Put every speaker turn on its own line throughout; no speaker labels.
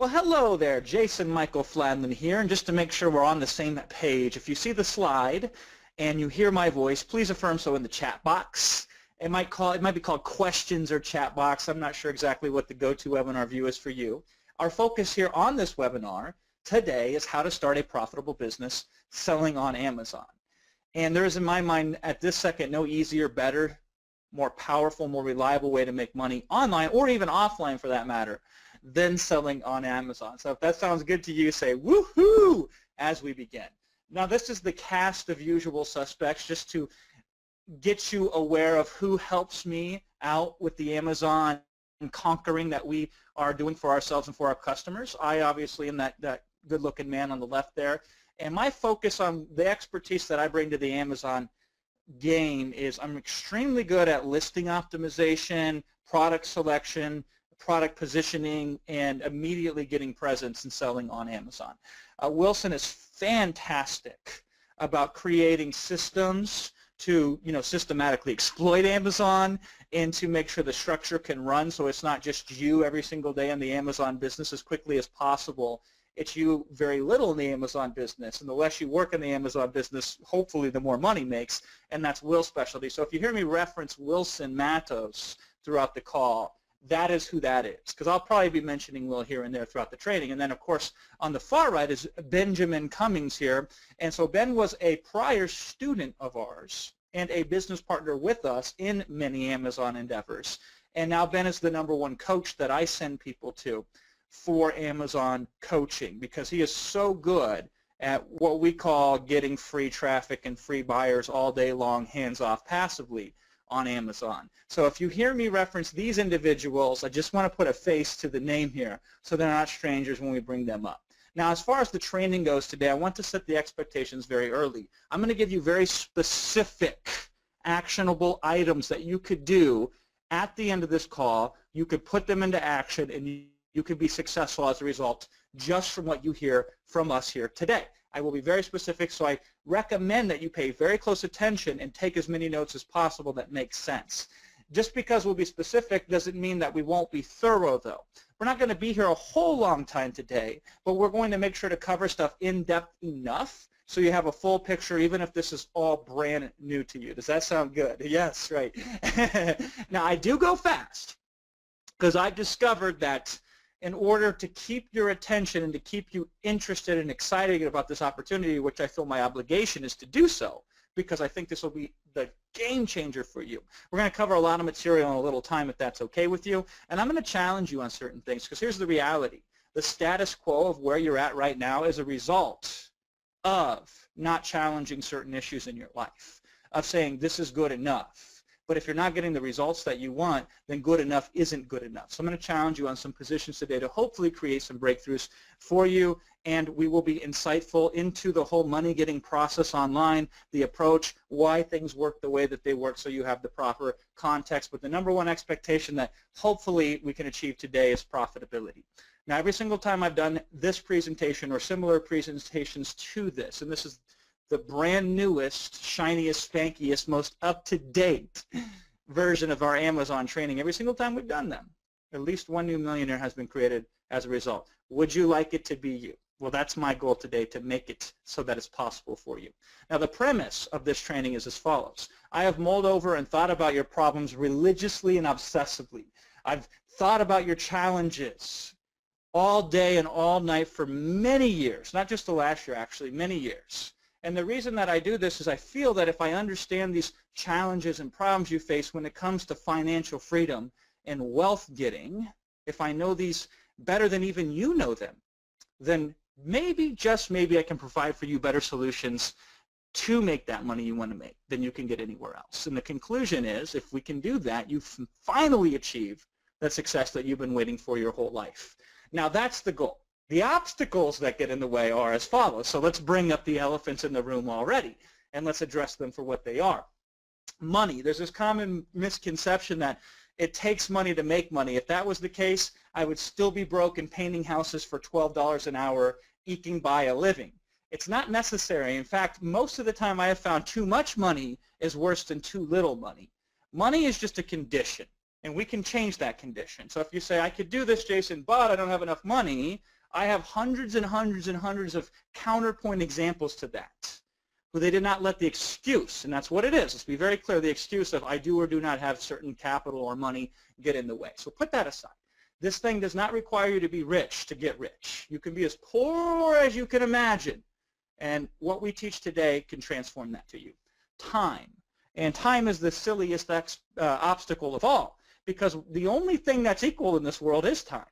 Well, hello there, Jason Michael Fladlin here, and just to make sure we're on the same page, if you see the slide and you hear my voice, please affirm so in the chat box. It might be called questions or chat box. I'm not sure exactly what the GoToWebinar view is for you. Our focus here on this webinar today is how to start a profitable business selling on Amazon. And there is, in my mind, at this second, no easier, better, more powerful, more reliable way to make money online, or even offline for that matter, than selling on Amazon. So if that sounds good to you, say woohoo as we begin. Now this is the cast of usual suspects just to get you aware of who helps me out with the Amazon conquering that we are doing for ourselves and for our customers. I obviously am that good-looking man on the left there. And my focus on the expertise that I bring to the Amazon game is I'm extremely good at listing optimization, product selection, product positioning, and immediately getting presence and selling on Amazon. Wilson is fantastic about creating systems to systematically exploit Amazon and to make sure the structure can run so it's not just you every single day in the Amazon business as quickly as possible. It's you very little in the Amazon business, and the less you work in the Amazon business, hopefully the more money makes, and that's Will's specialty. So if you hear me reference Wilson Matos throughout the call, that is who that is, because I'll probably be mentioning Will here and there throughout the training. And then, of course, on the far right is Benjamin Cummings here. And so Ben was a prior student of ours and a business partner with us in many Amazon endeavors. And now Ben is the #1 coach that I send people to for Amazon coaching, because he is so good at what we call getting free traffic and free buyers all day long, hands-off, passively on Amazon. So if you hear me reference these individuals, I just want to put a face to the name here so they're not strangers when we bring them up. Now, as far as the training goes today, I want to set the expectations very early. I'm going to give you very specific, actionable items that you could do at the end of this call. You could put them into action, and you could be successful as a result just from what you hear from us here today. I will be very specific, so I recommend that you pay very close attention and take as many notes as possible that make sense. Just because we'll be specific doesn't mean that we won't be thorough, though. We're not going to be here a whole long time today, but we're going to make sure to cover stuff in depth enough so you have a full picture, even if this is all brand new to you. Does that sound good? Yes, right. Now, I do go fast because I've discovered that in order to keep your attention and to keep you interested and excited about this opportunity, which I feel my obligation is to do so, because I think this will be the game changer for you. We're going to cover a lot of material in a little time, if that's okay with you, and I'm going to challenge you on certain things, because here's the reality. The status quo of where you're at right now is a result of not challenging certain issues in your life, of saying this is good enough. But if you're not getting the results that you want, then good enough isn't good enough. So I'm going to challenge you on some positions today to hopefully create some breakthroughs for you, and we will be insightful into the whole money-getting process online, the approach, why things work the way that they work so you have the proper context. But the #1 expectation that hopefully we can achieve today is profitability. Now, every single time I've done this presentation or similar presentations to this, and this is the brand newest, shiniest, spankiest, most up-to-date version of our Amazon training. Every single time we've done them, at least one new millionaire has been created as a result. Would you like it to be you? Well, that's my goal today, to make it so that it's possible for you. Now, the premise of this training is as follows. I have mulled over and thought about your problems religiously and obsessively. I've thought about your challenges all day and all night for many years, not just the last year, actually, many years. And the reason that I do this is I feel that if I understand these challenges and problems you face when it comes to financial freedom and wealth getting, if I know these better than even you know them, then maybe, just maybe, I can provide for you better solutions to make that money you want to make than you can get anywhere else. And the conclusion is, if we can do that, you finally achieve that success that you've been waiting for your whole life. Now, that's the goal. The obstacles that get in the way are as follows. So let's bring up the elephants in the room already, and let's address them for what they are. Money. There's this common misconception that it takes money to make money. If that was the case, I would still be broke and painting houses for $12 an hour, eking by a living. It's not necessary. In fact, most of the time I have found too much money is worse than too little money. Money is just a condition. And we can change that condition. So if you say, I could do this, Jason, but I don't have enough money, I have hundreds and hundreds and hundreds of counterpoint examples to that, where they did not let the excuse, and that's what it is. Let's be very clear, the excuse of I do or do not have certain capital or money get in the way. So put that aside. This thing does not require you to be rich to get rich. You can be as poor as you can imagine. And what we teach today can transform that to you. Time. And time is the silliest obstacle of all, because the only thing that's equal in this world is time.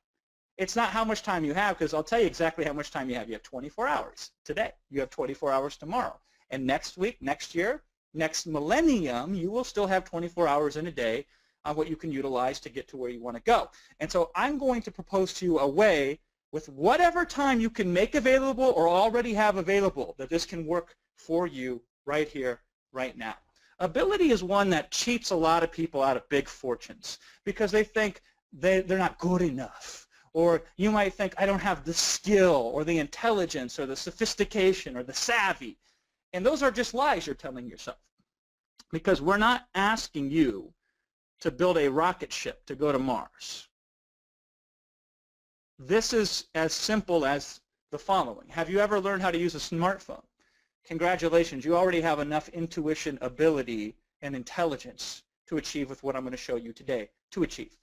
It's not how much time you have, because I'll tell you exactly how much time you have. You have 24 hours today. You have 24 hours tomorrow. And next week, next year, next millennium, you will still have 24 hours in a day on what you can utilize to get to where you want to go. And so I'm going to propose to you a way with whatever time you can make available or already have available that this can work for you right here, right now. Ability is one that cheats a lot of people out of big fortunes because they think they're not good enough. Or you might think, I don't have the skill or the intelligence or the sophistication or the savvy. And those are just lies you're telling yourself. Because we're not asking you to build a rocket ship to go to Mars. This is as simple as the following. Have you ever learned how to use a smartphone? Congratulations, you already have enough intuition, ability, and intelligence to achieve with what I'm going to show you today to achieve.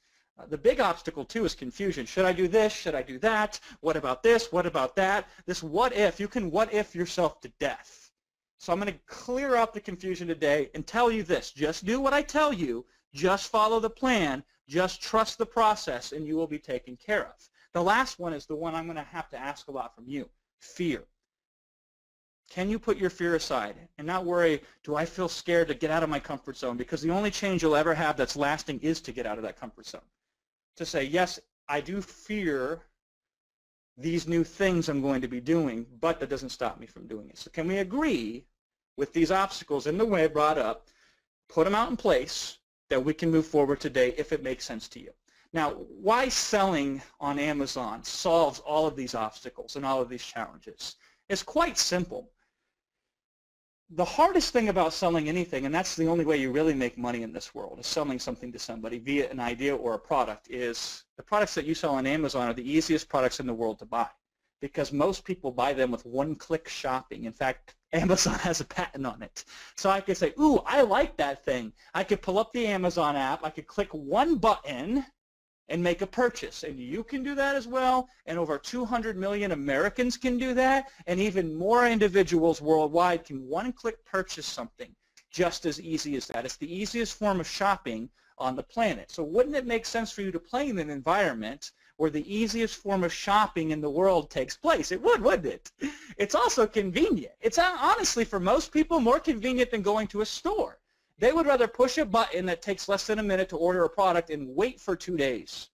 The big obstacle, too, is confusion. Should I do this? Should I do that? What about this? What about that? This what if, you can what if yourself to death. So I'm going to clear up the confusion today and tell you this. Just do what I tell you. Just follow the plan. Just trust the process, and you will be taken care of. The last one is the one I'm going to have to ask a lot from you, fear. Can you put your fear aside and not worry, do I feel scared to get out of my comfort zone? Because the only change you'll ever have that's lasting is to get out of that comfort zone. To say, yes, I do fear these new things I'm going to be doing, but that doesn't stop me from doing it. So can we agree with these obstacles in the way brought up, put them out in place, that we can move forward today if it makes sense to you? Now, why selling on Amazon solves all of these obstacles and all of these challenges? It's quite simple. The hardest thing about selling anything, and that's the only way you really make money in this world, is selling something to somebody via an idea or a product, is the products that you sell on Amazon are the easiest products in the world to buy because most people buy them with one-click shopping. In fact, Amazon has a patent on it. So I could say, ooh, I like that thing. I could pull up the Amazon app. I could click one button and make a purchase. And you can do that as well, and over 200 million Americans can do that, and even more individuals worldwide can one-click purchase something just as easy as that. It's the easiest form of shopping on the planet. So wouldn't it make sense for you to play in an environment where the easiest form of shopping in the world takes place? It would, wouldn't it? It's also convenient. It's honestly, for most people, more convenient than going to a store. They would rather push a button that takes less than a minute to order a product and wait for 2 days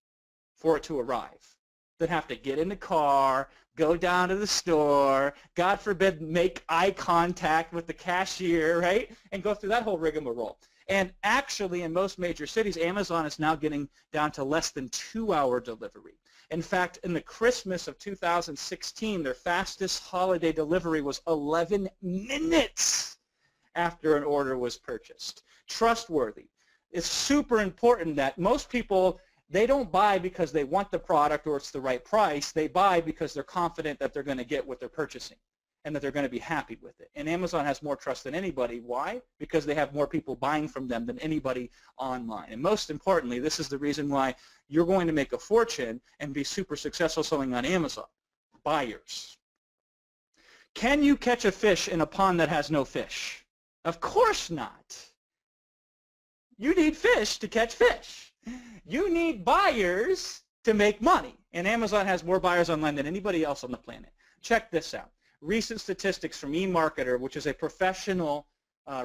for it to arrive than have to get in the car, go down to the store, God forbid make eye contact with the cashier, right, and go through that whole rigmarole. And actually, in most major cities, Amazon is now getting down to less than 2-hour delivery. In fact, in the Christmas of 2016, their fastest holiday delivery was 11 minutes after an order was purchased. Trustworthy. It's super important that most people, they don't buy because they want the product or it's the right price. They buy because they're confident that they're going to get what they're purchasing and that they're going to be happy with it. And Amazon has more trust than anybody. Why? Because they have more people buying from them than anybody online. And most importantly, this is the reason why you're going to make a fortune and be super successful selling on Amazon. Buyers. Can you catch a fish in a pond that has no fish? Of course not. You need fish to catch fish. You need buyers to make money. And Amazon has more buyers online than anybody else on the planet. Check this out. Recent statistics from eMarketer, which is a professional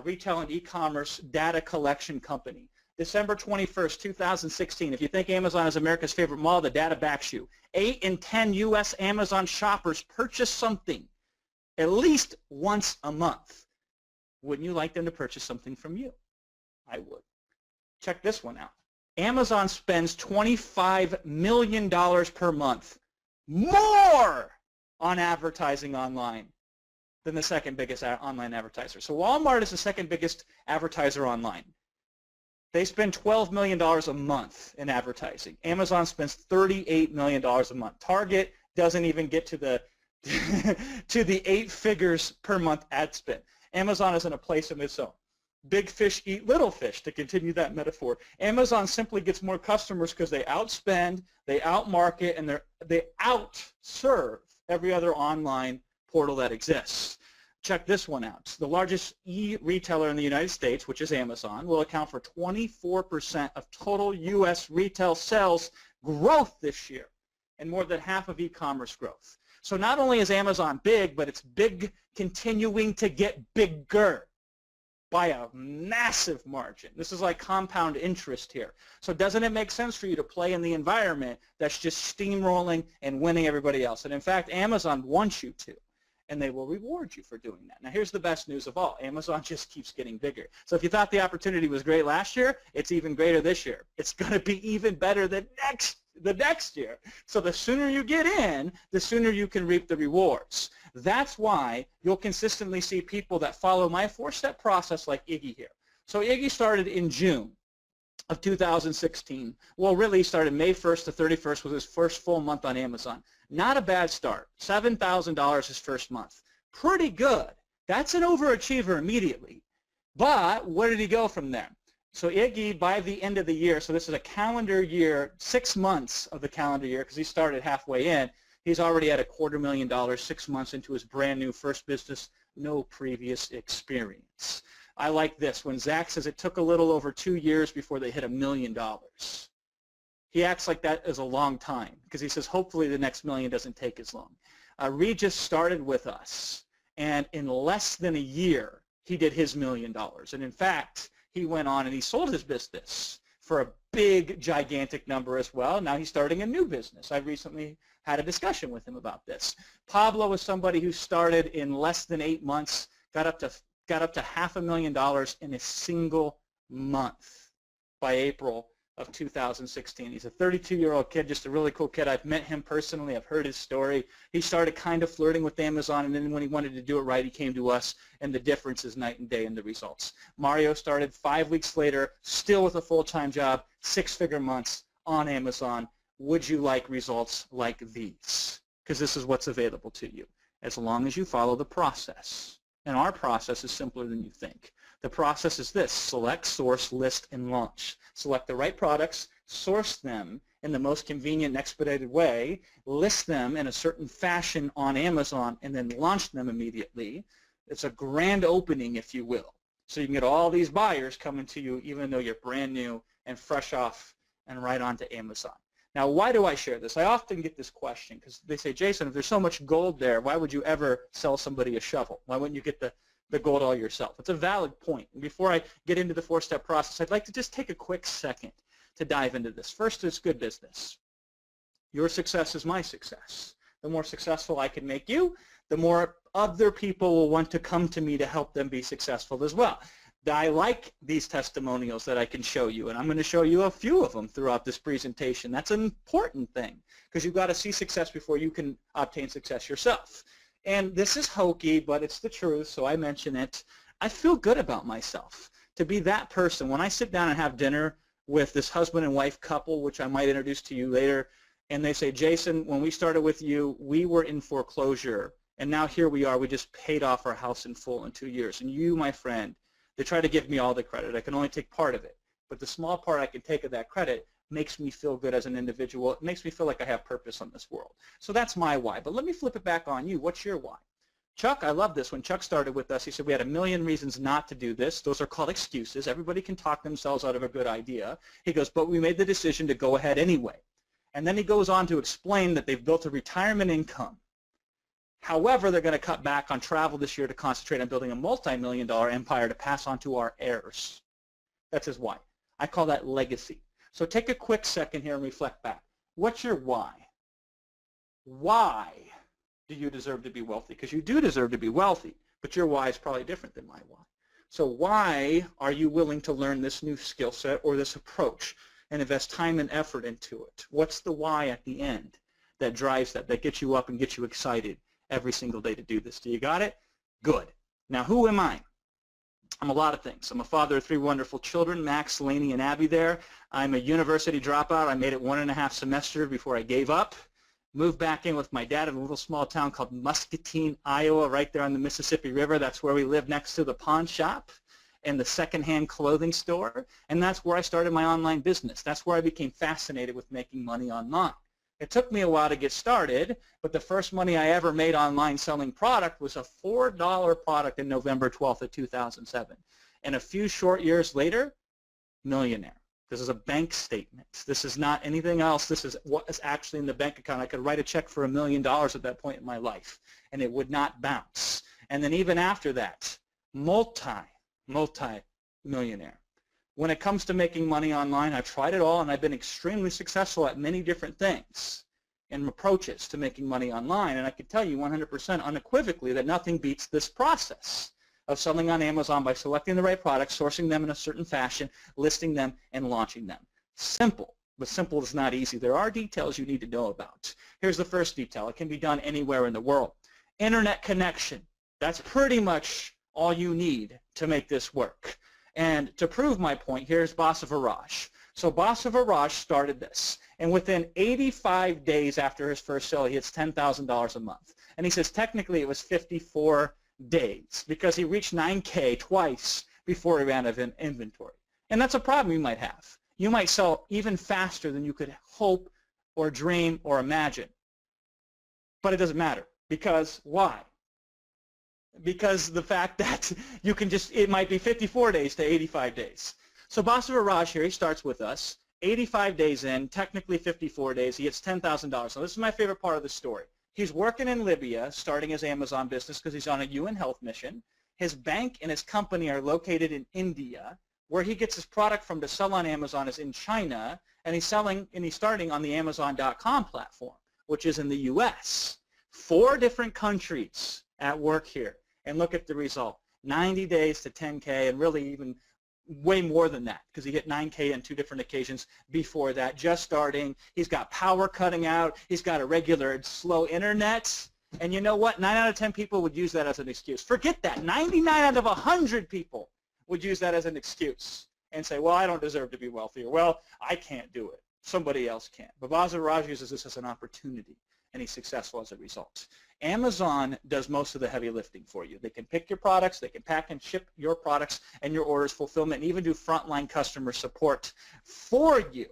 retail and e-commerce data collection company. December 21st, 2016. If you think Amazon is America's favorite mall, the data backs you. 8 in 10 U.S. Amazon shoppers purchase something at least once a month. Wouldn't you like them to purchase something from you? I would. Check this one out. Amazon spends $25 million per month more on advertising online than the second biggest online advertiser. So Walmart is the second biggest advertiser online. They spend $12 million a month in advertising. Amazon spends $38 million a month. Target doesn't even get to the to the 8 figures per month ad spend. Amazon is in a place of its own. Big fish eat little fish, to continue that metaphor. Amazon simply gets more customers because they outspend, they outmarket, and they outserve every other online portal that exists. Check this one out. The largest e-retailer in the United States, which is Amazon, will account for 24% of total U.S. retail sales growth this year, and more than half of e-commerce growth. So not only is Amazon big, but it's big, continuing to get bigger by a massive margin. This is like compound interest here. So doesn't it make sense for you to play in the environment that's just steamrolling and winning everybody else? And in fact, Amazon wants you to, and they will reward you for doing that. Now here's the best news of all. Amazon just keeps getting bigger. So if you thought the opportunity was great last year, it's even greater this year. It's going to be even better the next year. So the sooner you get in, the sooner you can reap the rewards. That's why you'll consistently see people that follow my 4-step process like Iggy here. So Iggy started in June of 2016. Well, really started May 1st to 31st was his first full month on Amazon. Not a bad start. $7,000 his first month. Pretty good. That's an overachiever immediately. But where did he go from there? So Iggy, by the end of the year, so this is a calendar year, 6 months of the calendar year, because he started halfway in, he's already at $250,000 6 months into his brand new first business, no previous experience. I like this. When Zach says it took a little over 2 years before they hit $1 million, he acts like that is a long time, because he says hopefully the next million doesn't take as long. Regis started with us, and in less than a year, he did his $1 million. And in fact, he went on and he sold his business for a big, gigantic number as well. Now he's starting a new business. I recently had a discussion with him about this. Pablo is somebody who started in less than 8 months, got up to $500,000 in a single month by April of 2016. He's a 32-year-old kid, just a really cool kid. I've met him personally. I've heard his story. He started kind of flirting with Amazon, and then when he wanted to do it right, he came to us, and the difference is night and day in the results. Mario started 5 weeks later, still with a full-time job, 6-figure months on Amazon. Would you like results like these? Because this is what's available to you, as long as you follow the process. And our process is simpler than you think. The process is this: select, source, list, and launch. Select the right products, source them in the most convenient and expedited way, list them in a certain fashion on Amazon, and then launch them immediately. It's a grand opening, if you will. So you can get all these buyers coming to you even though you're brand new and fresh off and right onto Amazon. Now, why do I share this? I often get this question because they say, Jason, if there's so much gold there, why would you ever sell somebody a shovel? Why wouldn't you get the gold all yourself? It's a valid point. And before I get into the 4-step process, I'd like to just take a quick second to dive into this. First is good business. Your success is my success. The more successful I can make you, the more other people will want to come to me to help them be successful as well. I like these testimonials that I can show you, and I'm going to show you a few of them throughout this presentation. That's an important thing because you've got to see success before you can obtain success yourself. And this is hokey, but it's the truth, so I mention it. I feel good about myself to be that person. When I sit down and have dinner with this husband and wife couple, which I might introduce to you later, and they say, Jason, when we started with you, we were in foreclosure, and now here we are. We just paid off our house in full in 2 years. And you, my friend, they try to give me all the credit. I can only take part of it. But the small part I can take of that credit makes me feel good as an individual. It makes me feel like I have purpose on this world. So that's my why. But let me flip it back on you. What's your why? Chuck, I love this. When Chuck started with us, he said we had a million reasons not to do this. Those are called excuses. Everybody can talk themselves out of a good idea. He goes, but we made the decision to go ahead anyway. And then he goes on to explain that they've built a retirement income. However, they're going to cut back on travel this year to concentrate on building a multi-million-dollar empire to pass on to our heirs. That's his why. I call that legacy. So take a quick second here and reflect back. What's your why? Why do you deserve to be wealthy? Because you do deserve to be wealthy, but your why is probably different than my why. So why are you willing to learn this new skill set or this approach and invest time and effort into it? What's the why at the end that drives that gets you up and gets you excited every single day to do this? Do you got it? Good. Now, who am I? I'm a lot of things. I'm a father of 3 wonderful children, Max, Lainey, and Abby there. I'm a university dropout. I made it 1.5 semesters before I gave up. Moved back in with my dad in a little small town called Muscatine, Iowa, right there on the Mississippi River. That's where we live, next to the pawn shop and the secondhand clothing store. And that's where I started my online business. That's where I became fascinated with making money online. It took me a while to get started, but the first money I ever made online selling product was a $4 product in November 12th of 2007. And a few short years later, millionaire. This is a bank statement. This is not anything else. This is what is actually in the bank account. I could write a check for $1 million at that point in my life, and it would not bounce. And then even after that, multi-millionaire. When it comes to making money online, I've tried it all, and I've been extremely successful at many different things and approaches to making money online. And I can tell you 100% unequivocally that nothing beats this process of selling on Amazon by selecting the right products, sourcing them in a certain fashion, listing them, and launching them. Simple, but simple is not easy. There are details you need to know about. Here's the first detail. It can be done anywhere in the world. Internet connection. That's pretty much all you need to make this work. And to prove my point, here's Boss of Araj. So Boss of Araj started this, and within 85 days after his first sale, he hits $10,000 a month. And he says technically it was 54 days because he reached 9K twice before he ran out of inventory. And that's a problem you might have. You might sell even faster than you could hope or dream or imagine. But it doesn't matter. Because why? Because the fact that you can just, it might be 54 days to 85 days. So Boss of Araj here, he starts with us, 85 days in, technically 54 days, he gets $10,000. So this is my favorite part of the story. He's working in Libya, starting his Amazon business because he's on a UN health mission. His bank and his company are located in India. Where he gets his product from to sell on Amazon is in China, and he's starting on the Amazon.com platform, which is in the US. 4 different countries at work here. And look at the result, 90 days to 10K, and really even way more than that because he hit 9K on 2 different occasions before that, just starting. He's got power cutting out. He's got a regular slow internet. And you know what? 9 out of 10 people would use that as an excuse. Forget that. 99 out of 100 people would use that as an excuse and say, well, I don't deserve to be wealthier. Well, I can't do it. Somebody else can. But Boss of Araj uses this as an opportunity, and he's successful as a result. Amazon does most of the heavy lifting for you. They can pick your products, they can pack and ship your products and your orders, fulfillment, and even do frontline customer support for you.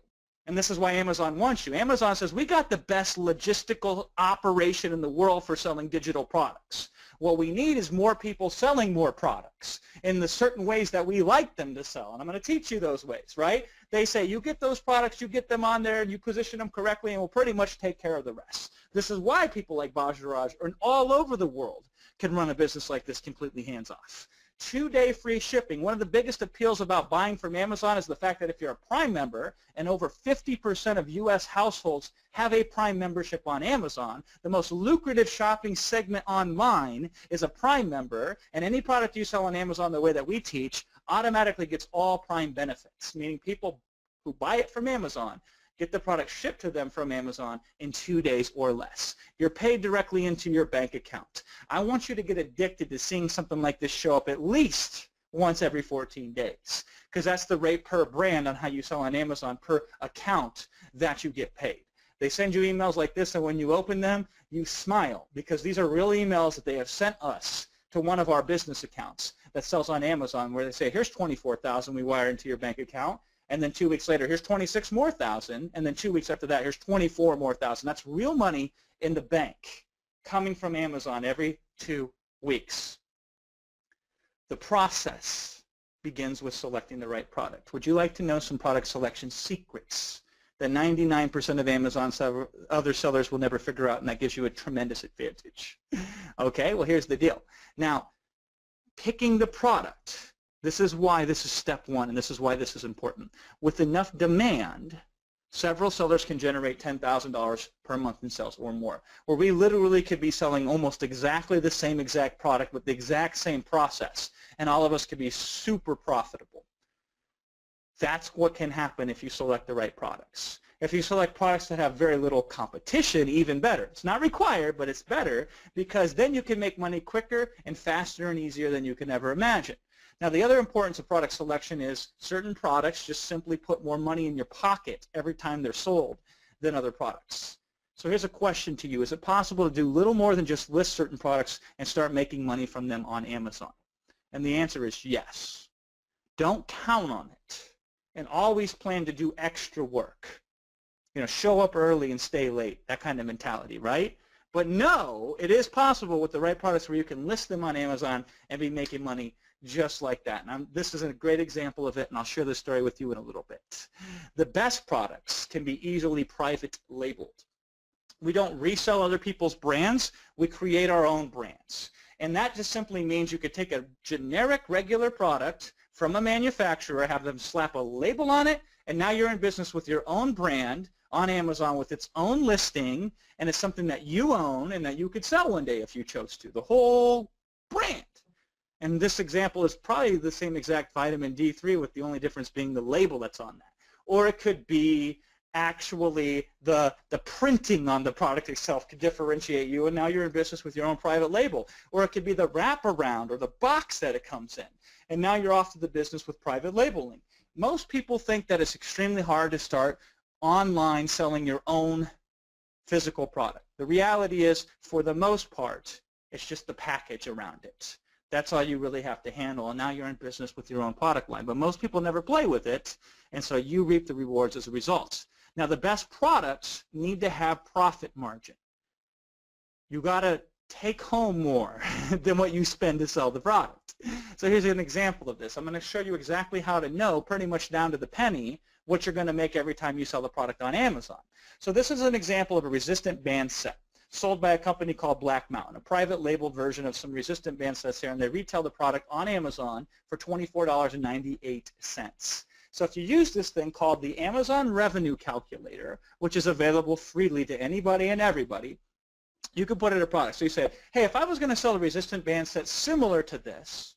And this is why Amazon wants you. Amazon says, we got the best logistical operation in the world for selling digital products. What we need is more people selling more products in the certain ways that we like them to sell. And I'm going to teach you those ways, right? They say, you get those products, you get them on there, and you position them correctly, and we'll pretty much take care of the rest. This is why people like Boss of Araj and all over the world can run a business like this completely hands-off. 2-day free shipping. One of the biggest appeals about buying from Amazon is the fact that if you're a Prime member, and over 50% of U.S. households have a Prime membership on Amazon, the most lucrative shopping segment online is a Prime member, and any product you sell on Amazon the way that we teach automatically gets all Prime benefits, meaning people who buy it from Amazon get the product shipped to them from Amazon in 2 days or less. You're paid directly into your bank account. I want you to get addicted to seeing something like this show up at least once every 14 days, because that's the rate per brand on how you sell on Amazon per account that you get paid. They send you emails like this, and when you open them, you smile, because these are real emails that they have sent us to one of our business accounts that sells on Amazon, where they say, here's $24,000 we wire into your bank account. And then 2 weeks later, here's 26 more thousand, and then 2 weeks after that, here's 24 more thousand. That's real money in the bank coming from Amazon every 2 weeks. The process begins with selecting the right product. Would you like to know some product selection secrets that 99% of Amazon's other sellers will never figure out, and that gives you a tremendous advantage? Okay, well, here's the deal. Now, picking the product. This is why this is step 1, and this is why this is important. With enough demand, several sellers can generate $10,000 per month in sales or more, where we literally could be selling almost exactly the same exact product with the exact same process, and all of us could be super profitable. That's what can happen if you select the right products. If you select products that have very little competition, even better. It's not required, but it's better, because then you can make money quicker and faster and easier than you can ever imagine. Now, the other importance of product selection is certain products just simply put more money in your pocket every time they're sold than other products. So here's a question to you. Is it possible to do little more than just list certain products and start making money from them on Amazon? And the answer is yes. Don't count on it, and always plan to do extra work. You know, show up early and stay late, that kind of mentality, right? But no, it is possible with the right products where you can list them on Amazon and be making money just like that. And this is a great example of it, and I'll share this story with you in a little bit. The best products can be easily private labeled. We don't resell other people's brands, we create our own brands. And that just simply means you could take a generic regular product from a manufacturer, have them slap a label on it, and now you're in business with your own brand on Amazon with its own listing, and it's something that you own and that you could sell one day if you chose to, the whole brand. And this example is probably the same exact vitamin D3 with the only difference being the label that's on that. Or it could be actually the printing on the product itself could differentiate you, and now you're in business with your own private label. Or it could be the wraparound or the box that it comes in, and now you're off to the business with private labeling. Most people think that it's extremely hard to start online selling your own physical product. The reality is, for the most part, it's just the package around it. That's all you really have to handle, and now you're in business with your own product line. But most people never play with it, and so you reap the rewards as a result. Now, the best products need to have profit margin. You got to take home more than what you spend to sell the product. So here's an example of this. I'm going to show you exactly how to know, pretty much down to the penny, what you're going to make every time you sell the product on Amazon. So this is an example of a resistant band set sold by a company called Black Mountain, a private labeled version of some resistant band sets here, and they retail the product on Amazon for $24.98. So if you use this thing called the Amazon Revenue Calculator, which is available freely to anybody and everybody, you can put in a product. So you say, hey, if I was going to sell a resistant band set similar to this,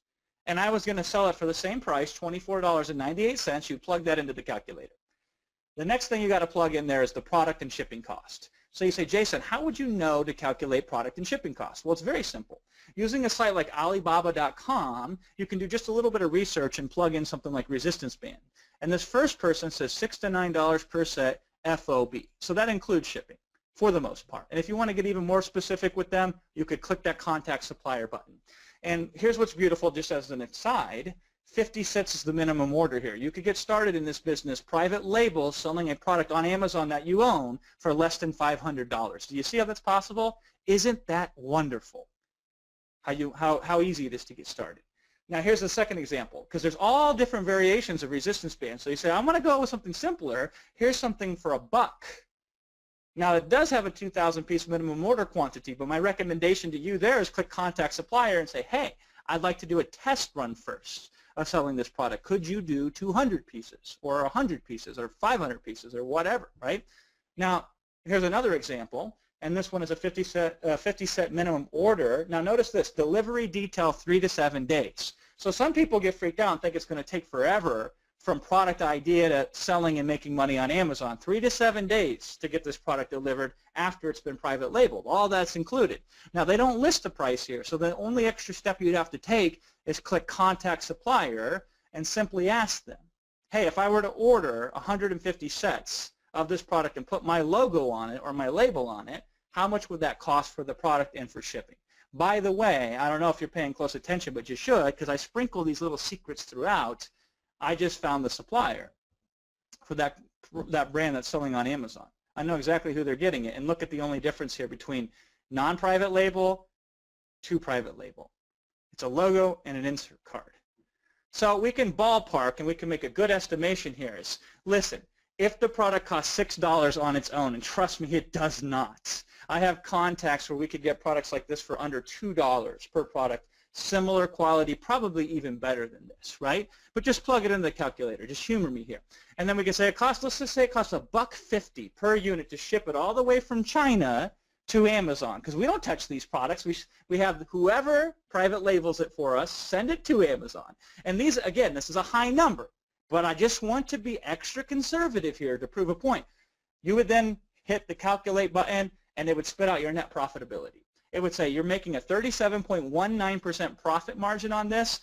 and I was going to sell it for the same price, $24.98, you plug that into the calculator. The next thing you got to plug in there is the product and shipping cost. So you say, Jason, how would you know to calculate product and shipping costs? Well, it's very simple. Using a site like Alibaba.com, you can do just a little bit of research and plug in something like resistance band. And this first person says $6 to $9 per set FOB. So that includes shipping for the most part. And if you want to get even more specific with them, you could click that contact supplier button. And here's what's beautiful, just as an aside, 50 sets is the minimum order here. You could get started in this business, private label, selling a product on Amazon that you own for less than $500. Do you see how that's possible? Isn't that wonderful? How easy it is to get started. Now here's the second example, because there's all different variations of resistance bands. So you say, I want to go with something simpler. Here's something for $1. Now it does have a 2,000 piece minimum order quantity, but my recommendation to you there is click contact supplier and say, hey, I'd like to do a test run first of selling this product. Could you do 200 pieces or 100 pieces or 500 pieces or whatever, right? Now here's another example, and this one is a 50 set minimum order. Now notice this, delivery detail 3 to 7 days. So some people get freaked out and think it's going to take forever from product idea to selling and making money on Amazon. 3 to 7 days to get this product delivered after it's been private labeled. All that's included. Now they don't list the price here, so the only extra step you'd have to take is click contact supplier and simply ask them, hey, if I were to order 150 sets of this product and put my logo on it or my label on it, how much would that cost for the product and for shipping? By the way, I don't know if you're paying close attention, but you should, because I sprinkle these little secrets throughout. I just found the supplier for that brand that's selling on Amazon. I know exactly who they're getting it. And look at the only difference here between non-private label to private label. It's a logo and an insert card. So we can ballpark and we can make a good estimation here is, listen, if the product costs $6 on its own, and trust me, it does not. I have contacts where we could get products like this for under $2 per product. Similar quality, probably even better than this, right? But just plug it in the calculator. Just humor me here. And then we can say it costs, let's just say it costs $1.50 per unit to ship it all the way from China to Amazon, because we don't touch these products. We have whoever private labels it for us, send it to Amazon. And these, again, this is a high number, but I just want to be extra conservative here to prove a point. You would then hit the calculate button, and it would spit out your net profitability. It would say you're making a 37.19% profit margin on this.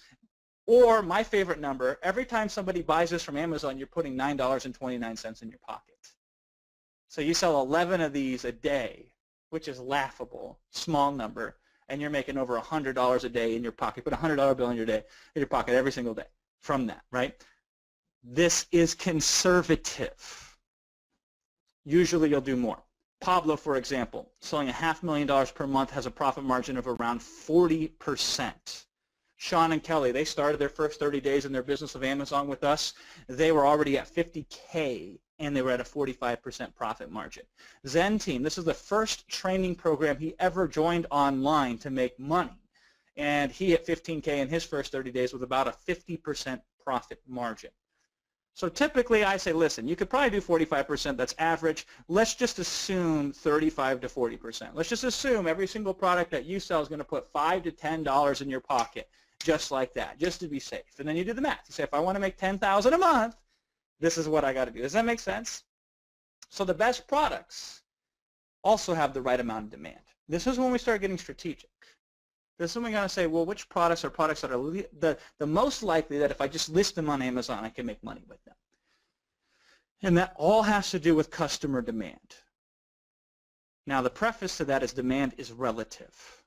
Or my favorite number, every time somebody buys this from Amazon, you're putting $9.29 in your pocket. So you sell 11 of these a day, which is laughable, small number, and you're making over $100 a day in your pocket. Put a $100 bill in your pocket every single day from that, right? This is conservative. Usually you'll do more. Pablo, for example, selling $500,000 per month has a profit margin of around 40%. Sean and Kelly, they started their first 30 days in their business of Amazon with us. They were already at $50K, and they were at a 45% profit margin. Zen Team, this is the first training program he ever joined online to make money, and he hit $15K in his first 30 days with about a 50% profit margin. So typically I say, listen, you could probably do 45%, that's average. Let's just assume 35 to 40%. Let's just assume every single product that you sell is going to put $5 to $10 in your pocket, just like that, just to be safe. And then you do the math. You say, if I want to make $10,000 a month, this is what I got to do. Does that make sense? So the best products also have the right amount of demand. This is when we start getting strategic. This is when we're going to say, well, which products are products that are the most likely that if I just list them on Amazon, I can make money with them. And that all has to do with customer demand. Now, the preface to that is demand is relative.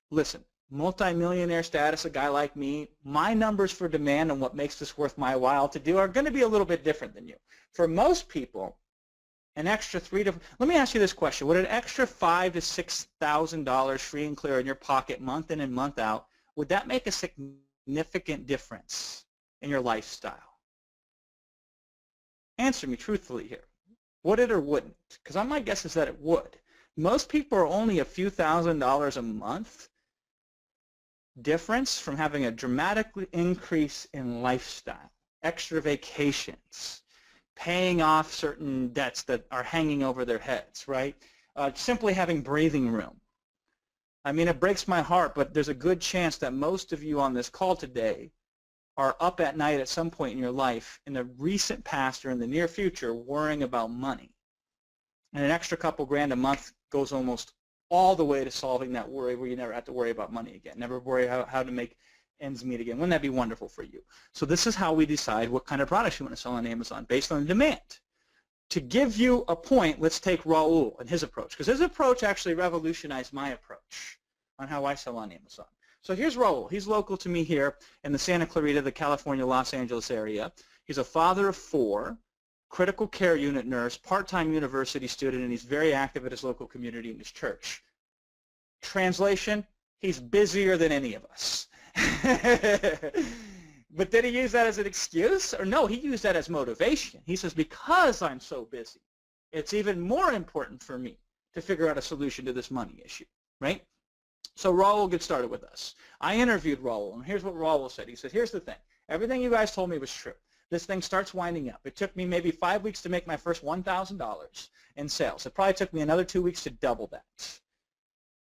Listen, multi-millionaire status, a guy like me, my numbers for demand and what makes this worth my while to do are going to be a little bit different than you. For most people, an extra let me ask you this question. Would an extra $5,000 to $6,000 free and clear in your pocket month in and month out, would that make a significant difference in your lifestyle? Answer me truthfully here. Would it or wouldn't? Because my guess is that it would. Most people are only a few $1,000s a month difference from having a dramatic increase in lifestyle, extra vacations, paying off certain debts that are hanging over their heads, right? Simply having breathing room. I mean, it breaks my heart, but there's a good chance that most of you on this call today are up at night at some point in your life in the recent past or in the near future worrying about money. And an extra couple grand a month goes almost all the way to solving that worry where you never have to worry about money again, never worry how to make ends meet again. Wouldn't that be wonderful for you? So this is how we decide what kind of products you want to sell on Amazon based on demand. To give you a point, let's take Raul and his approach, because his approach actually revolutionized my approach on how I sell on Amazon. So here's Raul. He's local to me here in the Santa Clarita, the California, Los Angeles area. He's a father of 4, critical care unit nurse, part-time university student, and he's very active at his local community and his church. Translation, he's busier than any of us. But did he use that as an excuse? Or no, he used that as motivation. He says, because I'm so busy, it's even more important for me to figure out a solution to this money issue, right? So Raul gets started with us. I interviewed Raul, and here's what Raul said. He said, here's the thing. Everything you guys told me was true. This thing starts winding up. It took me maybe 5 weeks to make my first $1,000 in sales. It probably took me another 2 weeks to double that.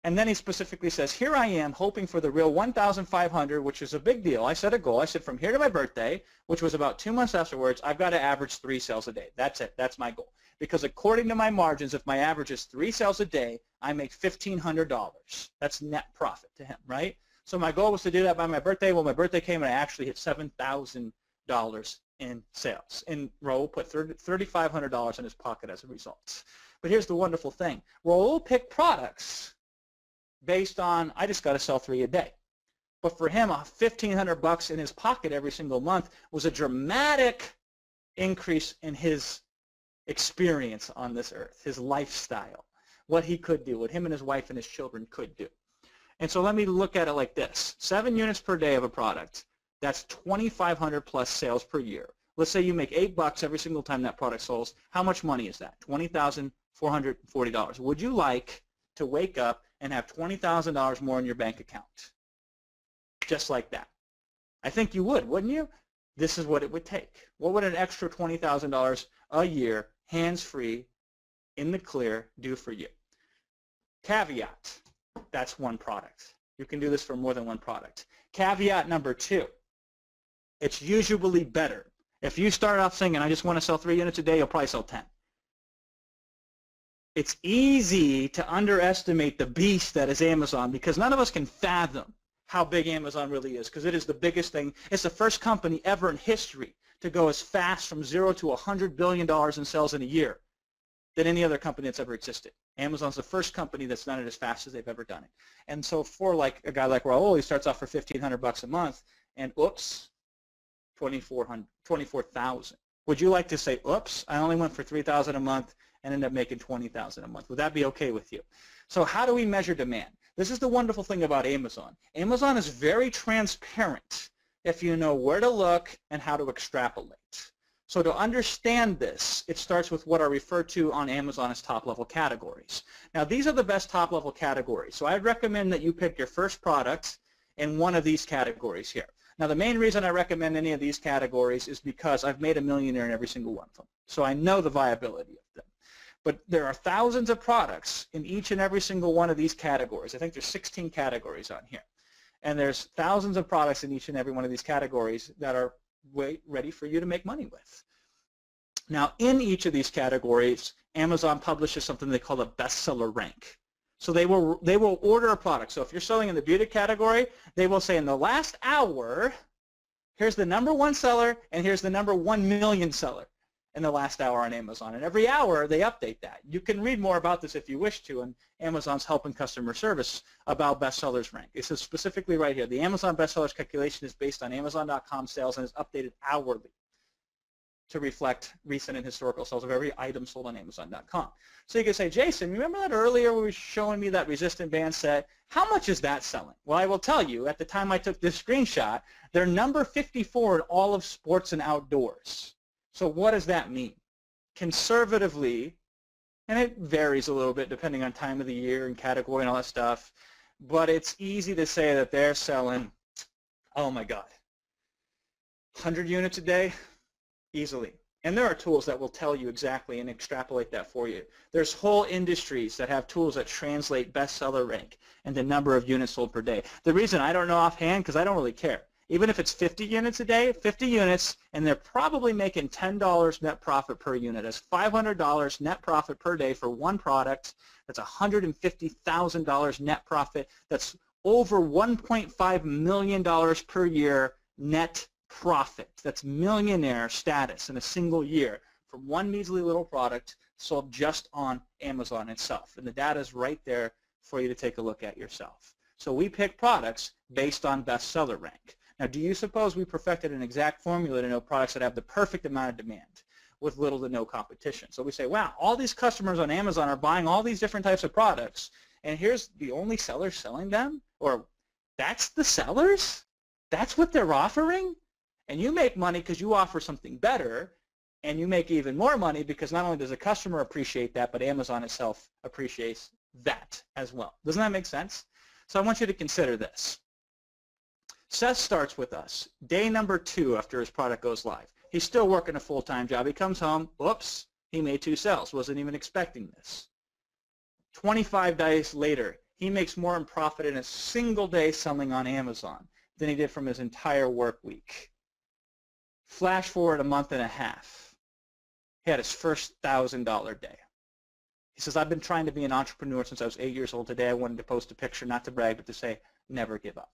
And then he specifically says, here I am hoping for the real 1,500, which is a big deal. I set a goal. I said from here to my birthday, which was about 2 months afterwards, I've got to average 3 sales a day. That's it. That's my goal. Because according to my margins, if my average is 3 sales a day, I make $1,500. That's net profit to him, right? So my goal was to do that by my birthday. Well, my birthday came and I actually hit $7,000 in sales. And Raul put $3,500 in his pocket as a result. But here's the wonderful thing. Raul picked products based on, I just got to sell 3 a day. But for him, $1,500 in his pocket every single month was a dramatic increase in his experience on this earth, his lifestyle, what he could do, what him and his wife and his children could do. And so let me look at it like this. 7 units per day of a product, that's 2,500 plus sales per year. Let's say you make $8 every single time that product sells. How much money is that? $20,440. Would you like to wake up and have $20,000 more in your bank account? Just like that. I think you would, wouldn't you? This is what it would take. What would an extra $20,000 a year, hands-free, in the clear, do for you? Caveat, that's one product. You can do this for more than one product. Caveat number 2, it's usually better. If you start off saying, I just want to sell 3 units a day, you'll probably sell 10. It's easy to underestimate the beast that is Amazon because none of us can fathom how big Amazon really is, because it is the biggest thing. It's the first company ever in history to go as fast from 0 to $100 billion in sales in a year than any other company that's ever existed. Amazon's the first company that's done it as fast as they've ever done it. And so for like a guy like Raul, he starts off for $1,500 a month, and oops, 24,000. Would you like to say, oops, I only went for $3,000 a month and ended up making $20,000 a month? Would that be okay with you? So how do we measure demand? This is the wonderful thing about Amazon. Amazon is very transparent if you know where to look and how to extrapolate. So to understand this, it starts with what are referred to on Amazon as top-level categories. Now, these are the best top-level categories. So I'd recommend that you pick your first product in one of these categories here. Now, the main reason I recommend any of these categories is because I've made a millionaire in every single one of them. So I know the viability of them. But there are thousands of products in each and every single one of these categories. I think there's 16 categories on here. And there's thousands of products in each and every one of these categories that are ready for you to make money with. Now, in each of these categories, Amazon publishes something they call a bestseller rank. So they will order a product. So if you're selling in the beauty category, they will say in the last hour, here's the #1 seller and here's the #1 million seller in the last hour on Amazon. And every hour they update that. You can read more about this if you wish to in Amazon's Help and Customer Service about bestsellers rank. It says specifically right here, the Amazon bestsellers calculation is based on Amazon.com sales and is updated hourly to reflect recent and historical sales of every item sold on Amazon.com. So you can say, Jason, remember that earlier we were showing me that resistant band set? How much is that selling? Well, I will tell you, at the time I took this screenshot, they're number 54 in all of sports and outdoors. So what does that mean? Conservatively, and it varies a little bit depending on time of the year and category and all that stuff, but it's easy to say that they're selling, oh my God, 100 units a day? Easily. And there are tools that will tell you exactly and extrapolate that for you. There's whole industries that have tools that translate bestseller rank and the number of units sold per day. The reason I don't know offhand, because I don't really care. Even if it's 50 units a day, 50 units, and they're probably making $10 net profit per unit. That's $500 net profit per day for one product. That's $150,000 net profit. That's over $1.5 million per year net profit. That's millionaire status in a single year from one measly little product sold just on Amazon itself. And the data is right there for you to take a look at yourself. So we pick products based on bestseller rank. Now, do you suppose we perfected an exact formula to know products that have the perfect amount of demand with little to no competition? So we say, wow, all these customers on Amazon are buying all these different types of products, and here's the only sellers selling them? Or that's the sellers? That's what they're offering? And you make money because you offer something better, and you make even more money because not only does the customer appreciate that, but Amazon itself appreciates that as well. Doesn't that make sense? So I want you to consider this. Seth starts with us. Day number 2 after his product goes live. He's still working a full-time job. He comes home, whoops, he made 2 sales. Wasn't even expecting this. 25 days later, he makes more in profit in a single day selling on Amazon than he did from his entire work week. Flash forward a month and a half. He had his first $1,000 day. He says, I've been trying to be an entrepreneur since I was 8 years old. Today I wanted to post a picture, not to brag, but to say, never give up.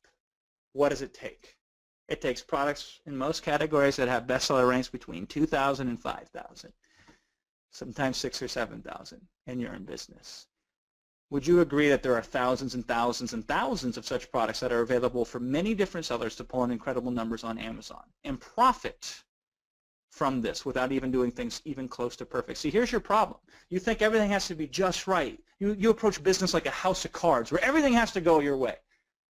What does it take? It takes products in most categories that have bestseller ranks between 2,000 and 5,000, sometimes 6,000 or 7,000, and you're in business. Would you agree that there are thousands and thousands and thousands of such products that are available for many different sellers to pull in incredible numbers on Amazon and profit from this without even doing things even close to perfect? See, here's your problem. You think everything has to be just right. You approach business like a house of cards where everything has to go your way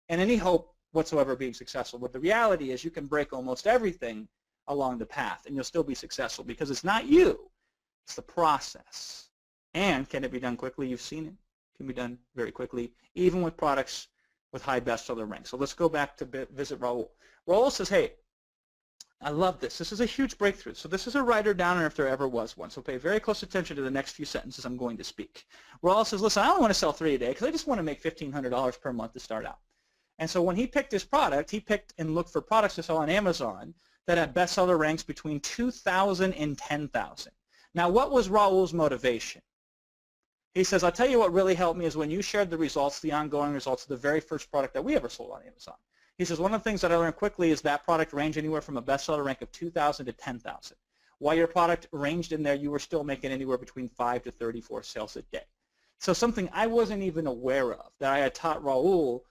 and any hope whatsoever being successful. But the reality is you can break almost everything along the path and you'll still be successful because it's not you. It's the process. And can it be done quickly? You've seen it. Can be done very quickly, even with products with high bestseller ranks. So let's go back to visit Raul. Raul says, hey, I love this. This is a huge breakthrough. So this is a writer downer if there ever was one. So pay very close attention to the next few sentences I'm going to speak. Raul says, listen, I don't want to sell 3 a day because I just want to make $1,500 per month to start out. And so when he picked his product, he picked and looked for products to sell on Amazon that had bestseller ranks between 2,000 and 10,000. Now, what was Raul's motivation? He says, I'll tell you what really helped me is when you shared the results, the ongoing results of the very first product that we ever sold on Amazon. He says, one of the things that I learned quickly is that product ranged anywhere from a bestseller rank of 2,000 to 10,000. While your product ranged in there, you were still making anywhere between 5 to 34 sales a day. So something I wasn't even aware of that I had taught Raul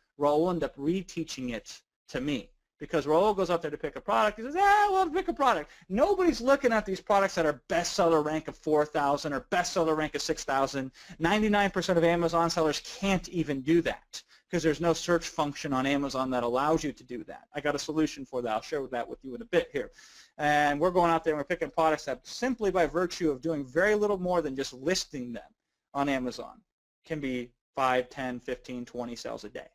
ended up reteaching it to me. Because Raul goes out there to pick a product, he says, well, pick a product. Nobody's looking at these products that are bestseller rank of 4,000 or bestseller rank of 6,000. 99% of Amazon sellers can't even do that because there's no search function on Amazon that allows you to do that. I got a solution for that. I'll share that with you in a bit here. And we're going out there and we're picking products that simply by virtue of doing very little more than just listing them on Amazon can be 5, 10, 15, 20 sales a day.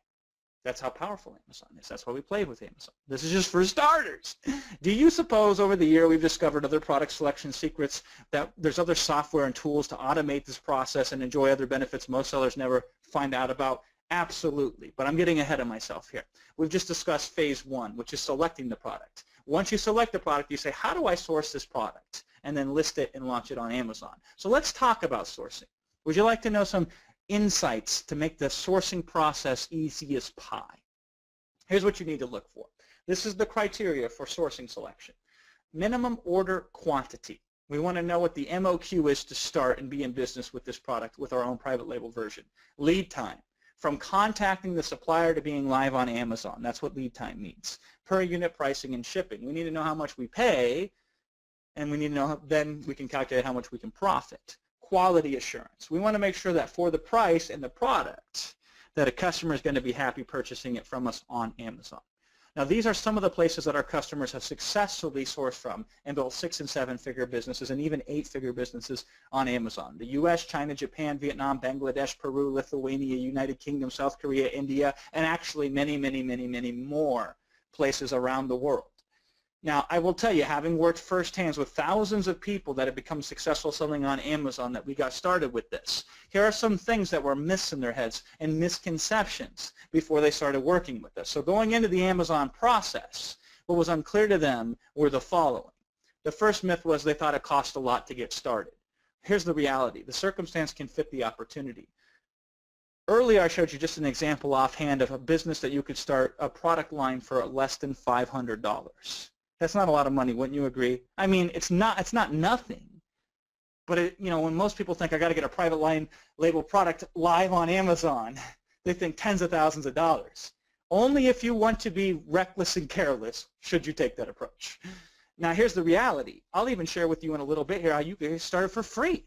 That's how powerful Amazon is. That's why we play with Amazon. This is just for starters. Do you suppose over the year we've discovered other product selection secrets, that there's other software and tools to automate this process and enjoy other benefits most sellers never find out about? Absolutely. But I'm getting ahead of myself here. We've just discussed phase 1, which is selecting the product. Once you select the product, you say, how do I source this product? And then list it and launch it on Amazon. So let's talk about sourcing. Would you like to know some insights to make the sourcing process easy as pie? Here's what you need to look for. This is the criteria for sourcing selection. Minimum order quantity. We want to know what the MOQ is to start and be in business with this product with our own private label version. Lead time. From contacting the supplier to being live on Amazon. That's what lead time means. Per unit pricing and shipping. We need to know how much we pay, and we need to know, then we can calculate how much we can profit. Quality assurance. We want to make sure that for the price and the product that a customer is going to be happy purchasing it from us on Amazon. Now these are some of the places that our customers have successfully sourced from and built 6- and 7-figure businesses and even 8-figure businesses on Amazon. The US, China, Japan, Vietnam, Bangladesh, Peru, Lithuania, United Kingdom, South Korea, India, and actually many, many, many, many more places around the world. Now, I will tell you, having worked firsthand with thousands of people that have become successful selling on Amazon that we got started with this, here are some things that were myths in their heads and misconceptions before they started working with us. So going into the Amazon process, what was unclear to them were the following. The first myth was they thought it cost a lot to get started. Here's the reality. The circumstance can fit the opportunity. Earlier, I showed you just an example offhand of a business that you could start a product line for less than $500. That's not a lot of money, wouldn't you agree? I mean, it's not nothing. But you know, when most people think I got to get a private line label product live on Amazon, they think tens of thousands of dollars. Only if you want to be reckless and careless should you take that approach. Now, here's the reality. I'll even share with you in a little bit here how you can start for free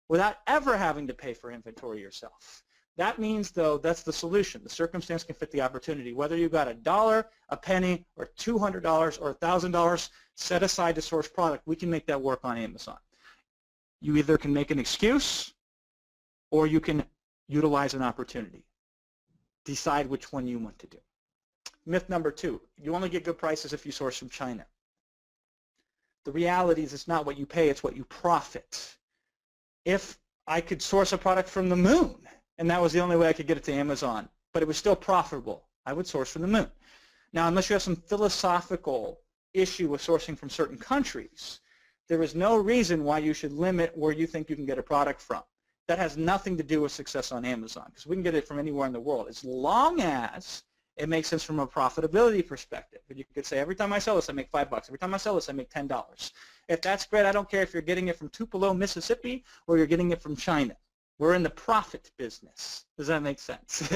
without ever having to pay for inventory yourself. That means, though, that's the solution. The circumstance can fit the opportunity. Whether you got $1, a penny, or $200 or $1,000 set aside to source product, we can make that work on Amazon. You either can make an excuse or you can utilize an opportunity. Decide which one you want to do. Myth number 2, you only get good prices if you source from China. The reality is it's not what you pay, it's what you profit. If I could source a product from the moon, and that was the only way I could get it to Amazon, but it was still profitable, I would source from the moon. Now, unless you have some philosophical issue with sourcing from certain countries, there is no reason why you should limit where you think you can get a product from. That has nothing to do with success on Amazon, because we can get it from anywhere in the world, as long as it makes sense from a profitability perspective. But you could say, every time I sell this, I make $5. Every time I sell this, I make $10. If that's great, I don't care if you're getting it from Tupelo, Mississippi, or you're getting it from China. We're in the profit business. Does that make sense?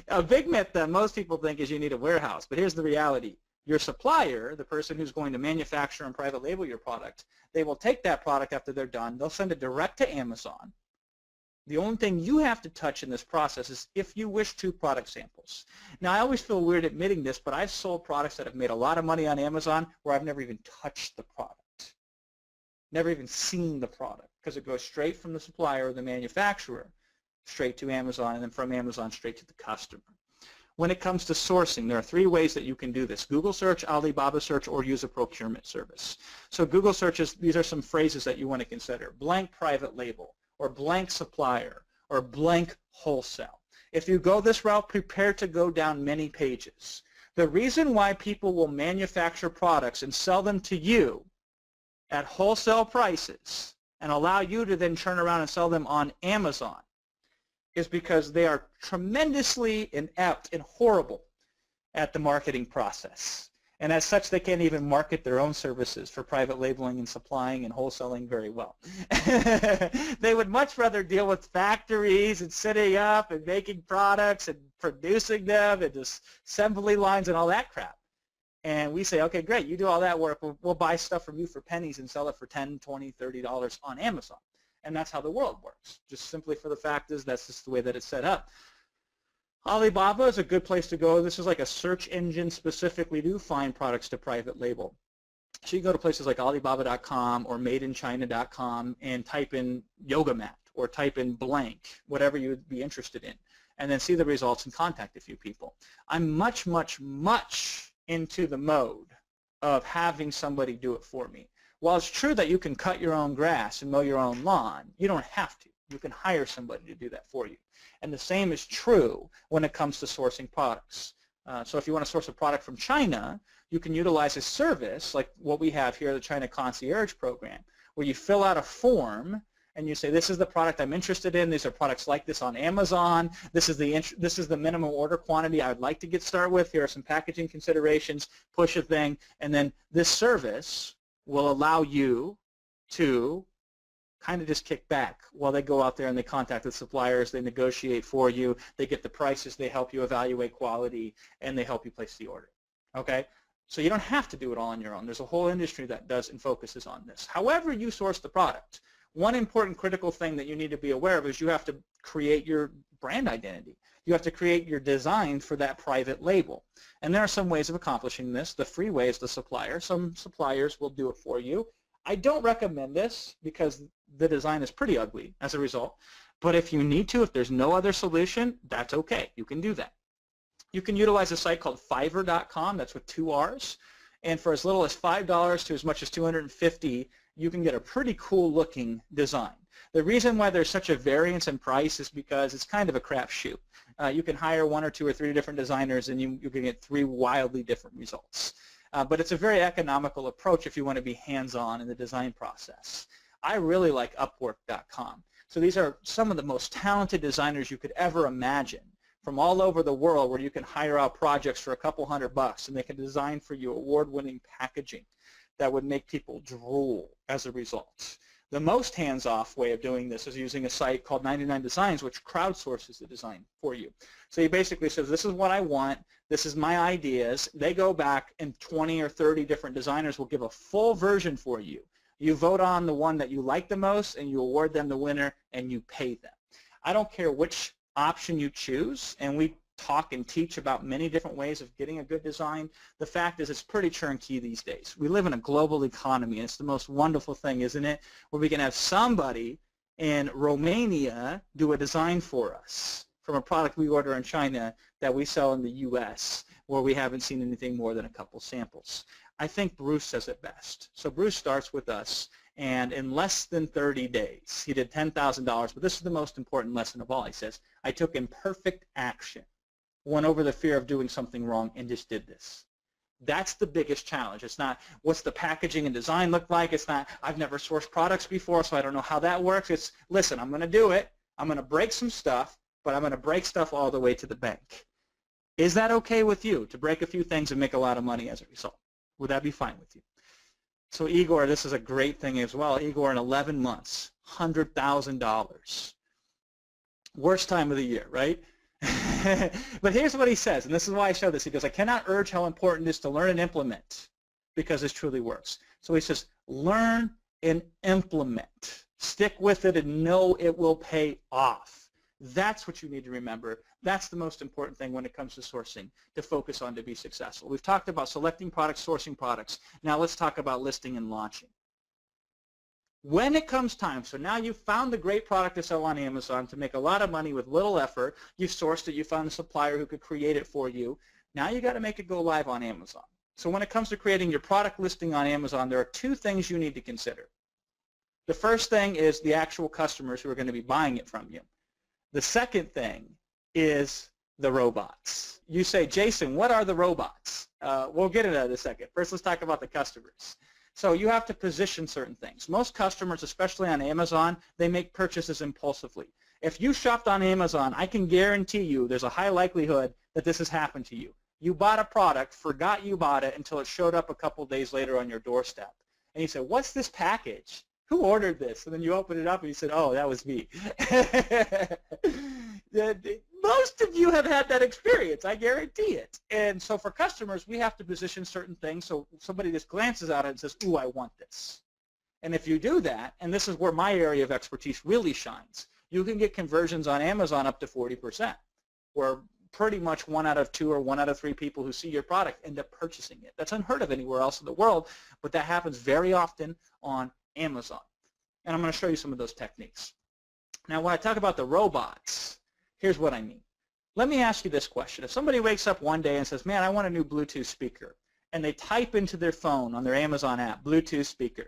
A big myth that most people think is you need a warehouse, but here's the reality. Your supplier, the person who's going to manufacture and private label your product, they will take that product after they're done. They'll send it direct to Amazon. The only thing you have to touch in this process is, if you wish to, product samples. Now, I always feel weird admitting this, but I've sold products that have made a lot of money on Amazon where I've never even touched the product, never even seen the product, because it goes straight from the supplier or the manufacturer straight to Amazon, and then from Amazon straight to the customer. When it comes to sourcing, there are 3 ways that you can do this: Google search, Alibaba search, or use a procurement service. So Google searches, these are some phrases that you want to consider: blank private label, or blank supplier, or blank wholesale. If you go this route, prepare to go down many pages. The reason why people will manufacture products and sell them to you at wholesale prices and allow you to then turn around and sell them on Amazon is because they are tremendously inept and horrible at the marketing process. And as such, they can't even market their own services for private labeling and supplying and wholesaling very well. They would much rather deal with factories and setting up and making products and producing them and just assembly lines and all that crap. And we say, okay, great, you do all that work. We'll buy stuff from you for pennies and sell it for $10, $20, $30 on Amazon. And that's how the world works. Just simply for the fact is that's just the way that it's set up. Alibaba is a good place to go. This is like a search engine specifically to find products to private label. So you go to places like Alibaba.com or MadeInChina.com and type in yoga mat or type in blank, whatever you would be interested in, and then see the results and contact a few people. I'm much, much, much into the mode of having somebody do it for me. While it's true that you can cut your own grass and mow your own lawn, you don't have to. You can hire somebody to do that for you. And the same is true when it comes to sourcing products. So if you want to source a product from China, you can utilize a service like what we have here, the China Concierge Program, where you fill out a form and you say, this is the product I'm interested in. These are products like this on Amazon. This is the minimum order quantity I would like to get started with. Here are some packaging considerations. Push a thing. And then this service will allow you to kind of just kick back while they go out there and they contact the suppliers, they negotiate for you, they get the prices, they help you evaluate quality, and they help you place the order. Okay? So you don't have to do it all on your own. There's a whole industry that does and focuses on this. However you source the product, one important critical thing that you need to be aware of is you have to create your brand identity. You have to create your design for that private label. And there are some ways of accomplishing this. The free way is the supplier. Some suppliers will do it for you. I don't recommend this because the design is pretty ugly as a result. But if you need to, if there's no other solution, that's okay. You can do that. You can utilize a site called Fiverr.com. That's with 2 R's. And for as little as $5 to as much as $250, you can get a pretty cool looking design. The reason why there's such a variance in price is because it's kind of a crapshoot. You can hire 1 or 2 or 3 different designers and you can get 3 wildly different results. But it's a very economical approach if you want to be hands-on in the design process. I really like Upwork.com. So these are some of the most talented designers you could ever imagine from all over the world, where you can hire out projects for a couple $100 and they can design for you award-winning packaging that would make people drool as a result. The most hands-off way of doing this is using a site called 99 Designs, which crowdsources the design for you. So he basically says, this is what I want, this is my ideas. They go back and 20 or 30 different designers will give a full version for you. You vote on the one that you like the most and you award them the winner and you pay them. I don't care which option you choose, and we talk and teach about many different ways of getting a good design. The fact is it's pretty turnkey these days. We live in a global economy, and it's the most wonderful thing, isn't it, where we can have somebody in Romania do a design for us from a product we order in China that we sell in the U.S., where we haven't seen anything more than a couple samples. I think Bruce says it best. So Bruce starts with us, and in less than 30 days, he did $10,000, but this is the most important lesson of all. He says, I took imperfect action, went over the fear of doing something wrong, and just did this. That's the biggest challenge. It's not what's the packaging and design look like. It's not I've never sourced products before, so I don't know how that works. It's listen, I'm going to do it. I'm going to break some stuff, but I'm going to break stuff all the way to the bank. Is that okay with you, to break a few things and make a lot of money as a result? Would that be fine with you? So Igor, this is a great thing as well. Igor, in 11 months, $100,000. Worst time of the year, right? But here's what he says, and this is why I show this. He goes, I cannot urge how important it is to learn and implement because this truly works. So he says, learn and implement. Stick with it and know it will pay off. That's what you need to remember. That's the most important thing when it comes to sourcing to focus on to be successful. We've talked about selecting products, sourcing products. Now let's talk about listing and launching. When it comes time, so now you've found the great product to sell on Amazon to make a lot of money with little effort. You've sourced it. You found a supplier who could create it for you. Now you got to make it go live on Amazon. So when it comes to creating your product listing on Amazon, there are 2 things you need to consider. The first thing is the actual customers who are going to be buying it from you. The second thing is the robots. You say, Jason, what are the robots? We'll get into that in a second. First, let's talk about the customers. So you have to position certain things. Most customers, especially on Amazon, they make purchases impulsively. If you shopped on Amazon, I can guarantee you there's a high likelihood that this has happened to you. You bought a product, forgot you bought it until it showed up a couple days later on your doorstep. And you said, what's this package? Who ordered this? And then you open it up and you said, oh, that was me. Most of you have had that experience, I guarantee it. And so for customers, we have to position certain things so somebody just glances at it and says, ooh, I want this. And if you do that, and this is where my area of expertise really shines, you can get conversions on Amazon up to 40%, where pretty much 1 out of 2 or 1 out of 3 people who see your product end up purchasing it. That's unheard of anywhere else in the world, but that happens very often on Amazon. And I'm going to show you some of those techniques. Now, when I talk about the robots, here's what I mean. Let me ask you this question. If somebody wakes up one day and says, man, I want a new Bluetooth speaker, and they type into their phone on their Amazon app, Bluetooth speaker,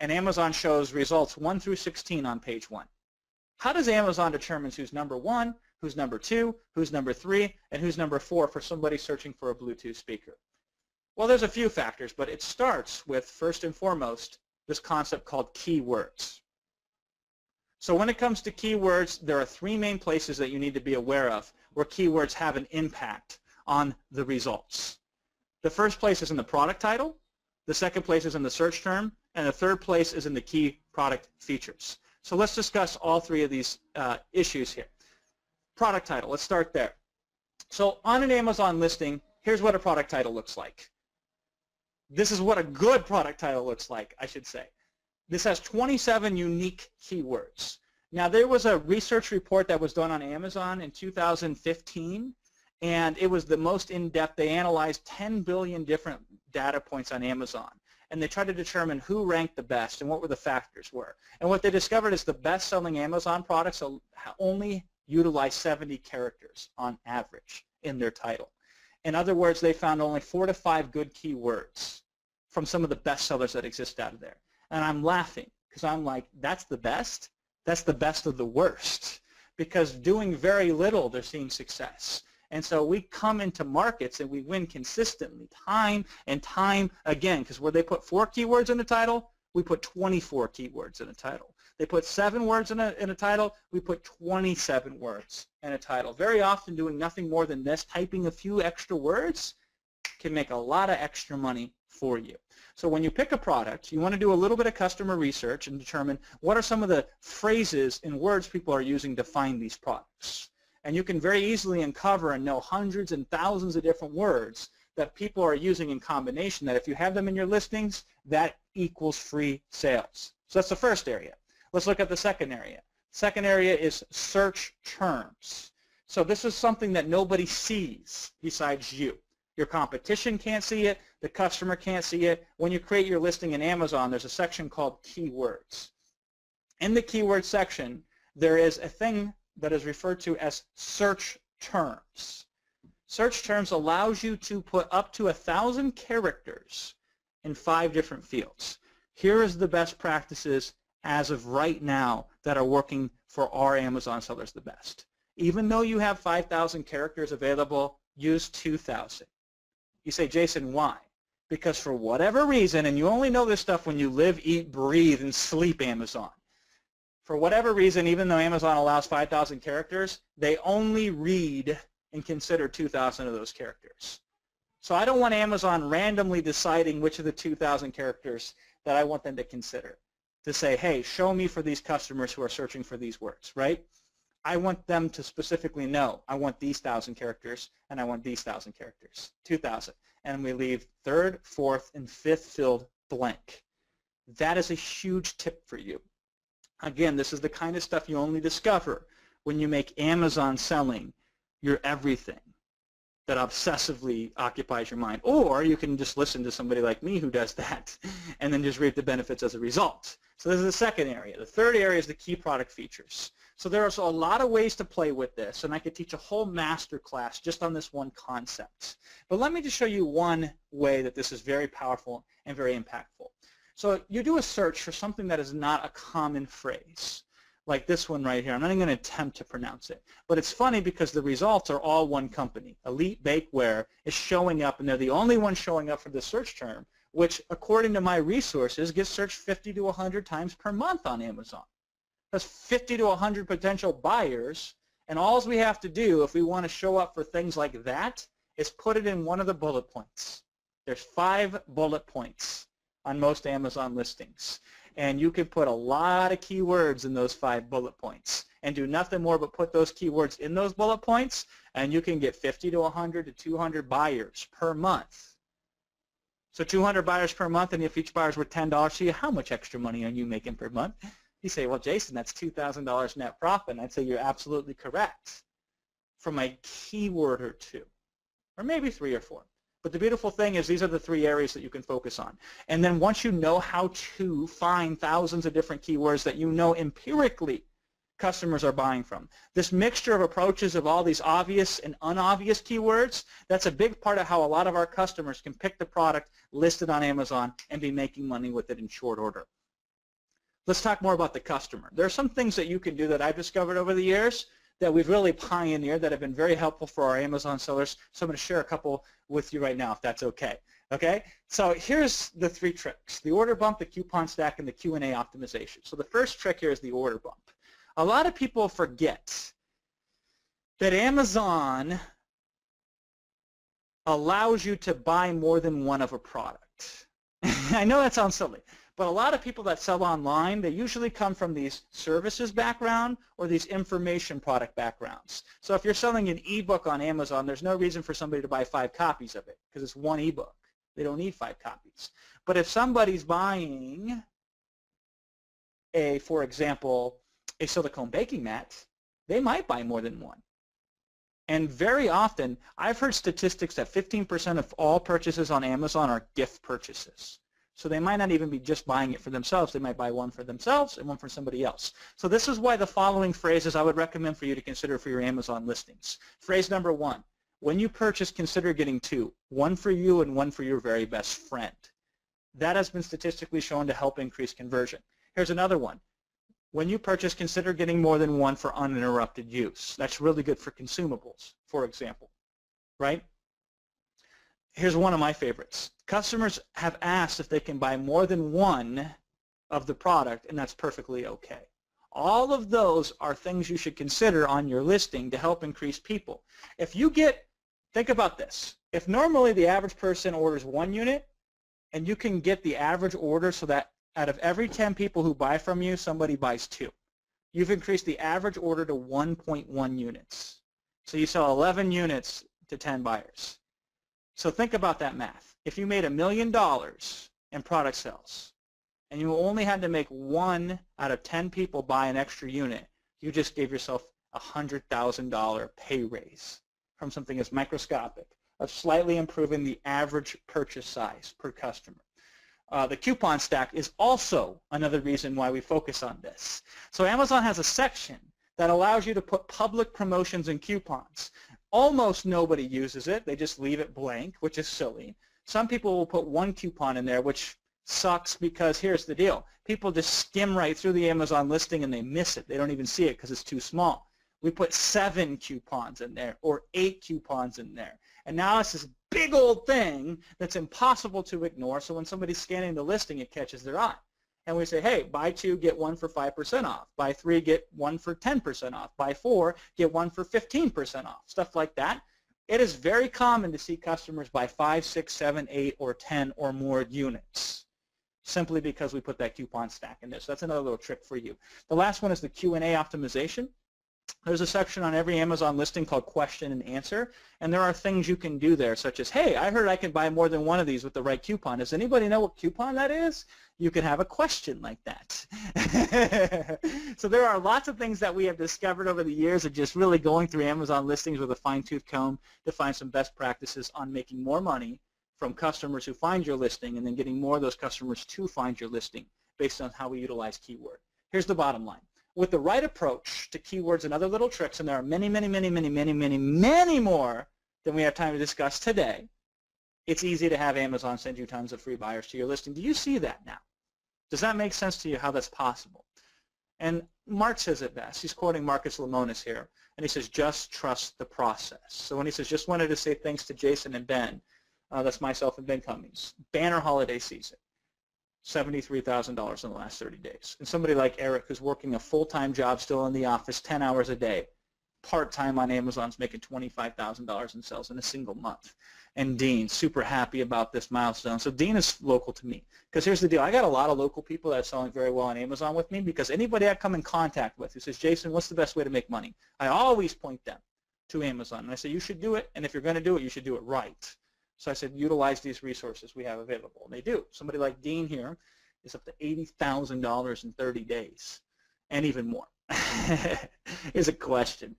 and Amazon shows results 1 through 16 on page 1. How does Amazon determine who's number 1, who's number 2, who's number 3, and who's number 4 for somebody searching for a Bluetooth speaker? Well, there's a few factors, but it starts with, first and foremost, this concept called keywords. So when it comes to keywords, there are 3 main places that you need to be aware of where keywords have an impact on the results. The first place is in the product title, the second place is in the search term, and the third place is in the key product features. So let's discuss all 3 of these issues here. Product title, let's start there. So on an Amazon listing, here's what a product title looks like. This is what a good product title looks like, I should say. This has 27 unique keywords. Now, there was a research report that was done on Amazon in 2015, and it was the most in-depth. They analyzed 10 billion different data points on Amazon, and they tried to determine who ranked the best and what were the factors were. And what they discovered is the best-selling Amazon products only utilize 70 characters on average in their title. In other words, they found only 4 to 5 good keywords from some of the best sellers that exist out of there. And I'm laughing because I'm like, that's the best? That's the best of the worst. Because doing very little, they're seeing success. And so we come into markets and we win consistently, time and time again, because where they put 4 keywords in the title, we put 24 keywords in a title. They put 7 words in a title, we put 27 words in a title. Very often doing nothing more than this, typing a few extra words can make a lot of extra money for you. So when you pick a product, you want to do a little bit of customer research and determine what are some of the phrases and words people are using to find these products. And you can very easily uncover and know hundreds and thousands of different words that people are using in combination that if you have them in your listings, that equals free sales. So that's the first area. Let's look at the second area. Second area is search terms. So this is something that nobody sees besides you. Your competition can't see it. The customer can't see it. When you create your listing in Amazon, there's a section called keywords. In the keyword section, there is a thing that is referred to as search terms. Search terms allows you to put up to 1,000 characters in 5 different fields. Here is the best practices as of right now that are working for our Amazon sellers the best. Even though you have 5,000 characters available, use 2,000. You say, Jason, why? Because for whatever reason, and you only know this stuff when you live, eat, breathe, and sleep Amazon. For whatever reason, even though Amazon allows 5,000 characters, they only read and consider 2,000 of those characters. So I don't want Amazon randomly deciding which of the 2,000 characters that I want them to consider. To say, hey, show me for these customers who are searching for these words, right? I want them to specifically know, I want these 1,000 characters, and I want these 1,000 characters, 2,000. And we leave 3rd, 4th, and 5th field blank. That is a huge tip for you. Again, this is the kind of stuff you only discover when you make Amazon selling your everything that obsessively occupies your mind. Or you can just listen to somebody like me who does that and then just reap the benefits as a result. So this is the second area. The third area is the key product features. So there are a lot of ways to play with this, and I could teach a whole master class just on this one concept. But let me just show you one way that this is very powerful and very impactful. So you do a search for something that is not a common phrase, like this one right here. I'm not even going to attempt to pronounce it. But it's funny because the results are all one company. Elite Bakeware is showing up, and they're the only one showing up for the search term, which, according to my resources, gets searched 50 to 100 times per month on Amazon. That's 50 to 100 potential buyers, and all we have to do if we want to show up for things like that is put it in one of the bullet points. There's 5 bullet points on most Amazon listings. And you can put a lot of keywords in those 5 bullet points and do nothing more but put those keywords in those bullet points, and you can get 50 to 100 to 200 buyers per month. So 200 buyers per month, and if each buyer is worth $10 to you, how much extra money are you making per month? You say, well, Jason, that's $2,000 net profit. And I'd say you're absolutely correct from a keyword or 2, or maybe 3 or 4. But the beautiful thing is these are the 3 areas that you can focus on. And then once you know how to find thousands of different keywords that you know empirically customers are buying from, this mixture of approaches of all these obvious and unobvious keywords, that's a big part of how a lot of our customers can pick the product listed on Amazon and be making money with it in short order. Let's talk more about the customer. There are some things that you can do that I've discovered over the years that we've really pioneered that have been very helpful for our Amazon sellers. So I'm going to share a couple with you right now, if that's okay. Okay? So here's the 3 tricks: the order bump, the coupon stack, and the Q&A optimization. So the first trick here is the order bump. A lot of people forget that Amazon allows you to buy more than one of a product. I know that sounds silly, but a lot of people that sell online, they usually come from these services background or these information product backgrounds. So if you're selling an ebook on Amazon, there's no reason for somebody to buy 5 copies of it because it's 1 ebook. They don't need 5 copies. But if somebody's buying for example, a silicone baking mat, they might buy more than 1. And very often, I've heard statistics that 15% of all purchases on Amazon are gift purchases. So they might not even be just buying it for themselves. They might buy 1 for themselves and 1 for somebody else. So this is why the following phrases I would recommend for you to consider for your Amazon listings. Phrase number 1, when you purchase, consider getting 2, 1 for you and 1 for your very best friend. That has been statistically shown to help increase conversion. Here's another one. When you purchase, consider getting more than 1 for uninterrupted use. That's really good for consumables, for example, right? Here's one of my favorites. Customers have asked if they can buy more than 1 of the product, and that's perfectly okay. All of those are things you should consider on your listing to help increase people. If you get, think about this. If normally the average person orders 1 unit, and you can get the average order so that out of every 10 people who buy from you, somebody buys 2. You've increased the average order to 1.1 units. So you sell 11 units to 10 buyers. So think about that math. If you made $1 million in product sales, and you only had to make 1 out of 10 people buy an extra unit, you just gave yourself a $100,000 pay raise from something as microscopic of slightly improving the average purchase size per customer. The coupon stack is also another reason why we focus on this. So Amazon has a section that allows you to put public promotions and coupons. Almost nobody uses it. They just leave it blank, which is silly. Some people will put 1 coupon in there, which sucks because here's the deal. People just skim right through the Amazon listing and they miss it. They don't even see it because it's too small. We put 7 coupons in there or 8 coupons in there. And now it's this big old thing that's impossible to ignore, so when somebody's scanning the listing, it catches their eye. And we say, hey, buy 2, get 1 for 5% off. Buy 3, get 1 for 10% off. Buy 4, get 1 for 15% off. Stuff like that. It is very common to see customers buy 5, 6, 7, 8, or 10 or more units simply because we put that coupon stack in there. So that's another little trick for you. The last one is the Q&A optimization. There's a section on every Amazon listing called question and answer, and there are things you can do there, such as, hey, I heard I can buy more than 1 of these with the right coupon. Does anybody know what coupon that is? You can have a question like that. So there are lots of things that we have discovered over the years of just really going through Amazon listings with a fine-tooth comb to find some best practices on making more money from customers who find your listing and then getting more of those customers to find your listing based on how we utilize keyword. Here's the bottom line. With the right approach to keywords and other little tricks, and there are many, many, many, many, many, many, many more than we have time to discuss today, it's easy to have Amazon send you tons of free buyers to your listing. Do you see that now? Does that make sense to you how that's possible? And Mark says it best. He's quoting Marcus Lemonis here, and he says, just trust the process. So when he says, just wanted to say thanks to Jason and Ben, that's myself and Ben Cummings, banner holiday season. $73,000 in the last 30 days. And somebody like Eric who's working a full-time job still in the office 10 hours a day, part-time on Amazon is making $25,000 in sales in a single month. And Dean, super happy about this milestone. So Dean is local to me. Because here's the deal. I got a lot of local people that are selling very well on Amazon with me, because anybody I come in contact with who says, Jason, what's the best way to make money? I always point them to Amazon. And I say, you should do it, and if you're going to do it, you should do it right. So I said, utilize these resources we have available. And they do. Somebody like Dean here is up to $80,000 in 30 days, and even more. Here's a question.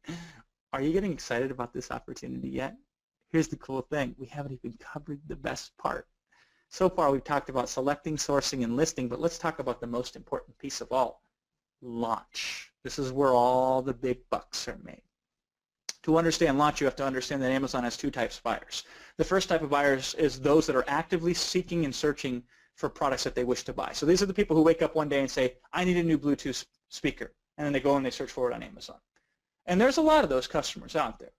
Are you getting excited about this opportunity yet? Here's the cool thing. We haven't even covered the best part. So far, we've talked about selecting, sourcing, and listing, but let's talk about the most important piece of all, launch. This is where all the big bucks are made. To understand launch, you have to understand that Amazon has two types of buyers. The first type of buyers is those that are actively seeking and searching for products that they wish to buy. So these are the people who wake up one day and say, I need a new Bluetooth speaker. And then they go and they search for it on Amazon. And there's a lot of those customers out there.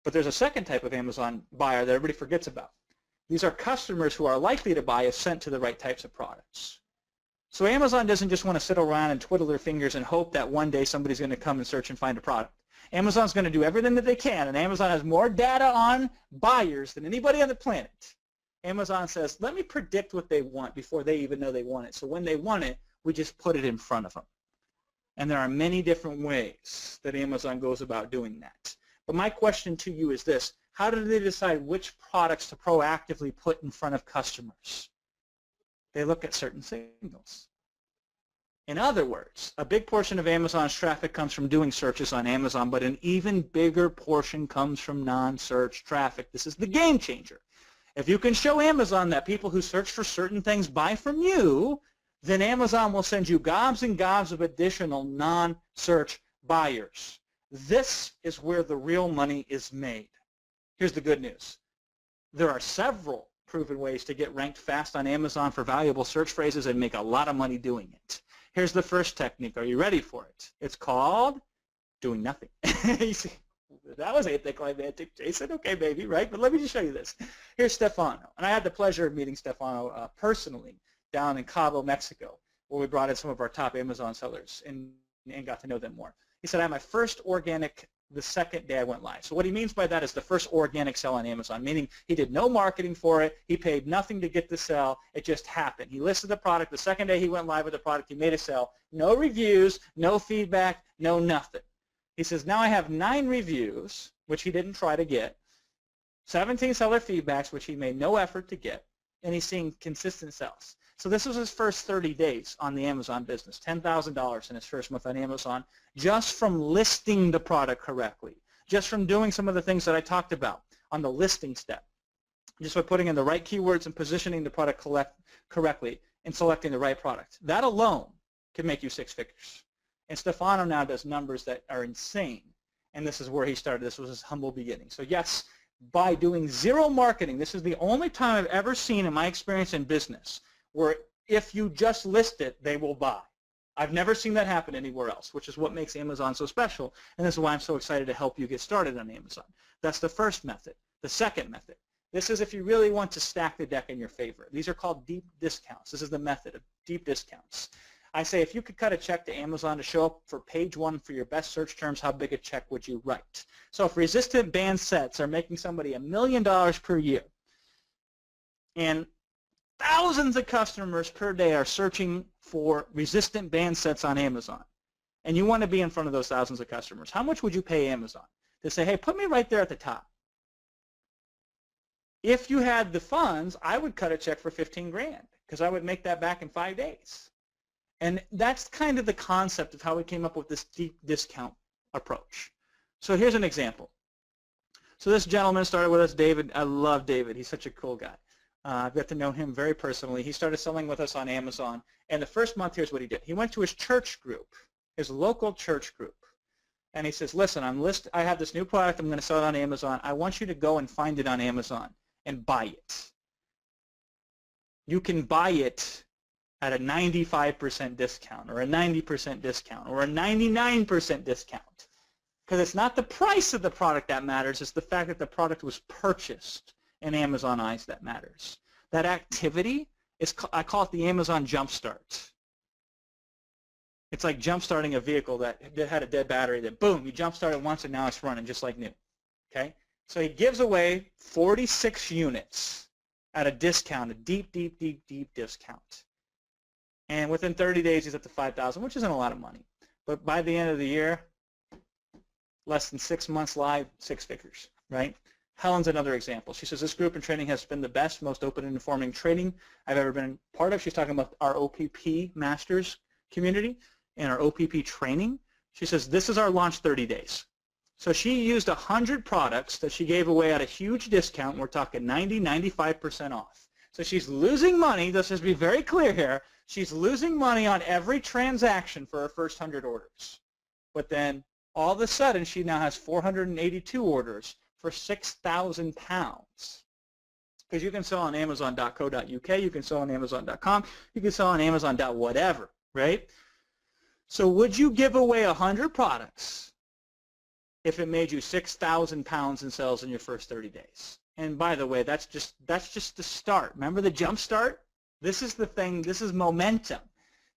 But there's a second type of Amazon buyer that everybody forgets about. These are customers who are likely to buy if sent to the right types of products. So Amazon doesn't just want to sit around and twiddle their fingers and hope that one day somebody's going to come and search and find a product. Amazon's going to do everything that they can, and Amazon has more data on buyers than anybody on the planet. Amazon says, let me predict what they want before they even know they want it. So when they want it, we just put it in front of them. And there are many different ways that Amazon goes about doing that. But my question to you is this: how do they decide which products to proactively put in front of customers? They look at certain signals. In other words, a big portion of Amazon's traffic comes from doing searches on Amazon, but an even bigger portion comes from non-search traffic. This is the game changer. If you can show Amazon that people who search for certain things buy from you, then Amazon will send you gobs and gobs of additional non-search buyers. This is where the real money is made. Here's the good news. There are several proven ways to get ranked fast on Amazon for valuable search phrases and make a lot of money doing it. Here's the first technique. Are you ready for it? It's called doing nothing. You see, that was anticlimactic, Jason. Okay, baby, right? But let me just show you this. Here's Stefano. And I had the pleasure of meeting Stefano personally down in Cabo, Mexico, where we brought in some of our top Amazon sellers and got to know them more. He said, I had my first organic the second day I went live. So what he means by that is the first organic sell on Amazon, meaning he did no marketing for it. He paid nothing to get the sell. It just happened. He listed the product. The second day he went live with the product, he made a sell. No reviews, no feedback, no nothing. He says, now I have 9 reviews, which he didn't try to get, 17 seller feedbacks, which he made no effort to get, and he's seeing consistent sales. So this was his first 30 days on the Amazon business, $10,000 in his first month on Amazon, just from listing the product correctly, just from doing some of the things that I talked about on the listing step, just by putting in the right keywords and positioning the product correctly and selecting the right product. That alone can make you 6 figures. And Stefano now does numbers that are insane, and this is where he started. This was his humble beginning. So yes, by doing zero marketing, this is the only time I've ever seen in my experience in business where if you just list it, they will buy. I've never seen that happen anywhere else, which is what makes Amazon so special, and this is why I'm so excited to help you get started on Amazon. That's the first method. The second method, this is if you really want to stack the deck in your favor. These are called deep discounts. This is the method of deep discounts. I say if you could cut a check to Amazon to show up for page 1 for your best search terms, how big a check would you write? So if resistant band sets are making somebody $1 million per year, and thousands of customers per day are searching for resistant band sets on Amazon, and you want to be in front of those thousands of customers, how much would you pay Amazon to say, hey, put me right there at the top? If you had the funds, I would cut a check for 15 grand because I would make that back in 5 days. And that's kind of the concept of how we came up with this deep discount approach. So here's an example. So this gentleman started with us, David. I love David. He's such a cool guy. I've got to know him very personally. He started selling with us on Amazon. And the first month, here's what he did. He went to his church group, his local church group. And he says, listen, I have this new product. I'm going to sell it on Amazon. I want you to go and find it on Amazon and buy it. You can buy it at a 95% discount or a 90% discount or a 99% discount. Because it's not the price of the product that matters. It's the fact that the product was purchased in Amazon eyes that matters. That activity, I call it the Amazon Jumpstart. It's like jump-starting a vehicle that had a dead battery that, boom, you jump-started once and now it's running just like new. Okay? So he gives away 46 units at a discount, a deep, deep, deep, deep discount. And within 30 days, he's up to 5,000, which isn't a lot of money. But by the end of the year, less than 6 months live, 6 figures, right? Helen's another example. She says, this group and training has been the best, most open and informing training I've ever been part of. She's talking about our OPP Masters community and our OPP training. She says, this is our launch 30 days. So she used 100 products that she gave away at a huge discount. We're talking 90, 95% off. So she's losing money. Let's just be very clear here. She's losing money on every transaction for her first 100 orders. But then all of a sudden, she now has 482 orders for 6,000 pounds. Because you can sell on Amazon.co.uk, you can sell on Amazon.com, you can sell on Amazon. Whatever, right? So would you give away 100 products if it made you 6,000 pounds in sales in your first 30 days? And by the way, that's just the start. Remember the jump start? This is the thing. This is momentum.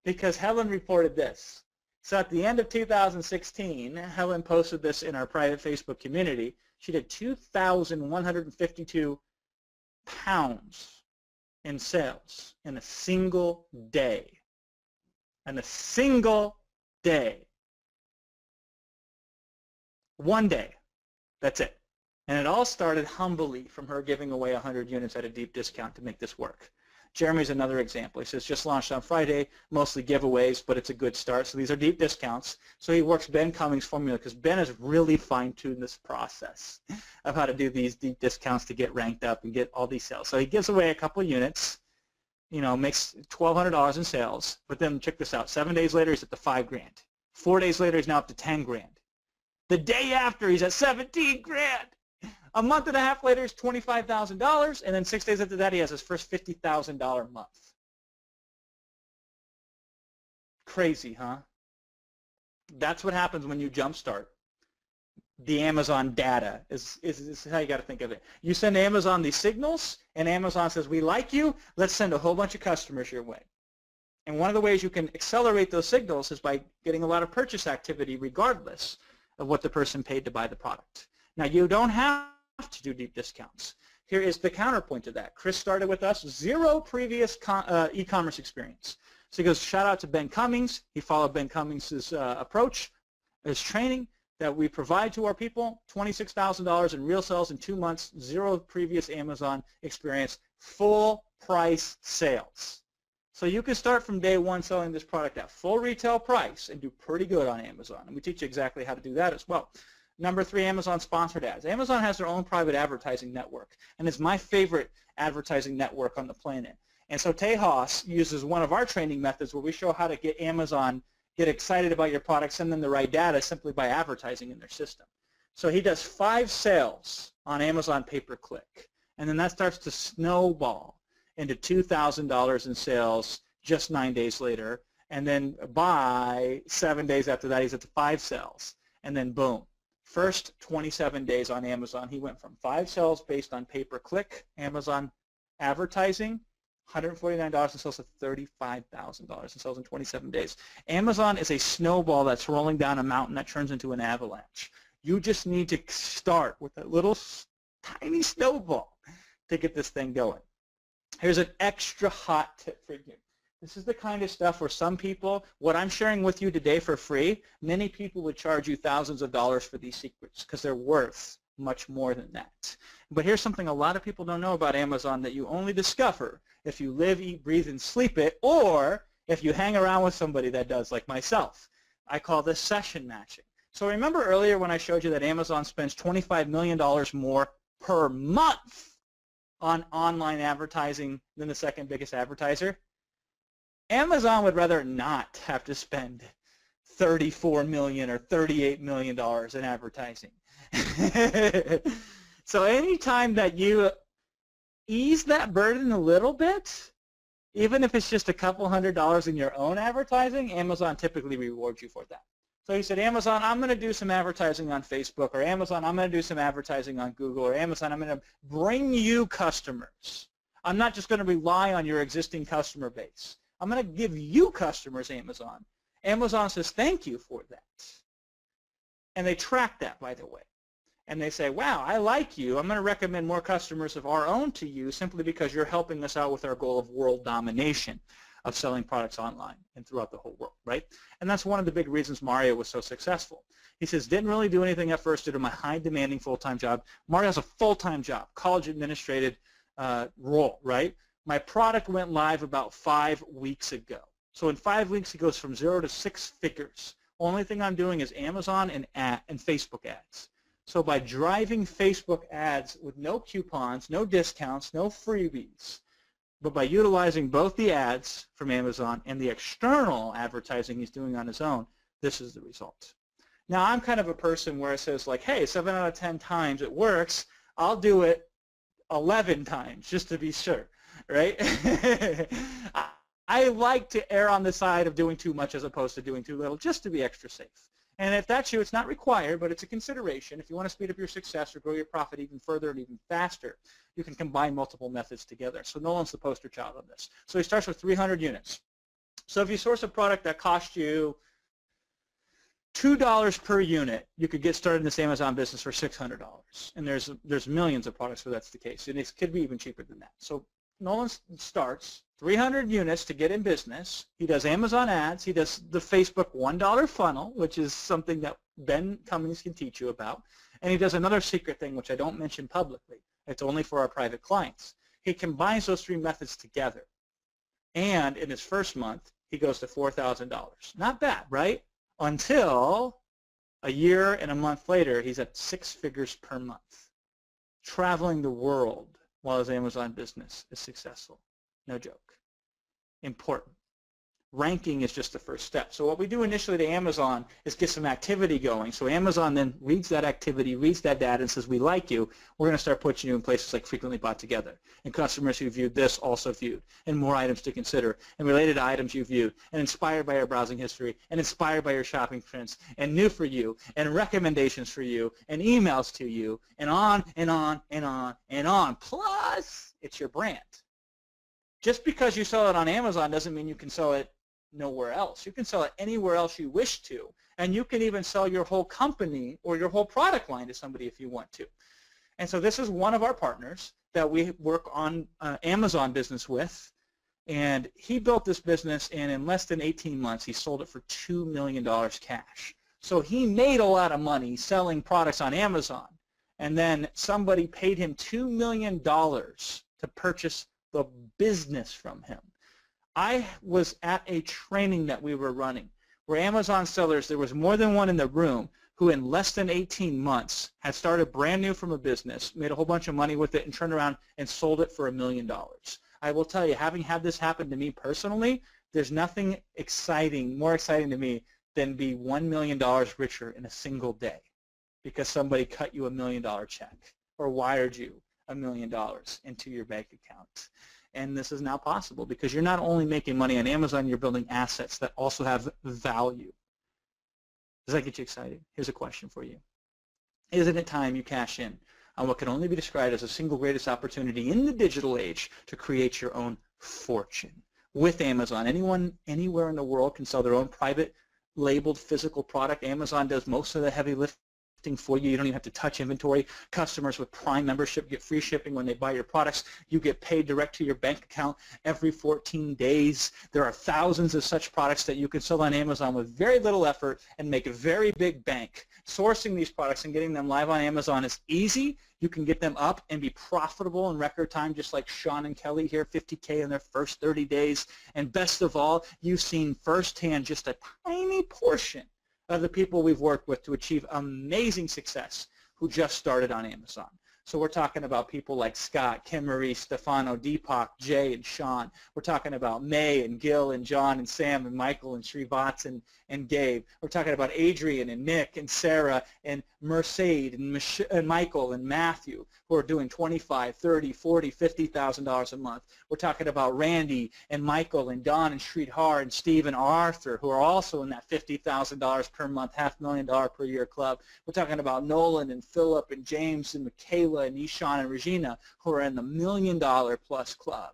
Because Helen reported this. So at the end of 2016, Helen posted this in our private Facebook community. She did 2,152 pounds in sales in a single day. In a single day. One day. That's it. And it all started humbly from her giving away 100 units at a deep discount to make this work. Jeremy's another example. He says, just launched on Friday, mostly giveaways, but it's a good start. So these are deep discounts. So he works Ben Cummings' formula because Ben has really fine-tuned this process of how to do these deep discounts to get ranked up and get all these sales. So he gives away a couple units, makes $1,200 in sales, but then check this out. 7 days later, he's at the $5,000. 4 days later, he's now up to $10,000. The day after, he's at $17,000. A month and a half later, it's $25,000, and then 6 days after that, he has his first $50,000 month. Crazy, huh? That's what happens when you jumpstart. The Amazon data is how you got to think of it. You send Amazon these signals, and Amazon says, we like you, let's send a whole bunch of customers your way. And one of the ways you can accelerate those signals is by getting a lot of purchase activity regardless of what the person paid to buy the product. Now, you don't have to do deep discounts. Here is the counterpoint to that. Chris started with us, 0 previous e-commerce experience. So he goes, shout out to Ben Cummings. He followed Ben Cummings' approach, his training that we provide to our people, $26,000 in real sales in 2 months, 0 previous Amazon experience, full price sales. So you can start from day one selling this product at full retail price and do pretty good on Amazon. And we teach you exactly how to do that as well. Number 3, Amazon sponsored ads. Amazon has their own private advertising network, and it's my favorite advertising network on the planet. And so Tejas uses one of our training methods where we show how to get Amazon get excited about your product, send them the right data simply by advertising in their system. So he does 5 sales on Amazon pay-per-click, and then that starts to snowball into $2,000 in sales just 9 days later, and then by 7 days after that, he's at the 5 sales, and then boom. First 27 days on Amazon, he went from 5 sales based on pay-per-click, Amazon advertising, $149 in sales to $35,000 in sales in 27 days. Amazon is a snowball that's rolling down a mountain that turns into an avalanche. You just need to start with a little tiny snowball to get this thing going. Here's an extra hot tip for you. This is the kind of stuff where some people, what I'm sharing with you today for free, many people would charge you thousands of dollars for these secrets because they're worth much more than that. But here's something a lot of people don't know about Amazon that you only discover if you live, eat, breathe, and sleep it, or if you hang around with somebody that does, like myself. I call this session matching. So remember earlier when I showed you that Amazon spends $25 million more per month on online advertising than the second biggest advertiser? Amazon would rather not have to spend $34 million or $38 million in advertising. So anytime that you ease that burden a little bit, even if it's just a couple $100 in your own advertising, Amazon typically rewards you for that. So you said, Amazon, I'm going to do some advertising on Facebook, or Amazon, I'm going to do some advertising on Google, or Amazon, I'm going to bring you customers. I'm not just going to rely on your existing customer base. I'm going to give you customers, Amazon. Amazon says thank you for that. And they track that, by the way. And they say, wow, I like you. I'm going to recommend more customers of our own to you simply because you're helping us out with our goal of world domination of selling products online and throughout the whole world, right? And that's one of the big reasons Mario was so successful. He says, didn't really do anything at first due to my high demanding full-time job. Mario has a full-time job, college administrative role, right? My product went live about 5 weeks ago. So in 5 weeks, it goes from 0 to 6 figures. Only thing I'm doing is Amazon and Facebook ads. So by driving Facebook ads with no coupons, no discounts, no freebies, but by utilizing both the ads from Amazon and the external advertising he's doing on his own, this is the result. Now, I'm kind of a person where it says like, hey, 7 out of 10 times it works. I'll do it 11 times just to be sure, right? I like to err on the side of doing too much as opposed to doing too little, just to be extra safe. And if that's you, it's not required, but it's a consideration. If you want to speed up your success or grow your profit even further and even faster, you can combine multiple methods together. So Nolan's the poster child of this. So he starts with 300 units. So if you source a product that costs you $2 per unit, you could get started in this Amazon business for $600. And there's millions of products where that's the case. And it could be even cheaper than that. So Nolan starts 300 units to get in business. He does Amazon ads. He does the Facebook $1 funnel, which is something that Ben Cummings can teach you about. And he does another secret thing, which I don't mention publicly. It's only for our private clients. He combines those 3 methods together. And in his first month, he goes to $4,000. Not bad, right? Until a year and a month later, he's at 6 figures per month, traveling the world while his Amazon business is successful. No joke. Important. Ranking is just the first step. So what we do initially to Amazon is get some activity going. So Amazon then reads that activity, reads that data, and says, we like you. We're going to start putting you in places like frequently bought together. And customers who viewed this also viewed. And more items to consider. And related items you viewed. And inspired by your browsing history. And inspired by your shopping trends. And new for you. And recommendations for you. And emails to you. And on and on and on and on. Plus, it's your brand. Just because you sell it on Amazon doesn't mean you can sell it nowhere else. You can sell it anywhere else you wish to, and you can even sell your whole company or your whole product line to somebody if you want to. And so this is one of our partners that we work on Amazon business with, and he built this business, and in less than 18 months he sold it for $2 million cash. So he made a lot of money selling products on Amazon, and then somebody paid him $2 million to purchase the business from him. I was at a training that we were running where Amazon sellers, there was more than one in the room who in less than 18 months had started brand new from a business, made a whole bunch of money with it, and turned around and sold it for $1 million. I will tell you, having had this happen to me personally, there's nothing exciting, more exciting to me than be $1 million richer in a single day because somebody cut you $1 million check or wired you $1 million into your bank account. And this is now possible because you're not only making money on Amazon, you're building assets that also have value. Does that get you excited? Here's a question for you. Isn't it time you cash in on what can only be described as the single greatest opportunity in the digital age to create your own fortune? With Amazon, anyone anywhere in the world can sell their own private labeled physical product. Amazon does most of the heavy lifting for you. You don't even have to touch inventory. Customers with Prime membership get free shipping when they buy your products. You get paid direct to your bank account every 14 days. There are thousands of such products that you can sell on Amazon with very little effort and make a very big bank. Sourcing these products and getting them live on Amazon is easy. You can get them up and be profitable in record time, just like Sean and Kelly here, 50K in their first 30 days. And best of all, you've seen firsthand just a tiny portion of the people we've worked with to achieve amazing success who just started on Amazon. So we're talking about people like Scott, Kim Marie, Stefano, Deepak, Jay, and Sean. We're talking about May and Gil and John and Sam and Michael and Srivatsan and Gabe. We're talking about Adrian and Nick and Sarah and Mercedes and Michael and Matthew who are doing $25,000, $30,000, $40,000, $50,000 a month. We're talking about Randy and Michael and Don and Sridhar and Steve and Arthur who are also in that $50,000 per month, $500,000 per year club. We're talking about Nolan and Philip and James and Michaela and Ishan and Regina who are in the $1 million plus club.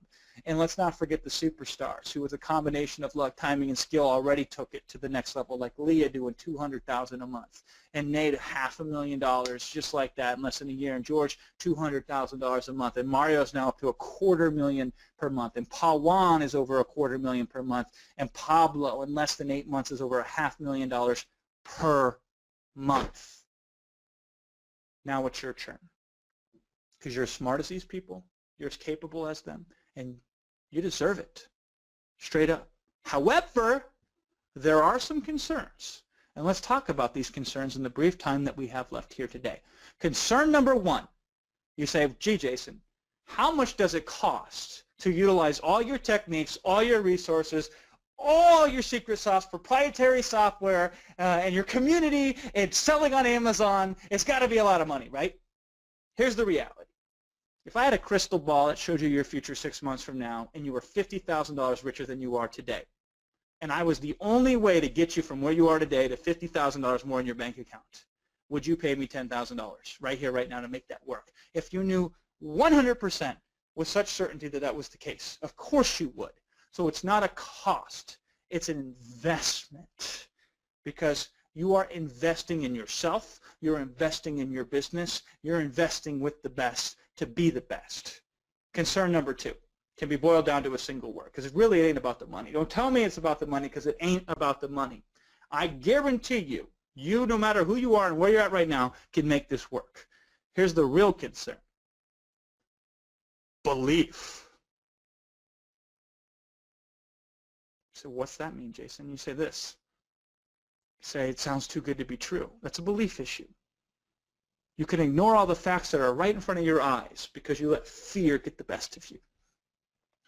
And let's not forget the superstars who, with a combination of luck, timing, and skill, already took it to the next level, like Leah doing $200,000 a month, and Nate $500,000 just like that in less than a year, and George $200,000 a month, and Mario's now up to $250,000 per month, and Pawan is over $250,000 per month, and Pablo in less than 8 months is over $500,000 per month. Now it's your turn, because you're as smart as these people, you're as capable as them, and you deserve it, straight up. However, there are some concerns, and let's talk about these concerns in the brief time that we have left here today. Concern number one, you say, gee, Jason, how much does it cost to utilize all your techniques, all your resources, all your secret sauce, proprietary software, and your community, and selling on Amazon? It's got to be a lot of money, right? Here's the reality. If I had a crystal ball that showed you your future 6 months from now, and you were $50,000 richer than you are today, and I was the only way to get you from where you are today to $50,000 more in your bank account, would you pay me $10,000 right here, right now, to make that work? If you knew 100% with such certainty that that was the case, of course you would. So it's not a cost, it's an investment, because you are investing in yourself, you're investing in your business, you're investing with the best to be the best. Concern number two can be boiled down to a single word, because it really ain't about the money. Don't tell me it's about the money, because it ain't about the money. I guarantee you, no matter who you are and where you're at right now, can make this work. Here's the real concern. Belief. So what's that mean, Jason? You say this. You say it sounds too good to be true. That's a belief issue. You can ignore all the facts that are right in front of your eyes because you let fear get the best of you.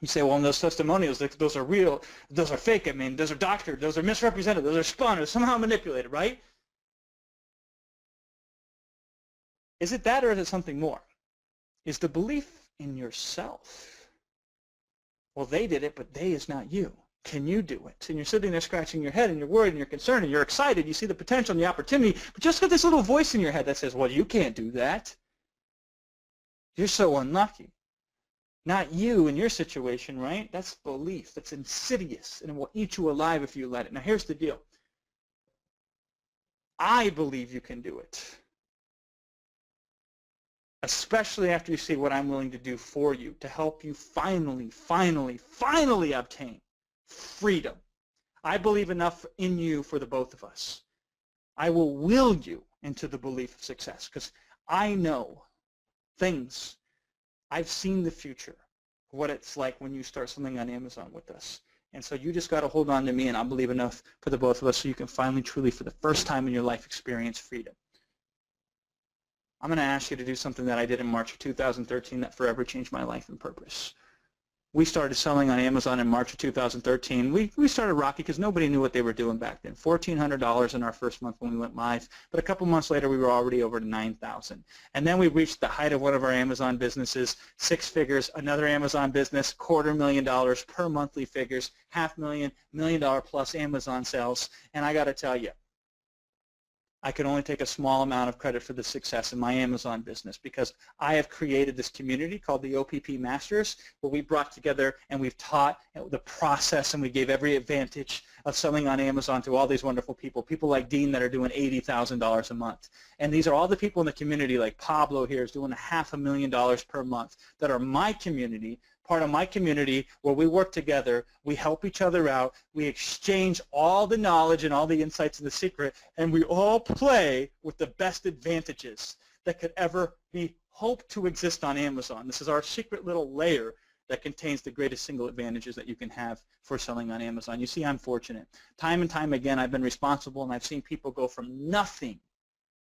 You say, well, in those testimonials, those are real, those are fake, I mean, those are doctored, those are misrepresented, those are spun, or somehow manipulated, right? Is it that, or is it something more? Is the belief in yourself? Well, they did it, but they is not you. Can you do it? And you're sitting there scratching your head, and you're worried, and you're concerned, and you're excited. You see the potential and the opportunity, but just got this little voice in your head that says, well, you can't do that. You're so unlucky. Not you in your situation, right? That's belief. That's insidious, and it will eat you alive if you let it. Now, here's the deal. I believe you can do it, especially after you see what I'm willing to do for you to help you finally obtain freedom. I believe enough in you for the both of us. I will will you into the belief of success, because I know things. I've seen the future, what it's like when you start something on Amazon with us. And so you just got to hold on to me, and I believe enough for the both of us so you can finally, truly, for the first time in your life, experience freedom. I'm going to ask you to do something that I did in March of 2013 that forever changed my life and purpose. We started selling on Amazon in March of 2013. We started rocky because nobody knew what they were doing back then. $1,400 in our first month when we went live, but a couple months later we were already over to $9,000. And then we reached the height of one of our Amazon businesses, 6 figures, another Amazon business, $250,000 per monthly figures, $500,000, $1 million plus Amazon sales. And I got to tell you, I can only take a small amount of credit for the success in my Amazon business, because I have created this community called the OPP Masters, where we brought together and we've taught the process, and we gave every advantage of selling on Amazon to all these wonderful people, people like Dean that are doing $80,000 a month. And these are all the people in the community, like Pablo here is doing $500,000 per month, that are my community, part of my community, where we work together, we help each other out, we exchange all the knowledge and all the insights and the secret, and we all play with the best advantages that could ever be hoped to exist on Amazon. This is our secret little layer that contains the greatest single advantages that you can have for selling on Amazon. You see, I'm fortunate. Time and time again, I've been responsible, and I've seen people go from nothing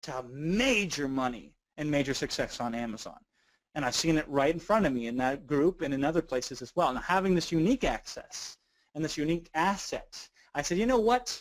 to major money and major success on Amazon. And I've seen it right in front of me in that group and in other places as well. Now, having this unique access and this unique asset, I said, you know what?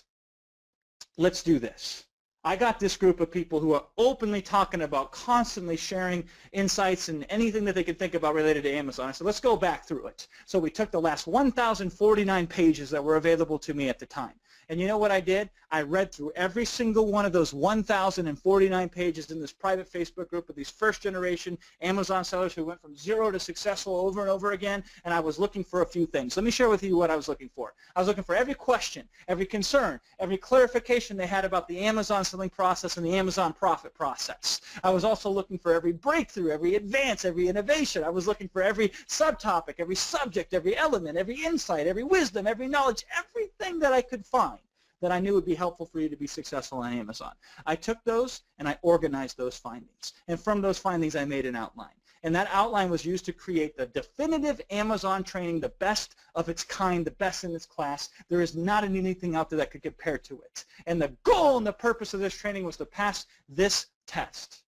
Let's do this. I got this group of people who are openly talking about, constantly sharing insights and anything that they could think about related to Amazon. I said, let's go back through it. So we took the last 1,049 pages that were available to me at the time, And you know what I did? I read through every single one of those 1,049 pages in this private Facebook group of these first-generation Amazon sellers who went from zero to successful over and over again, and I was looking for a few things. Let me share with you what I was looking for. I was looking for every question, every concern, every clarification they had about the Amazon selling process and the Amazon profit process. I was also looking for every breakthrough, every advance, every innovation. I was looking for every subtopic, every subject, every element, every insight, every wisdom, every knowledge, everything that I could find that I knew would be helpful for you to be successful on Amazon. I took those and I organized those findings. And from those findings, I made an outline. And that outline was used to create the definitive Amazon training, the best of its kind, the best in its class. There is not anything out there that could compare to it. And the goal and the purpose of this training was to pass this test.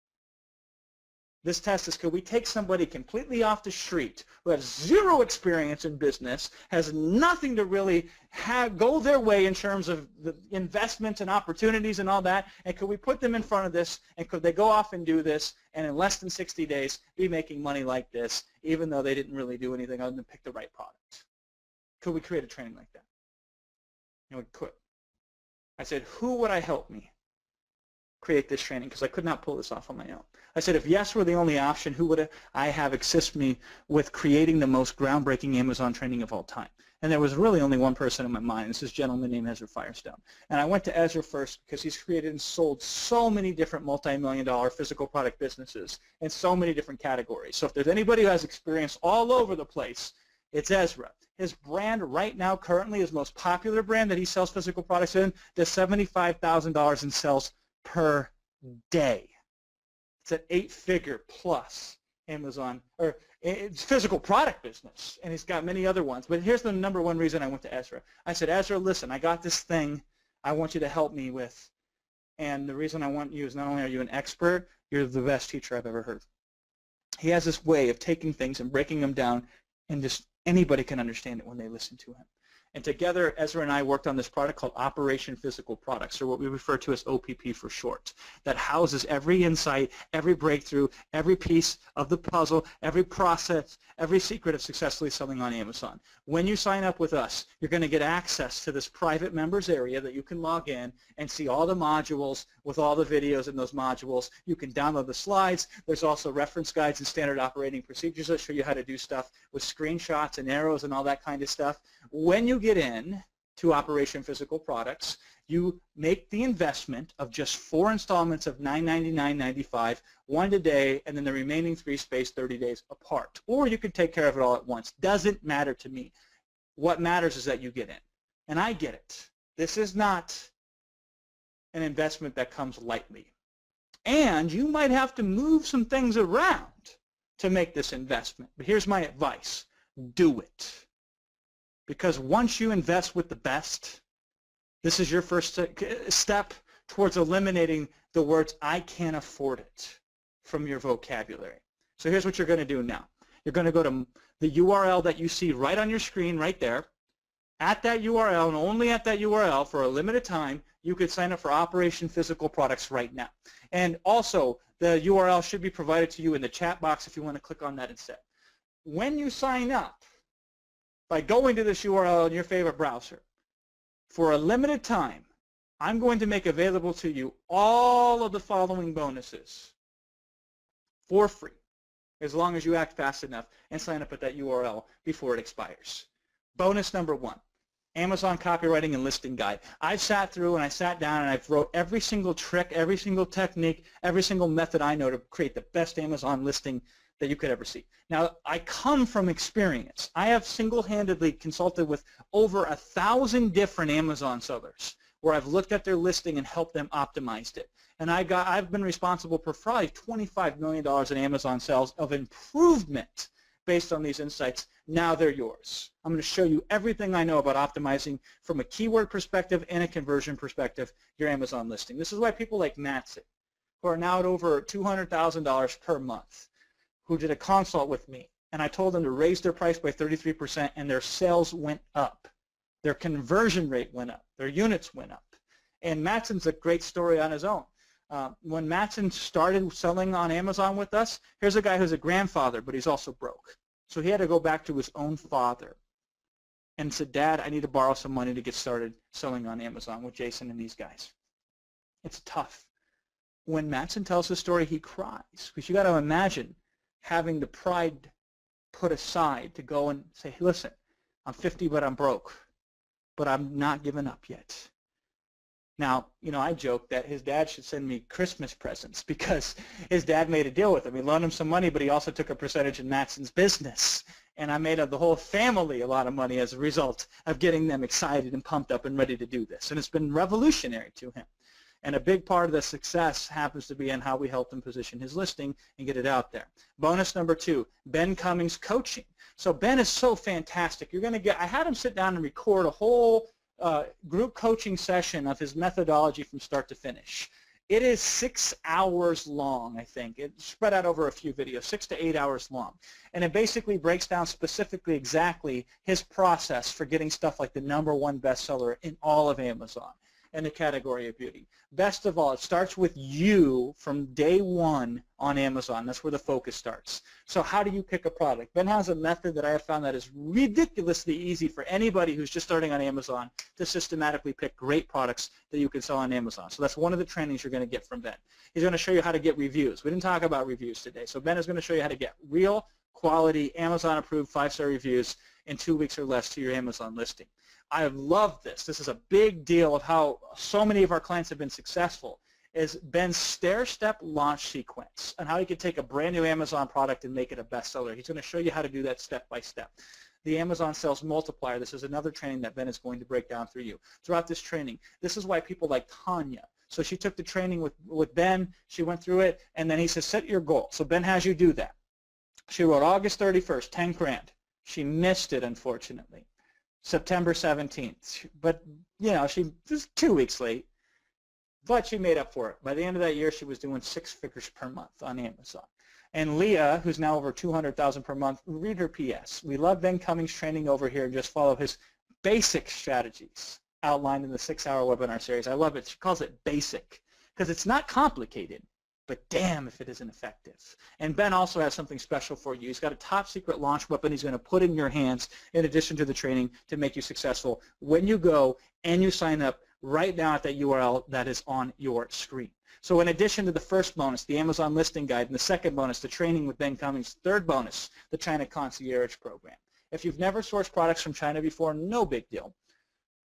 This test is, could we take somebody completely off the street who has zero experience in business, has nothing to really go their way in terms of the investments and opportunities and all that, and could we put them in front of this, and could they go off and do this, and in less than 60 days be making money like this, even though they didn't really do anything other than pick the right product? Could we create a training like that? And we could. I said, who would I help me create this training? Because I could not pull this off on my own. I said, if yes were the only option, who would I have assist me with creating the most groundbreaking Amazon training of all time? And there was really only one person in my mind. This is a gentleman named Ezra Firestone. And I went to Ezra first because he's created and sold so many different multi-million-dollar physical product businesses in so many different categories. So if there's anybody who has experience all over the place, it's Ezra. His brand right now, currently, his most popular brand that he sells physical products in, does $75,000 in sales per day. It's an 8-figure plus Amazon, or it's physical product business, and he's got many other ones. But here's the number one reason I went to Ezra. I said, Ezra, listen, I got this thing I want you to help me with. And the reason I want you is not only are you an expert, you're the best teacher I've ever heard. He has this way of taking things and breaking them down, and just anybody can understand it when they listen to him. And together, Ezra and I worked on this product called Operation Physical Products, or what we refer to as OPP for short, that houses every insight, every breakthrough, every piece of the puzzle, every process, every secret of successfully selling on Amazon. When you sign up with us, you're going to get access to this private members area that you can log in and see all the modules with all the videos in those modules. You can download the slides. There's also reference guides and standard operating procedures that show you how to do stuff with screenshots and arrows and all that kind of stuff. When you get in to Operation Physical Products, you make the investment of just 4 installments of $999.95, one a day, and then the remaining 3 spaced 30 days apart. Or you can take care of it all at once. Doesn't matter to me. What matters is that you get in. And I get it. This is not an investment that comes lightly. And you might have to move some things around to make this investment. But here's my advice. Do it. Because once you invest with the best, this is your first step towards eliminating the words, I can't afford it, from your vocabulary. So here's what you're going to do now. You're going to go to the URL that you see right on your screen right there. At that URL, and only at that URL for a limited time, you could sign up for Operation Physical Products right now. And also, the URL should be provided to you in the chat box if you want to click on that instead. When you sign up, by going to this URL in your favorite browser, for a limited time, I'm going to make available to you all of the following bonuses for free, as long as you act fast enough and sign up at that URL before it expires. Bonus number 1, Amazon Copywriting and Listing Guide. I've sat through and I sat down and I've wrote every single trick, every single technique, every single method I know to create the best Amazon listing that you could ever see. Now, I come from experience. I have single-handedly consulted with over 1,000 different Amazon sellers where I've looked at their listing and helped them optimize it. And I've been responsible for probably $25 million in Amazon sales of improvement based on these insights. Now they're yours. I'm going to show you everything I know about optimizing from a keyword perspective and a conversion perspective your Amazon listing. This is why people like Matson, who are now at over $200,000 per month, who did a consult with me, and I told them to raise their price by 33%, and their sales went up. Their conversion rate went up. Their units went up. And Matson's a great story on his own. When Matson started selling on Amazon with us, here's a guy who's a grandfather, but he's also broke. So he had to go back to his own father and said, Dad, I need to borrow some money to get started selling on Amazon with Jason and these guys. It's tough. When Mattson tells the story, he cries, because you got to imagine having the pride put aside to go and say, hey, listen, I'm 50, but I'm broke, but I'm not giving up yet. Now, you know, I joke that his dad should send me Christmas presents because his dad made a deal with him. He loaned him some money, but he also took a percentage in Mattson's business. And I made the whole family a lot of money as a result of getting them excited and pumped up and ready to do this. And it's been revolutionary to him. And a big part of the success happens to be in how we helped him position his listing and get it out there. Bonus number 2, Ben Cummings coaching. So Ben is so fantastic. You're going to get, I had him sit down and record a whole group coaching session of his methodology from start to finish. It is 6 hours long, I think. It's spread out over a few videos, 6 to 8 hours long. And it basically breaks down specifically exactly his process for getting stuff like the #1 bestseller in all of Amazon in the category of beauty. Best of all, it starts with you from day one on Amazon. That's where the focus starts. So how do you pick a product? Ben has a method that I have found that is ridiculously easy for anybody who's just starting on Amazon to systematically pick great products that you can sell on Amazon. So that's one of the trainings you're going to get from Ben. He's going to show you how to get reviews. We didn't talk about reviews today. So Ben is going to show you how to get real, quality, Amazon-approved 5-star reviews in 2 weeks or less to your Amazon listing. I love this. This is a big deal of how so many of our clients have been successful, is Ben's stair-step launch sequence and how you can take a brand new Amazon product and make it a bestseller. He's going to show you how to do that step by step. The Amazon Sales Multiplier, this is another training that Ben is going to break down for you. Throughout this training, this is why people like Tanya. So she took the training with Ben, she went through it, and then he says, set your goal. So Ben has you do that. She wrote August 31st, 10 grand. She missed it, unfortunately. September 17th, but you know, she was 2 weeks late, but she made up for it. By the end of that year, she was doing 6 figures per month on Amazon. And Leah, who's now over 200,000 per month, read her PS. We love Ben Cummings training over here. Just follow his basic strategies outlined in the 6-hour webinar series. I love it. She calls it basic because it's not complicated, but damn if it isn't effective. And Ben also has something special for you. He's got a top secret launch weapon he's going to put in your hands in addition to the training to make you successful when you go and you sign up right now at that URL that is on your screen. So in addition to the first bonus, the Amazon listing guide, and the second bonus, the training with Ben Cummings, third bonus, the China Concierge program. If you've never sourced products from China before, no big deal.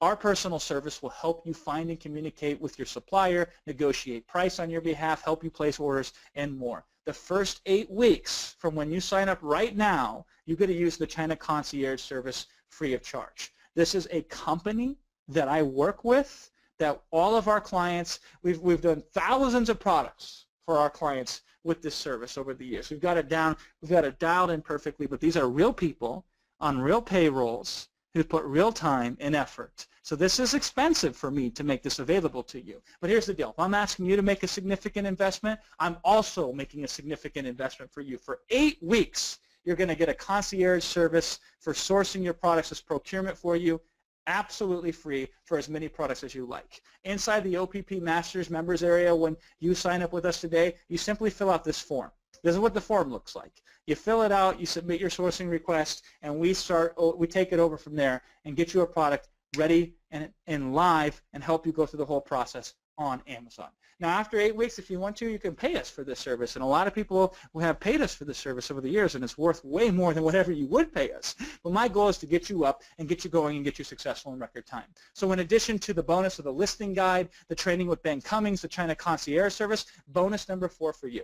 Our personal service will help you find and communicate with your supplier, negotiate price on your behalf, help you place orders, and more. The first 8 weeks from when you sign up right now, you get to use the China Concierge service free of charge. This is a company that I work with, that all of our clients, we've done thousands of products for our clients with this service over the years. We've got it down, we've got it dialed in perfectly, but these are real people on real payrolls who put real time and effort. So this is expensive for me to make this available to you. But here's the deal. If I'm asking you to make a significant investment, I'm also making a significant investment for you. For 8 weeks, you're going to get a concierge service for sourcing your products as procurement for you, absolutely free for as many products as you like. Inside the OPP Masters members area, when you sign up with us today, you simply fill out this form. This is what the form looks like. You fill it out, you submit your sourcing request, and we take it over from there and get you a product ready and live and help you go through the whole process on Amazon. Now, after 8 weeks, if you want to, you can pay us for this service, and a lot of people will have paid us for this service over the years, and it's worth way more than whatever you would pay us. But my goal is to get you up and get you going and get you successful in record time. So in addition to the bonus of the listing guide, the training with Ben Cummings, the China Concierge service, bonus number 4 for you.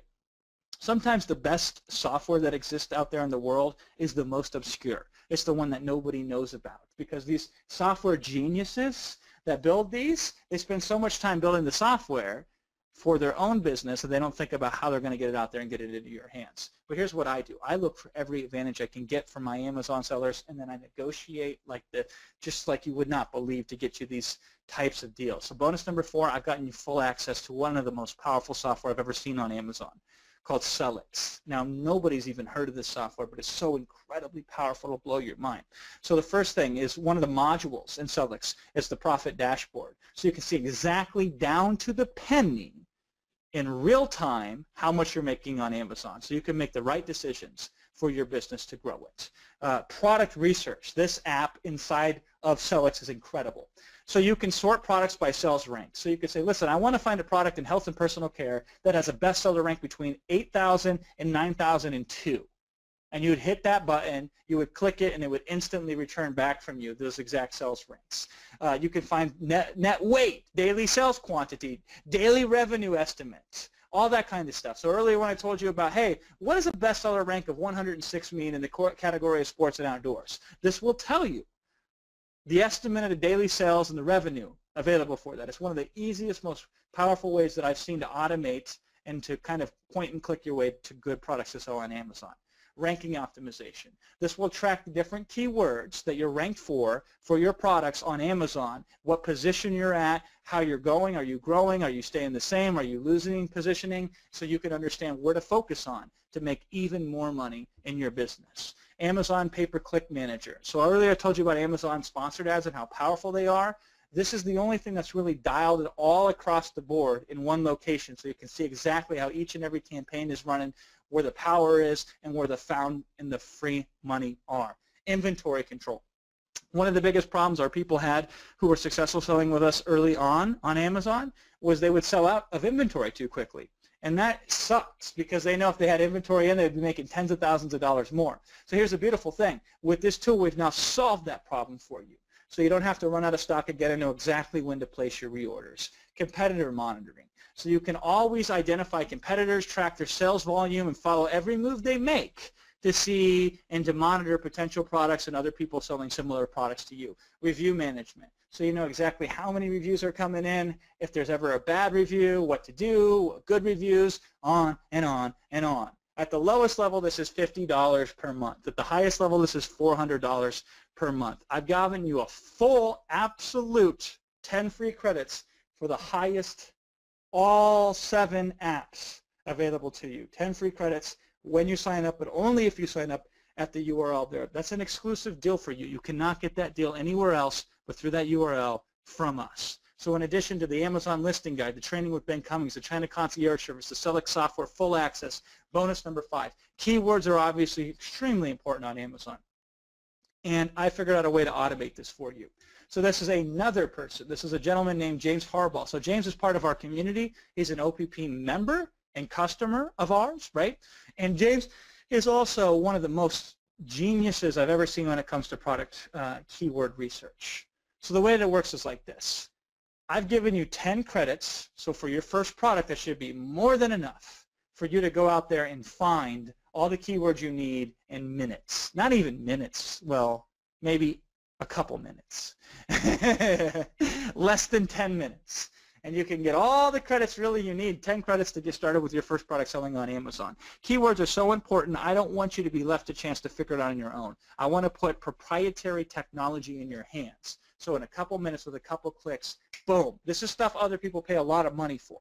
Sometimes the best software that exists out there in the world is the most obscure. It's the one that nobody knows about, because these software geniuses that build these, they spend so much time building the software for their own business that they don't think about how they're going to get it out there and get it into your hands. But here's what I do. I look for every advantage I can get from my Amazon sellers, and then I negotiate just like you would not believe to get you these types of deals. So bonus number 4, I've gotten you full access to one of the most powerful software I've ever seen on Amazon, called Sellix. Now, nobody's even heard of this software, but it's so incredibly powerful, it'll blow your mind. So the first thing is, one of the modules in Sellix is the profit dashboard. So you can see exactly down to the penny in real time how much you're making on Amazon. So you can make the right decisions. for your business to grow it. Product research. This app inside of Sellics is incredible. So you can sort products by sales rank. So you can say, listen, I want to find a product in health and personal care that has a bestseller rank between 8,000 and 9,002. And you would hit that button, you would click it, and it would instantly return back from you those exact sales ranks. You can find net weight, daily sales quantity, daily revenue estimates, all that kind of stuff. So earlier when I told you about, hey, what does a bestseller rank of 106 mean in the category of sports and outdoors? This will tell you the estimate of the daily sales and the revenue available for that. It's one of the easiest, most powerful ways that I've seen to automate and to kind of point and click your way to good products to sell on Amazon. Ranking optimization. This will track the different keywords that you're ranked for your products on Amazon, what position you're at, how you're going, are you growing, are you staying the same, are you losing positioning, so you can understand where to focus on to make even more money in your business. Amazon pay-per-click manager. So earlier I told you about Amazon sponsored ads and how powerful they are. This is the only thing that's really dialed it all across the board in one location, so you can see exactly how each and every campaign is running, where the power is, and where the found and the free money are. Inventory control. One of the biggest problems our people had who were successful selling with us early on Amazon was they would sell out of inventory too quickly. And that sucks because they know if they had inventory in, they'd be making tens of thousands of dollars more. So here's a beautiful thing. With this tool, we've now solved that problem for you. So you don't have to run out of stock again and know exactly when to place your reorders. Competitor monitoring. So you can always identify competitors, track their sales volume, and follow every move they make to see and to monitor potential products and other people selling similar products to you. Review management. So you know exactly how many reviews are coming in, if there's ever a bad review, what to do, good reviews, on and on and on. At the lowest level, this is $50 per month. At the highest level, this is $400 per month. I've given you a full, absolute 10 free credits for the highest, all 7 apps available to you. 10 free credits when you sign up, but only if you sign up at the URL there. That's an exclusive deal for you. You cannot get that deal anywhere else but through that URL from us. So in addition to the Amazon listing guide, the training with Ben Cummings, the China concierge service, the Sellics software, full access, bonus number 5. Keywords are obviously extremely important on Amazon. And I figured out a way to automate this for you. So this is another person. This is a gentleman named James Harbaugh. So James is part of our community. He's an OPP member and customer of ours, right? And James is also one of the most geniuses I've ever seen when it comes to product keyword research. So the way that it works is like this. I've given you 10 credits, so for your first product that should be more than enough for you to go out there and find all the keywords you need in minutes. Not even minutes, well, maybe a couple minutes. Less than 10 minutes. And you can get all the credits really you need, 10 credits to get started with your first product selling on Amazon. Keywords are so important, I don't want you to be left a chance to figure it out on your own. I want to put proprietary technology in your hands. So in a couple minutes with a couple clicks, boom. This is stuff other people pay a lot of money for.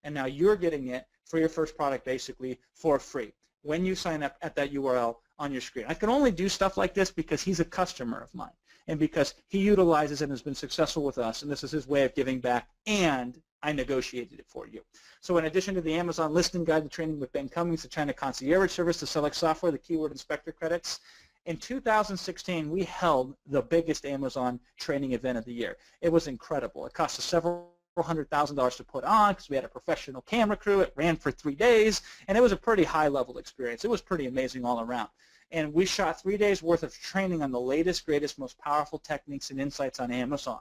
And now you're getting it for your first product basically for free when you sign up at that URL on your screen. I can only do stuff like this because he's a customer of mine and because he utilizes and has been successful with us, and this is his way of giving back, and I negotiated it for you. So in addition to the Amazon listing guide, the training with Ben Cummings, the China concierge service, the Sellics software, the keyword inspector credits, in 2016, we held the biggest Amazon training event of the year. It was incredible. It cost us several $100,000 to put on because we had a professional camera crew. It ran for 3 days, and it was a pretty high-level experience. It was pretty amazing all around. And we shot 3 days' worth of training on the latest, greatest, most powerful techniques and insights on Amazon.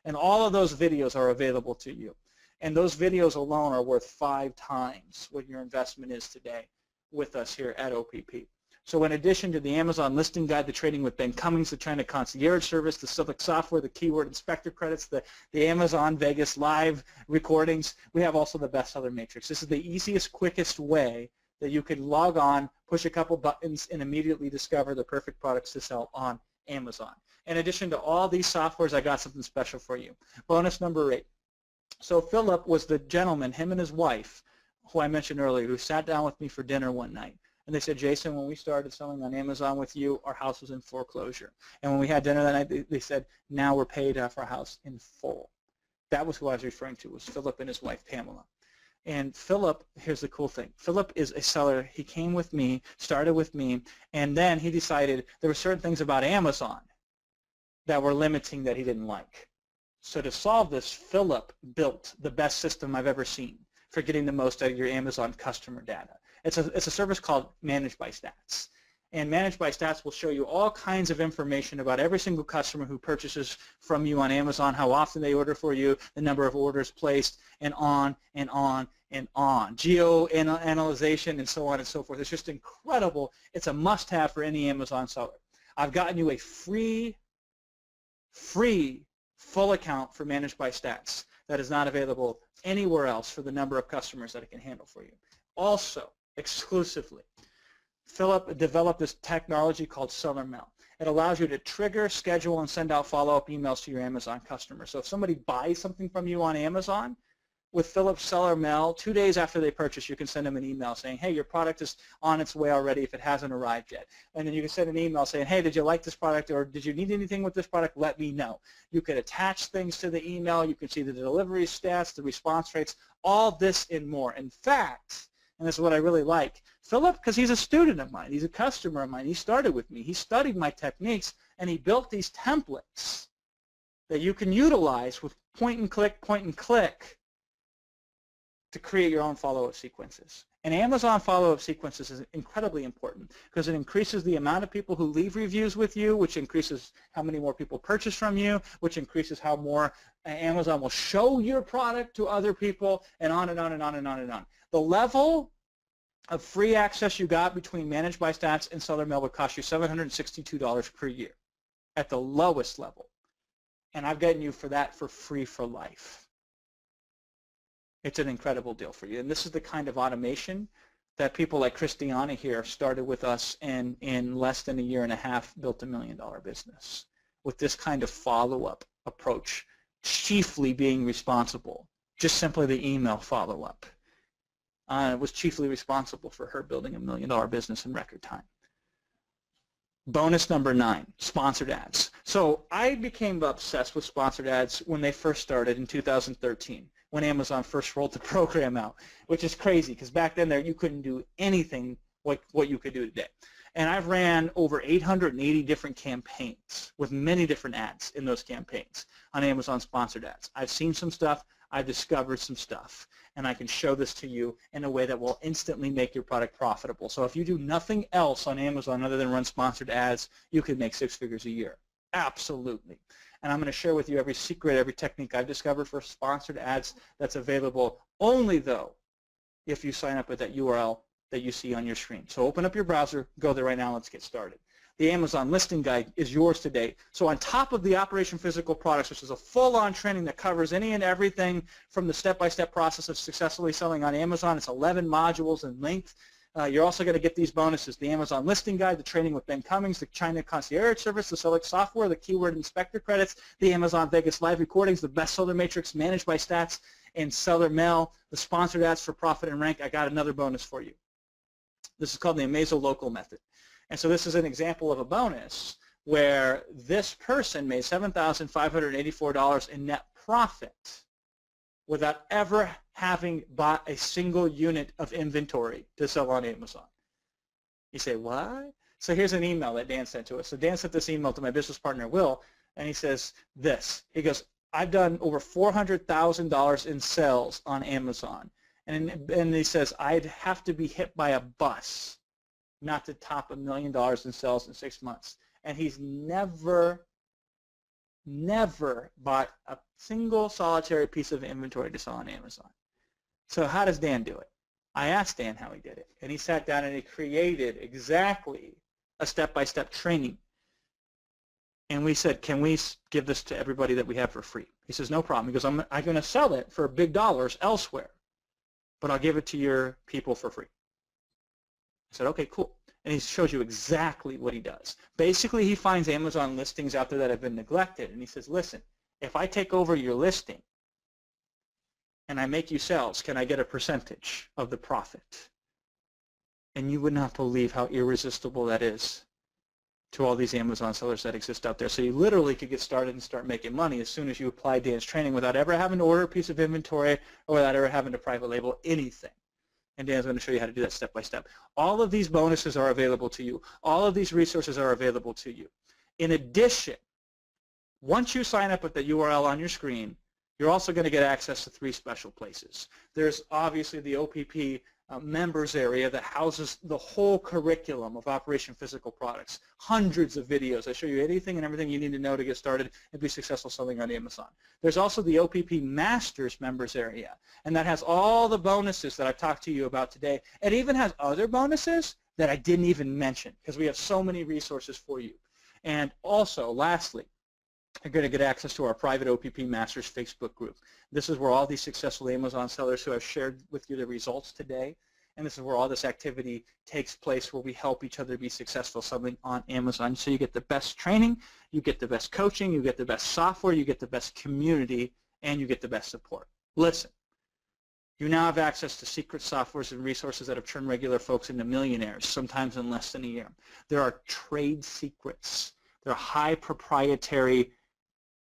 And all of those videos are available to you. And those videos alone are worth 5 times what your investment is today with us here at OPP. So in addition to the Amazon listing guide, the training with Ben Cummings, the China concierge service, the Sellics software, the keyword inspector credits, the Amazon Vegas live recordings, we have also the bestseller matrix. This is the easiest, quickest way that you can log on, push a couple buttons, and immediately discover the perfect products to sell on Amazon. In addition to all these softwares, I got something special for you. Bonus number 8. So Philip was the gentleman, him and his wife, who I mentioned earlier, who sat down with me for dinner one night. And they said, Jason, when we started selling on Amazon with you, our house was in foreclosure. And when we had dinner that night, they said, now we're paid off our house in full. That was who I was referring to, was Philip and his wife, Pamela. And Philip, here's the cool thing. Philip is a seller. He came with me, started with me, and then he decided there were certain things about Amazon that were limiting that he didn't like. So to solve this, Philip built the best system I've ever seen for getting the most out of your Amazon customer data. It's a service called Managed by Stats. And Managed by Stats will show you all kinds of information about every single customer who purchases from you on Amazon, how often they order for you, the number of orders placed, and on and on and on. Geo-analyzation and so on and so forth. It's just incredible. It's a must-have for any Amazon seller. I've gotten you a free full account for Managed by Stats that is not available anywhere else for the number of customers that it can handle for you. Also, exclusively, Philip developed this technology called Seller Mail. It allows you to trigger, schedule, and send out follow-up emails to your Amazon customers. So if somebody buys something from you on Amazon, with Philip Seller Mail, 2 days after they purchase, you can send them an email saying, hey, your product is on its way already if it hasn't arrived yet. And then you can send an email saying, hey, did you like this product, or did you need anything with this product? Let me know. You can attach things to the email. You can see the delivery stats, the response rates, all this and more. In fact, and this is what I really like, Philip, because he's a student of mine, he's a customer of mine, he started with me, he studied my techniques, and he built these templates that you can utilize with point and click to create your own follow-up sequences. And Amazon follow-up sequences is incredibly important because it increases the amount of people who leave reviews with you, which increases how many more people purchase from you, which increases how more Amazon will show your product to other people, and on and on and on and on and on. The level of free access you got between Managed by Stats and Seller Mail would cost you $762 per year at the lowest level. And I've gotten you for that for free for life. It's an incredible deal for you. And this is the kind of automation that people like Christiana here started with us and in less than a year and a half built $1 million business with this kind of follow-up approach, chiefly being responsible, just simply the email follow-up. Was chiefly responsible for her building $1 million business in record time. Bonus number 9, sponsored ads. So I became obsessed with sponsored ads when they first started in 2013. When Amazon first rolled the program out, which is crazy because back then you couldn't do anything like what you could do today. And I've ran over 880 different campaigns with many different ads in those campaigns on Amazon sponsored ads. I've seen some stuff, I've discovered some stuff, and I can show this to you in a way that will instantly make your product profitable. So if you do nothing else on Amazon other than run sponsored ads, you can make 6 figures a year. Absolutely. And I'm going to share with you every secret, every technique I've discovered for sponsored ads that's available only, though, if you sign up with that URL that you see on your screen. So open up your browser, go there right now, let's get started. The Amazon listing guide is yours today. So on top of the Operation Physical Products, which is a full-on training that covers any and everything from the step-by-step process of successfully selling on Amazon, it's 11 modules in length. You're also going to get these bonuses: the Amazon Listing Guide, the training with Ben Cummings, the China Concierge Service, the Select Software, the Keyword Inspector credits, the Amazon Vegas Live recordings, the Bestseller Matrix Managed by Stats, and Seller Mail, the sponsored ads for Profit and Rank. I got another bonus for you. This is called the Amazo Local Method. And so this is an example of a bonus where this person made $7,584 in net profit without ever having bought a single unit of inventory to sell on Amazon. You say, what? So here's an email that Dan sent to us. So Dan sent this email to my business partner, Will, and he says this. He goes, I've done over $400,000 in sales on Amazon. And he says, I'd have to be hit by a bus not to top $1 million in sales in 6 months. And he's never bought a single solitary piece of inventory to sell on Amazon. So how does Dan do it? I asked Dan how he did it, and he sat down and he created exactly a step-by-step training. And we said, can we give this to everybody that we have for free? He says, no problem. He goes, I'm going to sell it for big dollars elsewhere, but I'll give it to your people for free. I said, okay, cool. And he shows you exactly what he does. Basically, he finds Amazon listings out there that have been neglected, and he says, listen, if I take over your listing and I make you sales, can I get a percentage of the profit? And you would not believe how irresistible that is to all these Amazon sellers that exist out there. So you literally could get started and start making money as soon as you apply Dan's training without ever having to order a piece of inventory or without ever having to private label anything. And Dan's going to show you how to do that step by step. All of these bonuses are available to you. All of these resources are available to you. In addition, once you sign up with the URL on your screen, you're also going to get access to 3 special places. There's obviously the OPP members area that houses the whole curriculum of Operation Physical Products. Hundreds of videos. I show you anything and everything you need to know to get started and be successful selling on Amazon. There's also the OPP Masters members area, and that has all the bonuses that I've talked to you about today. It even has other bonuses that I didn't even mention because we have so many resources for you. And also, lastly, you're going to get access to our private OPP Masters Facebook group. This is where all these successful Amazon sellers who have shared with you the results today, and this is where all this activity takes place, where we help each other be successful selling on Amazon. So you get the best training, you get the best coaching, you get the best software, you get the best community, and you get the best support. Listen, you now have access to secret softwares and resources that have turned regular folks into millionaires, sometimes in less than a year. There are trade secrets. There are high proprietary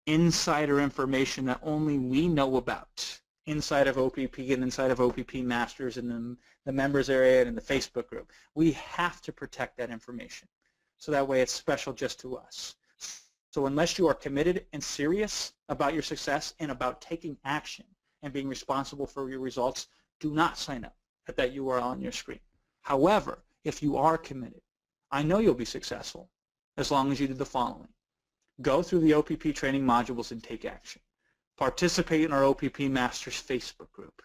insider information that only we know about inside of OPP and inside of OPP Masters and in the members area and in the Facebook group. We have to protect that information so that way it's special just to us. So unless you are committed and serious about your success and about taking action and being responsible for your results, do not sign up at that URL on your screen. However, if you are committed, I know you'll be successful as long as you do the following. Go through the OPP training modules and take action. Participate in our OPP Masters Facebook group.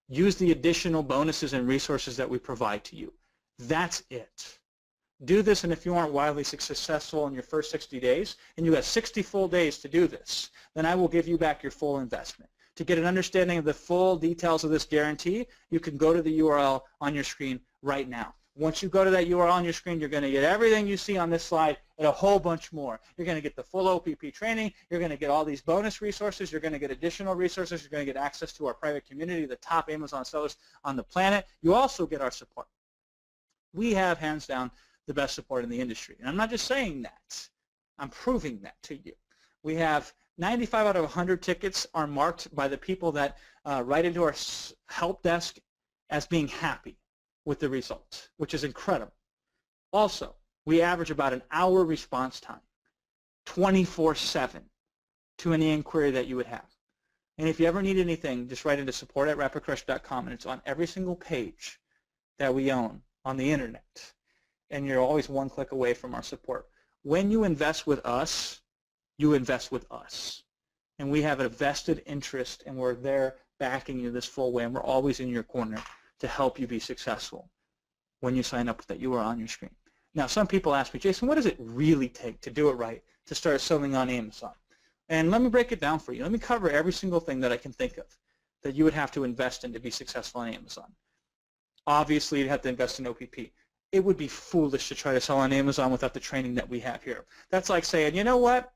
Use the additional bonuses and resources that we provide to you. That's it. Do this, and if you aren't wildly successful in your first 60 days, and you have 60 full days to do this, then I will give you back your full investment. To get an understanding of the full details of this guarantee, you can go to the URL on your screen right now. Once you go to that URL on your screen, you're going to get everything you see on this slide and a whole bunch more. You're going to get the full OPP training. You're going to get all these bonus resources. You're going to get additional resources. You're going to get access to our private community, the top Amazon sellers on the planet. You also get our support. We have, hands down, the best support in the industry. And I'm not just saying that. I'm proving that to you. We have 95 out of 100 tickets are marked by the people that write into our help desk as being happy with the results, which is incredible. Also, we average about an hour response time, 24/7, to any inquiry that you would have. And if you ever need anything, just write into support@rapidcrush.com, and it's on every single page that we own on the internet. And you're always one click away from our support. When you invest with us, you invest with us. And we have a vested interest, and we're there backing you this full way, and we're always in your corner to help you be successful when you sign up with that URL on your screen. Now, some people ask me, Jason, what does it really take to do it right to start selling on Amazon? And let me break it down for you. Let me cover every single thing that I can think of that you would have to invest in to be successful on Amazon. Obviously, you'd have to invest in OPP. It would be foolish to try to sell on Amazon without the training that we have here. That's like saying, you know what?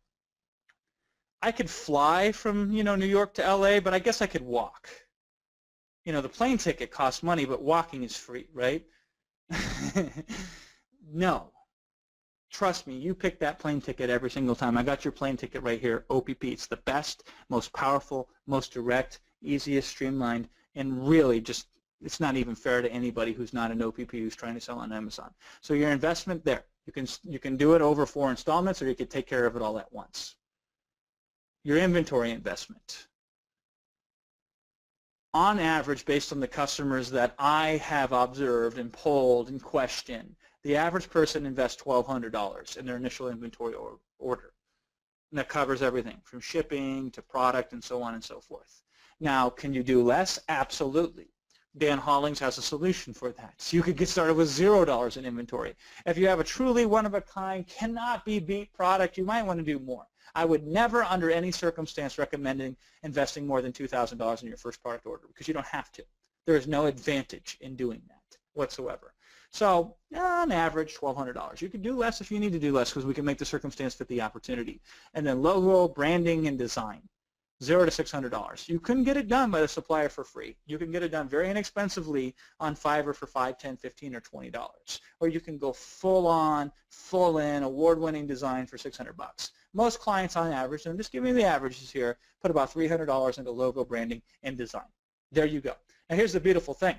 I could fly from, New York to LA, but I guess I could walk. The plane ticket costs money, but walking is free, right? No. Trust me, you pick that plane ticket every single time. I got your plane ticket right here, OPP. It's the best, most powerful, most direct, easiest, streamlined, and really just, it's not even fair to anybody who's not an OPP who's trying to sell on Amazon. So your investment there, you can do it over 4 installments, or you could take care of it all at once. Your inventory investment. On average, based on the customers that I have observed and polled and questioned, the average person invests $1,200 in their initial inventory order. And that covers everything from shipping to product and so on and so forth. Now, can you do less? Absolutely. Dan Hollings has a solution for that. So you could get started with $0 in inventory. If you have a truly one-of-a-kind, cannot be beat product, you might want to do more. I would never, under any circumstance, recommend investing more than $2,000 in your first product order because you don't have to. There is no advantage in doing that whatsoever. So on average, $1,200. You can do less if you need to do less because we can make the circumstance fit the opportunity. And then logo, branding, and design. $0 to $600. You couldn't get it done by the supplier for free. You can get it done very inexpensively on Fiverr for $5, $10, $15, or $20. Or you can go full on, full in, award-winning design for $600. Most clients on average, and I'm just giving you the averages here, put about $300 into logo branding and design. There you go. Now here's the beautiful thing.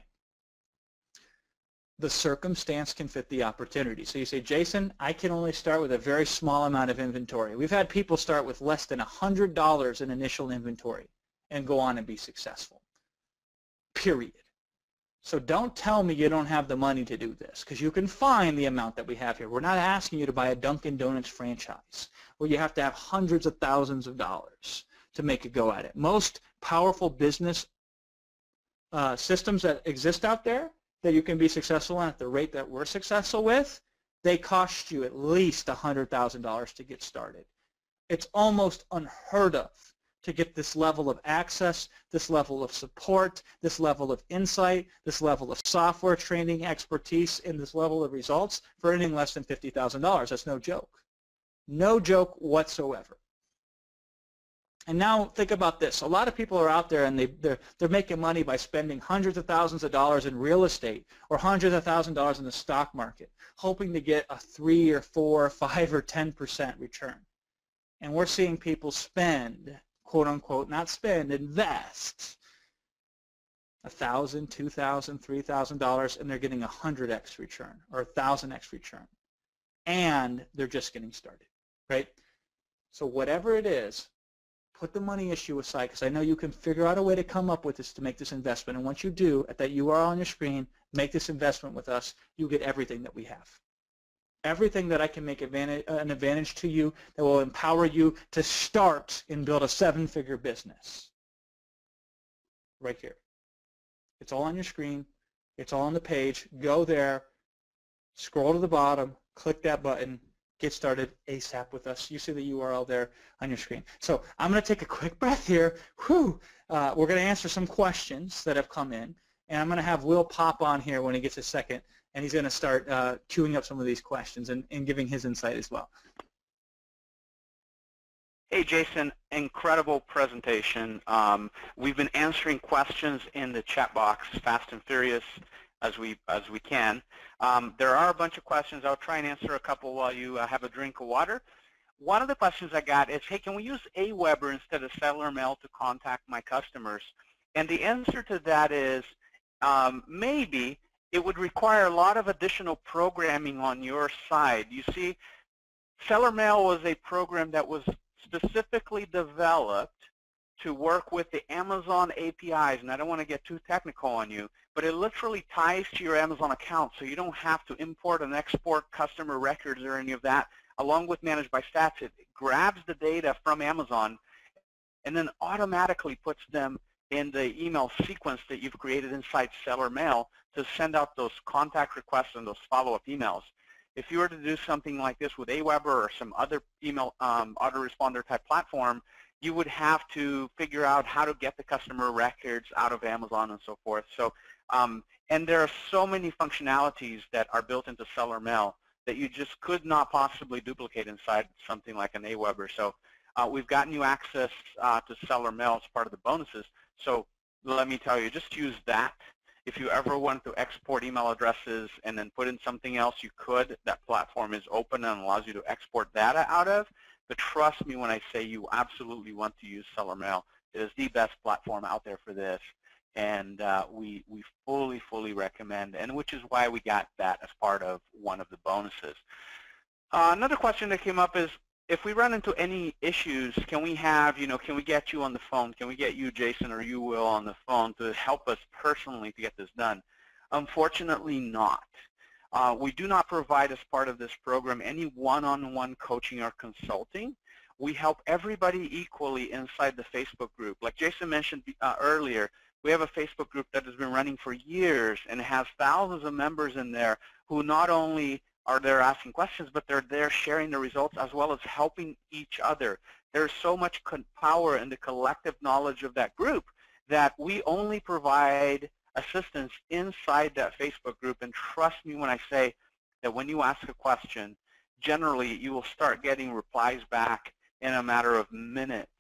The circumstance can fit the opportunity. So you say, Jason, I can only start with a very small amount of inventory. We've had people start with less than $100 in initial inventory and go on and be successful, period. So don't tell me you don't have the money to do this, because you can find the amount that we have here. We're not asking you to buy a Dunkin' Donuts franchise where you have to have hundreds of thousands of dollars to make a go at it. Most powerful business systems that exist out there that you can be successful on at the rate that we're successful with, they cost you at least $100,000 to get started. It's almost unheard of to get this level of access, this level of support, this level of insight, this level of software training, expertise, and this level of results for anything less than $50,000. That's no joke. No joke whatsoever. And now think about this. A lot of people are out there and they're making money by spending hundreds of thousands of dollars in real estate or hundreds of thousands of dollars in the stock market, hoping to get a 3 or 4 or 5 or 10% return. And we're seeing people spend, quote unquote, not spend, invest $1,000, $2,000, $3,000, and they're getting 100x return or 1,000x return. And they're just getting started, right? So whatever it is, put the money issue aside, because I know you can figure out a way to come up with this to make this investment. And once you do, at that URL on your screen, make this investment with us, you get everything that we have. Everything that I can make an advantage to you that will empower you to start and build a 7-figure business. Right here. It's all on your screen. It's all on the page. Go there, scroll to the bottom, click that button, get started ASAP with us. You see the URL there on your screen. So I'm going to take a quick breath here. We're going to answer some questions that have come in, and I'm going to have Will pop on here when he gets a second, and he's going to start queuing up some of these questions and giving his insight as well.
Hey, Jason, incredible presentation. We've been answering questions in the chat box fast and furious as we can. There are a bunch of questions. I'll try and answer a couple while you have a drink of water. One of the questions I got is, hey, can we use Aweber instead of Seller Mail to contact my customers? And the answer to that is maybe. It would require a lot of additional programming on your side. You see, Seller Mail was a program that was specifically developed to work with the Amazon APIs, and I don't want to get too technical on you, but it literally ties to your Amazon account, so you don't have to import and export customer records or any of that. Along with Managed by Stats, it grabs the data from Amazon and then automatically puts them in the email sequence that you've created inside Seller Mail to send out those contact requests and those follow-up emails. If you were to do something like this with Aweber or some other email autoresponder type platform, you would have to figure out how to get the customer records out of Amazon and so forth. So, and there are so many functionalities that are built into Seller Mail that you just could not possibly duplicate inside something like an Aweber. So we've gotten you access to Seller Mail as part of the bonuses. So let me tell you, just use that. If you ever want to export email addresses and then put in something else, you could. That platform is open and allows you to export data out of. But trust me when I say you absolutely want to use Seller Mail. It is the best platform out there for this. And we fully recommend, and which is why we got that as part of one of the bonuses. Another question that came up is, if we run into any issues, can we have, can we get you on the phone? Can we get you, Jason, or you, Will, on the phone to help us personally to get this done? Unfortunately not. We do not provide as part of this program any one-on-one coaching or consulting. We help everybody equally inside the Facebook group. Like Jason mentioned earlier, we have a Facebook group that has been running for years and has thousands of members in there who not only are there asking questions, but they're there sharing the results as well as helping each other. There's so much power in the collective knowledge of that group that we only provide assistance inside that Facebook group. And trust me when I say that when you ask a question, generally you will start getting replies back in a matter of minutes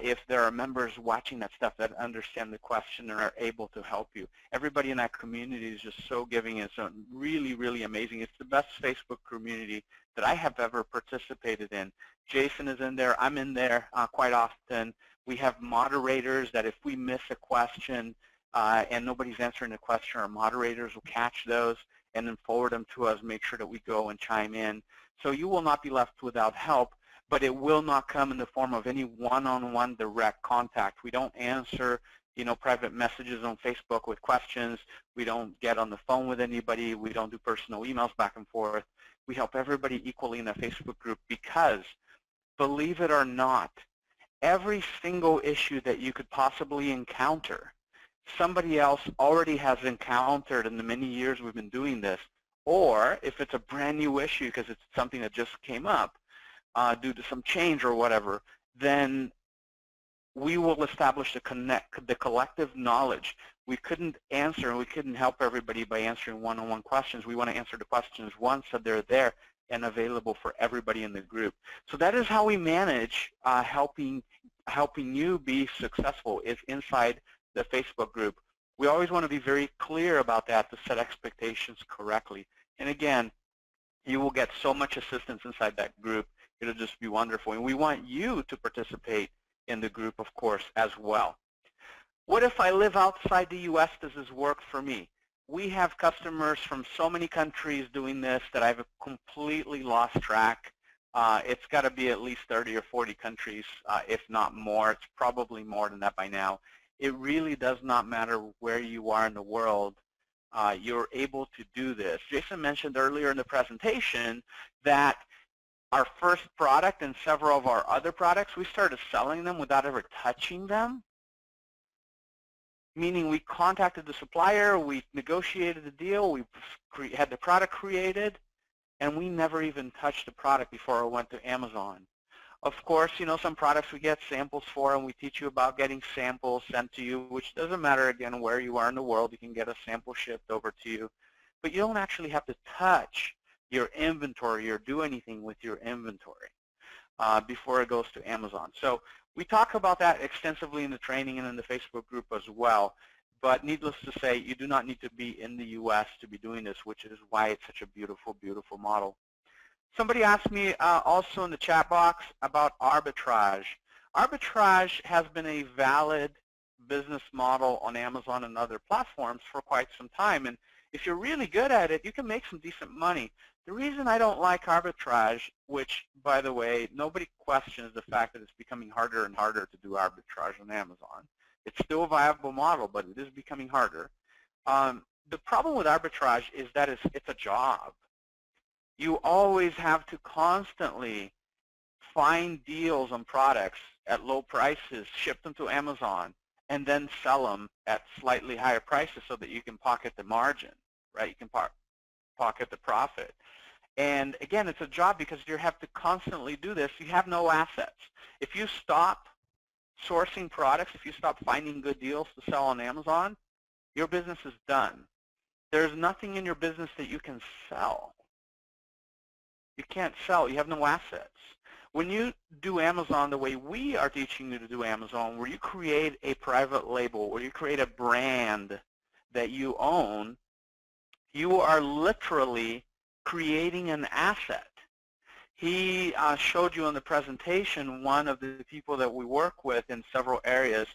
if there are members watching that stuff that understand the question and are able to help you. Everybody in that community is just so giving. It's really, really amazing. It's the best Facebook community that I have ever participated in. Jason is in there. I'm in there quite often. We have moderators that if we miss a question and nobody's answering the question, our moderators will catch those and then forward them to us, make sure that we go and chime in. So you will not be left without help, but it will not come in the form of any one-on-one direct contact. We don't answer, private messages on Facebook with questions. We don't get on the phone with anybody. We don't do personal emails back and forth. We help everybody equally in the Facebook group because, believe it or not, every single issue that you could possibly encounter, somebody else already has encountered in the many years we've been doing this, or if it's a brand new issue because it's something that just came up due to some change or whatever, then we will establish the collective knowledge. We couldn't answer and we couldn't help everybody by answering one-on-one questions. We want to answer the questions once so they're there and available for everybody in the group. So that is how we manage helping you be successful, is inside the Facebook group. We always want to be very clear about that to set expectations correctly. And again, you will get so much assistance inside that group. It'll just be wonderful. And we want you to participate in the group, of course, as well. What if I live outside the U.S.? Does this work for me? We have customers from so many countries doing this that I've completely lost track. It's got to be at least 30 or 40 countries, if not more. It's probably more than that by now. It really does not matter where you are in the world. You're able to do this. Jason mentioned earlier in the presentation that our first product and several of our other products, we started selling them without ever touching them. Meaning we contacted the supplier, we negotiated the deal, we had the product created, and we never even touched the product before it went to Amazon. Of course, some products we get samples for, and we teach you about getting samples sent to you, which doesn't matter, again, where you are in the world. You can get a sample shipped over to you. But you don't actually have to touch your inventory or do anything with your inventory before it goes to Amazon. So we talk about that extensively in the training and in the Facebook group as well. But needless to say, you do not need to be in the U.S. to be doing this, which is why it's such a beautiful, beautiful model. Somebody asked me also in the chat box about arbitrage. Arbitrage has been a valid business model on Amazon and other platforms for quite some time. And if you're really good at it, you can make some decent money. The reason I don't like arbitrage, which, by the way, nobody questions the fact that it's becoming harder and harder to do arbitrage on Amazon. It's still a viable model, but it is becoming harder. The problem with arbitrage is that it's a job. You always have to constantly find deals on products at low prices, ship them to Amazon, and then sell them at slightly higher prices so that you can pocket the margin, right? You can pocket the profit. And again, it's a job because you have to constantly do this. You have no assets. If you stop sourcing products, if you stop finding good deals to sell on Amazon, your business is done. There's nothing in your business that you can sell. You can't sell. You have no assets. When you do Amazon the way we are teaching you to do Amazon, where you create a private label, where you create a brand that you own, you are literally creating an asset. He showed you in the presentation one of the people that we work with in several areas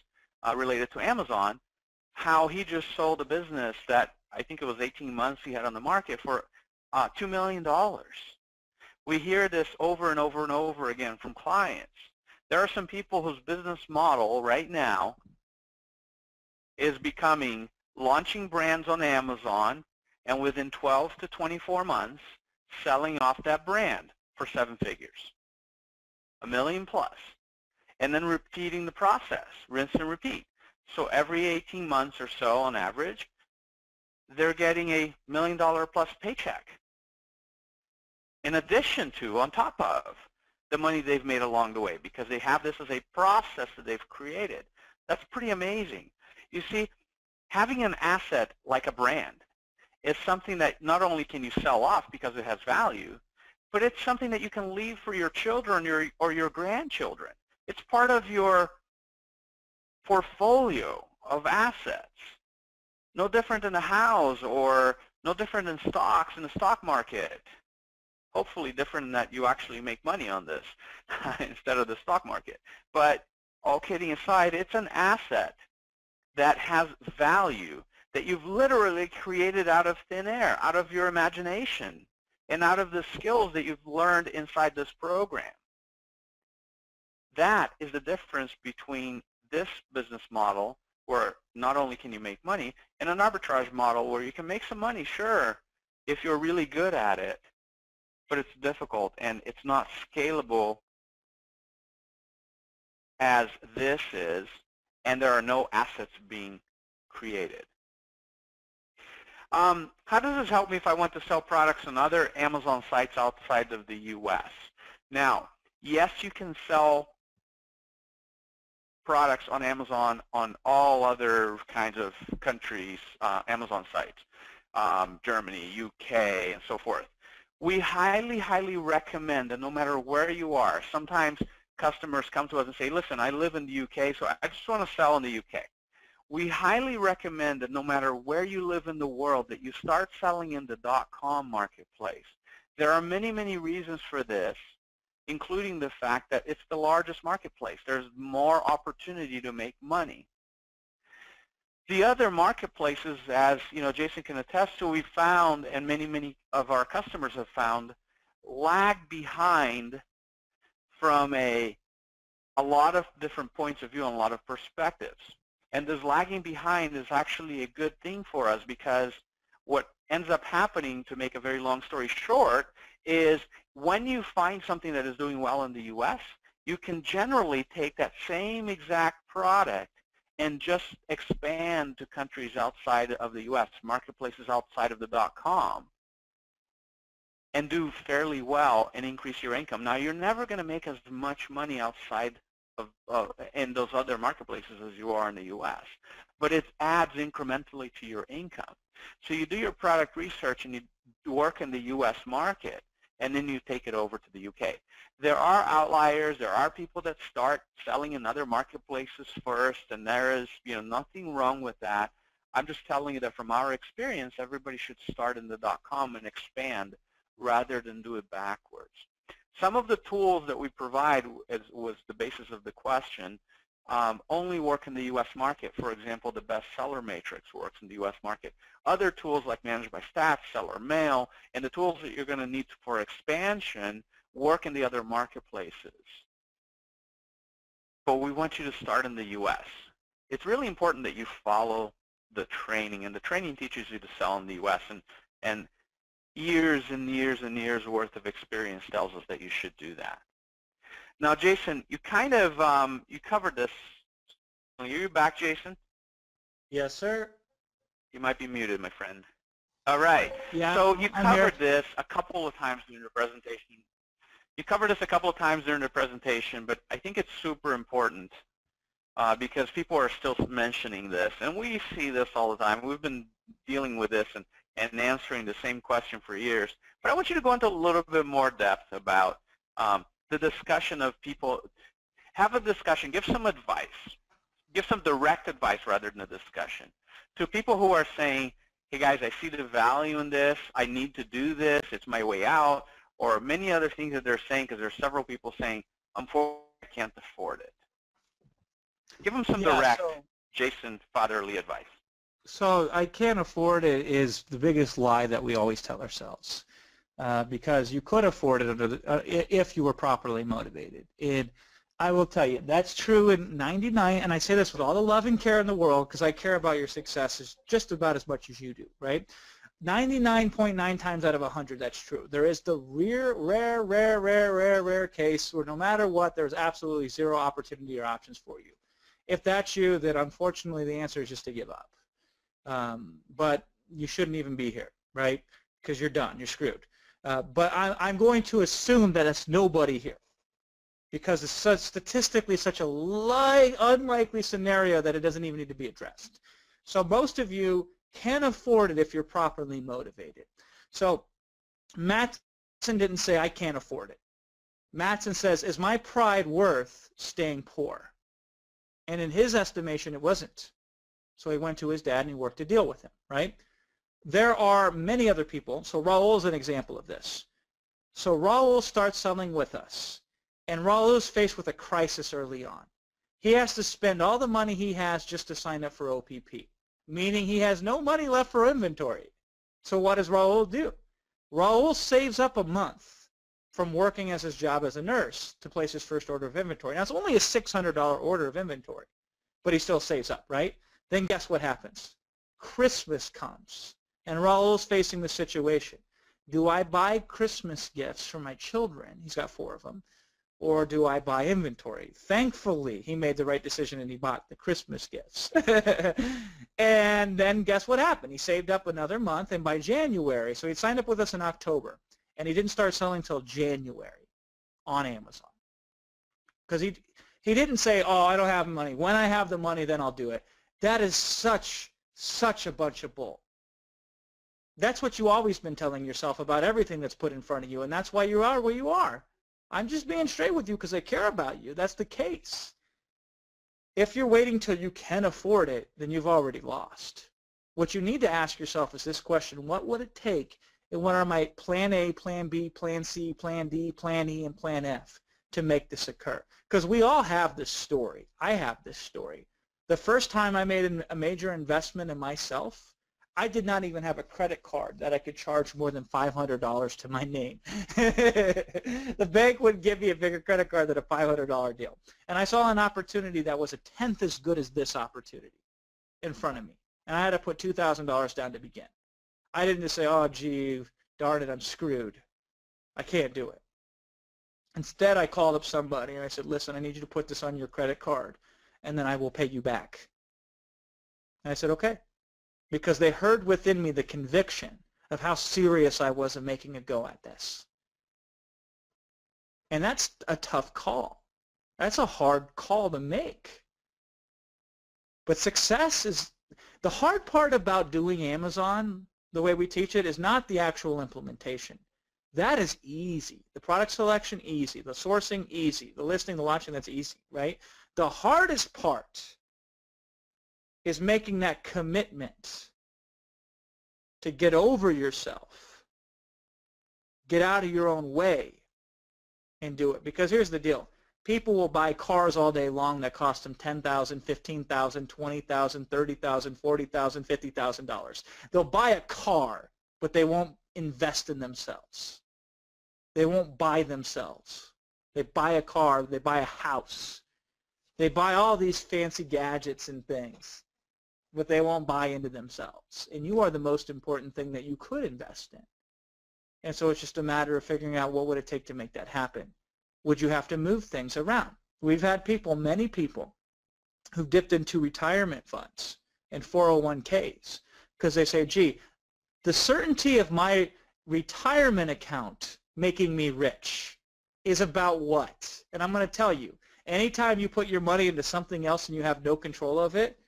related to Amazon, how he just sold a business that I think it was 18 months he had on the market for $2 million. We hear this over and over and over again from clients. There are some people whose business model right now is becoming launching brands on Amazon and within 12 to 24 months selling off that brand for 7 figures, $1 million plus, and then repeating the process, rinse and repeat. So every 18 months or so on average, they're getting a $1 million plus paycheck. In addition to, on top of, the money they've made along the way, because they have this as a process that they've created. That's pretty amazing. You see, having an asset like a brand is something that not only can you sell off because it has value, but it's something that you can leave for your children or your grandchildren. It's part of your portfolio of assets. No different than a house or no different than stocks in the stock market. Hopefully different in that you actually make money on this instead of the stock market. But all kidding aside, it's an asset that has value that you've literally created out of thin air, out of your imagination, and out of the skills that you've learned inside this program. That is the difference between this business model, where not only can you make money, and an arbitrage model where you can make some money, sure, if you're really good at it, but it's difficult and it's not scalable as this is, and there are no assets being created. How does this help me if I want to sell products on other Amazon sites outside of the U.S.? Now, yes, you can sell products on Amazon on all other kinds of countries, Amazon sites, Germany, UK, and so forth. We highly, highly recommend that no matter where you are, sometimes customers come to us and say, listen, I live in the UK, so I just want to sell in the UK. We highly recommend that no matter where you live in the world, that you start selling in the .com marketplace. There are many, many reasons for this, including the fact that it's the largest marketplace. There's more opportunity to make money. The other marketplaces, as you know, Jason can attest to, we found, and many, many of our customers have found, lag behind from a lot of different points of view and a lot of perspectives. And this lagging behind is actually a good thing for us, because what ends up happening, to make a very long story short, is when you find something that is doing well in the U.S., you can generally take that same exact product and just expand to countries outside of the U.S., marketplaces outside of the .com, and do fairly well and increase your income. Now, you're never going to make as much money outside of in those other marketplaces as you are in the U.S., but it adds incrementally to your income. So you do your product research and you work in the U.S. market, and then you take it over to the U.K. There are outliers. There are people that start selling in other marketplaces first, and there is, you know, nothing wrong with that. I'm just telling you that from our experience, everybody should start in the .com and expand rather than do it backwards. Some of the tools that we provide, as was the basis of the question, only work in the U.S. market. For example, the bestseller matrix works in the U.S. market. Other tools like Managed by Staff, Seller Mail, and the tools that you're going to need for expansion work in the other marketplaces. But we want you to start in the U.S. It's really important that you follow the training, and the training teaches you to sell in the U.S. and years and years and years worth of experience tells us that you should do that. Now, Jason, you kind of you covered this. Are you back, Jason?
Yes, sir.
You might be muted, my friend. All right.
Yeah,
so you
I'm
covered
here.
this a couple of times during the presentation. You covered this a couple of times during the presentation, but I think it's super important because people are still mentioning this, and we see this all the time. We've been dealing with this and answering the same question for years. But I want you to go into a little bit more depth about the discussion of people. Have a discussion. Give some advice. Give some direct advice rather than a discussion to people who are saying, hey, guys, I see the value in this. I need to do this. It's my way out. Or many other things that they're saying, because there's several people saying, unfortunately, I can't afford it. Give them some direct, Jason, fatherly advice.
So I can't afford it is the biggest lie that we always tell ourselves, because you could afford it under the, if you were properly motivated. And I will tell you, that's true in 99, and I say this with all the love and care in the world because I care about your success just about as much as you do, right? 99.9 times out of 100, that's true. There is the rare case where no matter what, there's absolutely zero opportunity or options for you. If that's you, then unfortunately the answer is just to give up. But you shouldn't even be here, right? Because you're done, you're screwed. But I'm going to assume that it's nobody here, because it's statistically such a unlikely scenario that it doesn't even need to be addressed. So most of you can afford it if you're properly motivated. So Mattson didn't say, I can't afford it. Mattson says, is my pride worth staying poor? And in his estimation, it wasn't. So he went to his dad and he worked a deal with him, right? There are many other people. So Raul is an example of this. So Raul starts selling with us. And Raul is faced with a crisis early on. He has to spend all the money he has just to sign up for OPP, meaning he has no money left for inventory. So what does Raul do? Raul saves up a month from working as his job as a nurse to place his first order of inventory. Now, it's only a $600 order of inventory, but he still saves up, right? Then guess what happens? Christmas comes, and Raul's facing the situation. Do I buy Christmas gifts for my children? He's got 4 of them. Or do I buy inventory? Thankfully, he made the right decision and he bought the Christmas gifts. And then guess what happened? He saved up another month, and by January, so he signed up with us in October, and he didn't start selling until January on Amazon. Because he didn't say, oh, I don't have money. When I have the money, then I'll do it. That is such a bunch of bull. That's what you've always been telling yourself about everything that's put in front of you, and that's why you are where you are. I'm just being straight with you because I care about you. That's the case. If you're waiting till you can afford it, then you've already lost. What you need to ask yourself is this question: what would it take, and what are my plan A, plan B, plan C, plan D, plan E, and plan F to make this occur? Because we all have this story. I have this story. The first time I made a major investment in myself, I did not even have a credit card that I could charge more than $500 to my name. The bank would give me a bigger credit card than a $500 deal. And I saw an opportunity that was a tenth as good as this opportunity in front of me. And I had to put $2,000 down to begin. I didn't just say, oh, gee, darn it, I'm screwed. I can't do it. Instead, I called up somebody and I said, listen, I need you to put this on your credit card, and then I will pay you back. And I said, okay. Because they heard within me the conviction of how serious I was in making a go at this. And that's a tough call. That's a hard call to make. But success is, the hard part about doing Amazon, the way we teach it, is not the actual implementation. That is easy. The product selection, easy. The sourcing, easy. The listing, the launching, that's easy, right? The hardest part is making that commitment to get over yourself, get out of your own way, and do it. Because here's the deal. People will buy cars all day long that cost them $10,000, $15,000, $20,000, $30,000, $40,000, $50,000. They'll buy a car, but they won't invest in themselves. They won't buy themselves. They buy a car, they buy a house. They buy all these fancy gadgets and things, but they won't buy into themselves. And you are the most important thing that you could invest in. And so it's just a matter of figuring out what would it take to make that happen. Would you have to move things around? We've had people, many people, who've dipped into retirement funds and 401ks because they say, gee, the certainty of my retirement account making me rich is about what? And I'm going to tell you, anytime you put your money into something else and you have no control of it,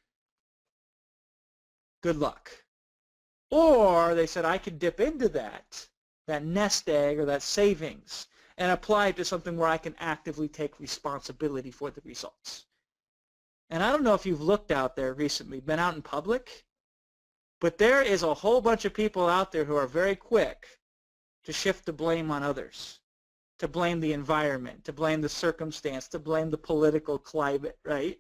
good luck. Or they said, I could dip into that nest egg or that savings and apply it to something where I can actively take responsibility for the results. And I don't know if you've looked out there recently, been out in public, but there is a whole bunch of people out there who are very quick to shift the blame on others, to blame the environment, to blame the circumstance, to blame the political climate, right?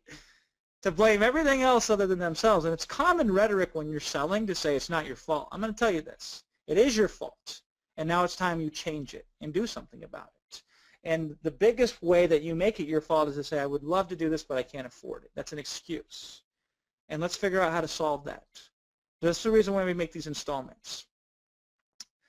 To blame everything else other than themselves. And it's common rhetoric when you're selling to say it's not your fault. I'm going to tell you this. It is your fault. And now it's time you change it and do something about it. And the biggest way that you make it your fault is to say, I would love to do this, but I can't afford it. That's an excuse. And let's figure out how to solve that. That's the reason why we make these installments.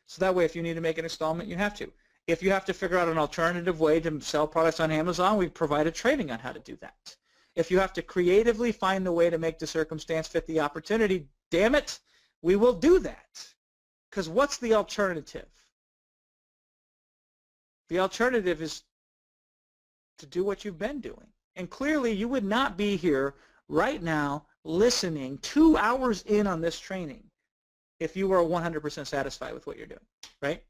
So that way, if you need to make an installment, you have to. If you have to figure out an alternative way to sell products on Amazon, we provided training on how to do that. If you have to creatively find a way to make the circumstance fit the opportunity, damn it, we will do that. Because what's the alternative? The alternative is to do what you've been doing. And clearly, you would not be here right now listening 2 hours in on this training if you were 100% satisfied with what you're doing, right?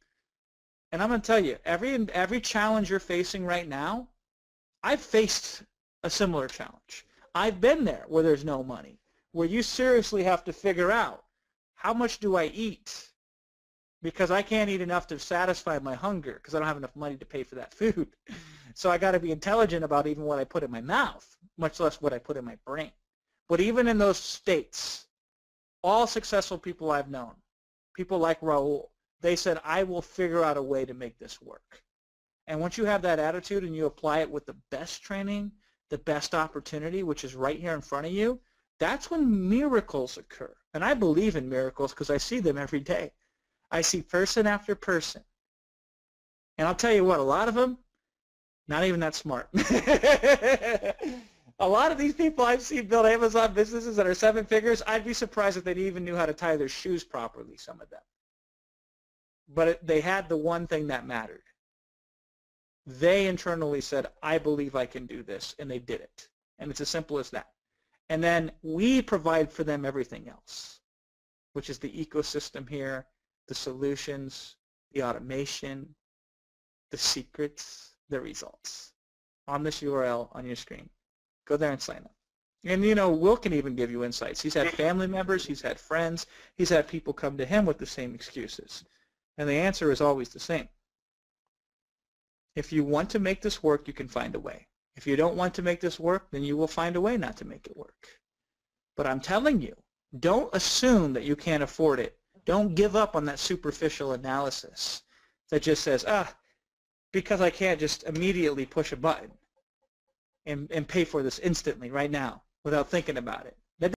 And I'm going to tell you, every challenge you're facing right now, I've faced a similar challenge. I've been there where there's no money, where you seriously have to figure out, how much do I eat? Because I can't eat enough to satisfy my hunger because I don't have enough money to pay for that food. So I got to be intelligent about even what I put in my mouth, much less what I put in my brain. But even in those states, all successful people I've known, people like Raul, they said, I will figure out a way to make this work. And once you have that attitude and you apply it with the best training, the best opportunity, which is right here in front of you, that's when miracles occur. And I believe in miracles because I see them every day. I see person after person. And I'll tell you what, a lot of them, not even that smart. A lot of these people I've seen build Amazon businesses that are 7 figures, I'd be surprised if they even knew how to tie their shoes properly, some of them. But they had the one thing that mattered. They internally said, I believe I can do this, and they did it. And it's as simple as that. And then we provide for them everything else, which is the ecosystem here, the solutions, the automation, the secrets, the results. On this URL on your screen. Go there and sign up. And, you know, Will can even give you insights. He's had family members. He's had friends. He's had people come to him with the same excuses. And the answer is always the same. If you want to make this work, you can find a way. If you don't want to make this work, then you will find a way not to make it work. But I'm telling you, don't assume that you can't afford it. Don't give up on that superficial analysis that just says, because I can't just immediately push a button and pay for this instantly right now without thinking about it.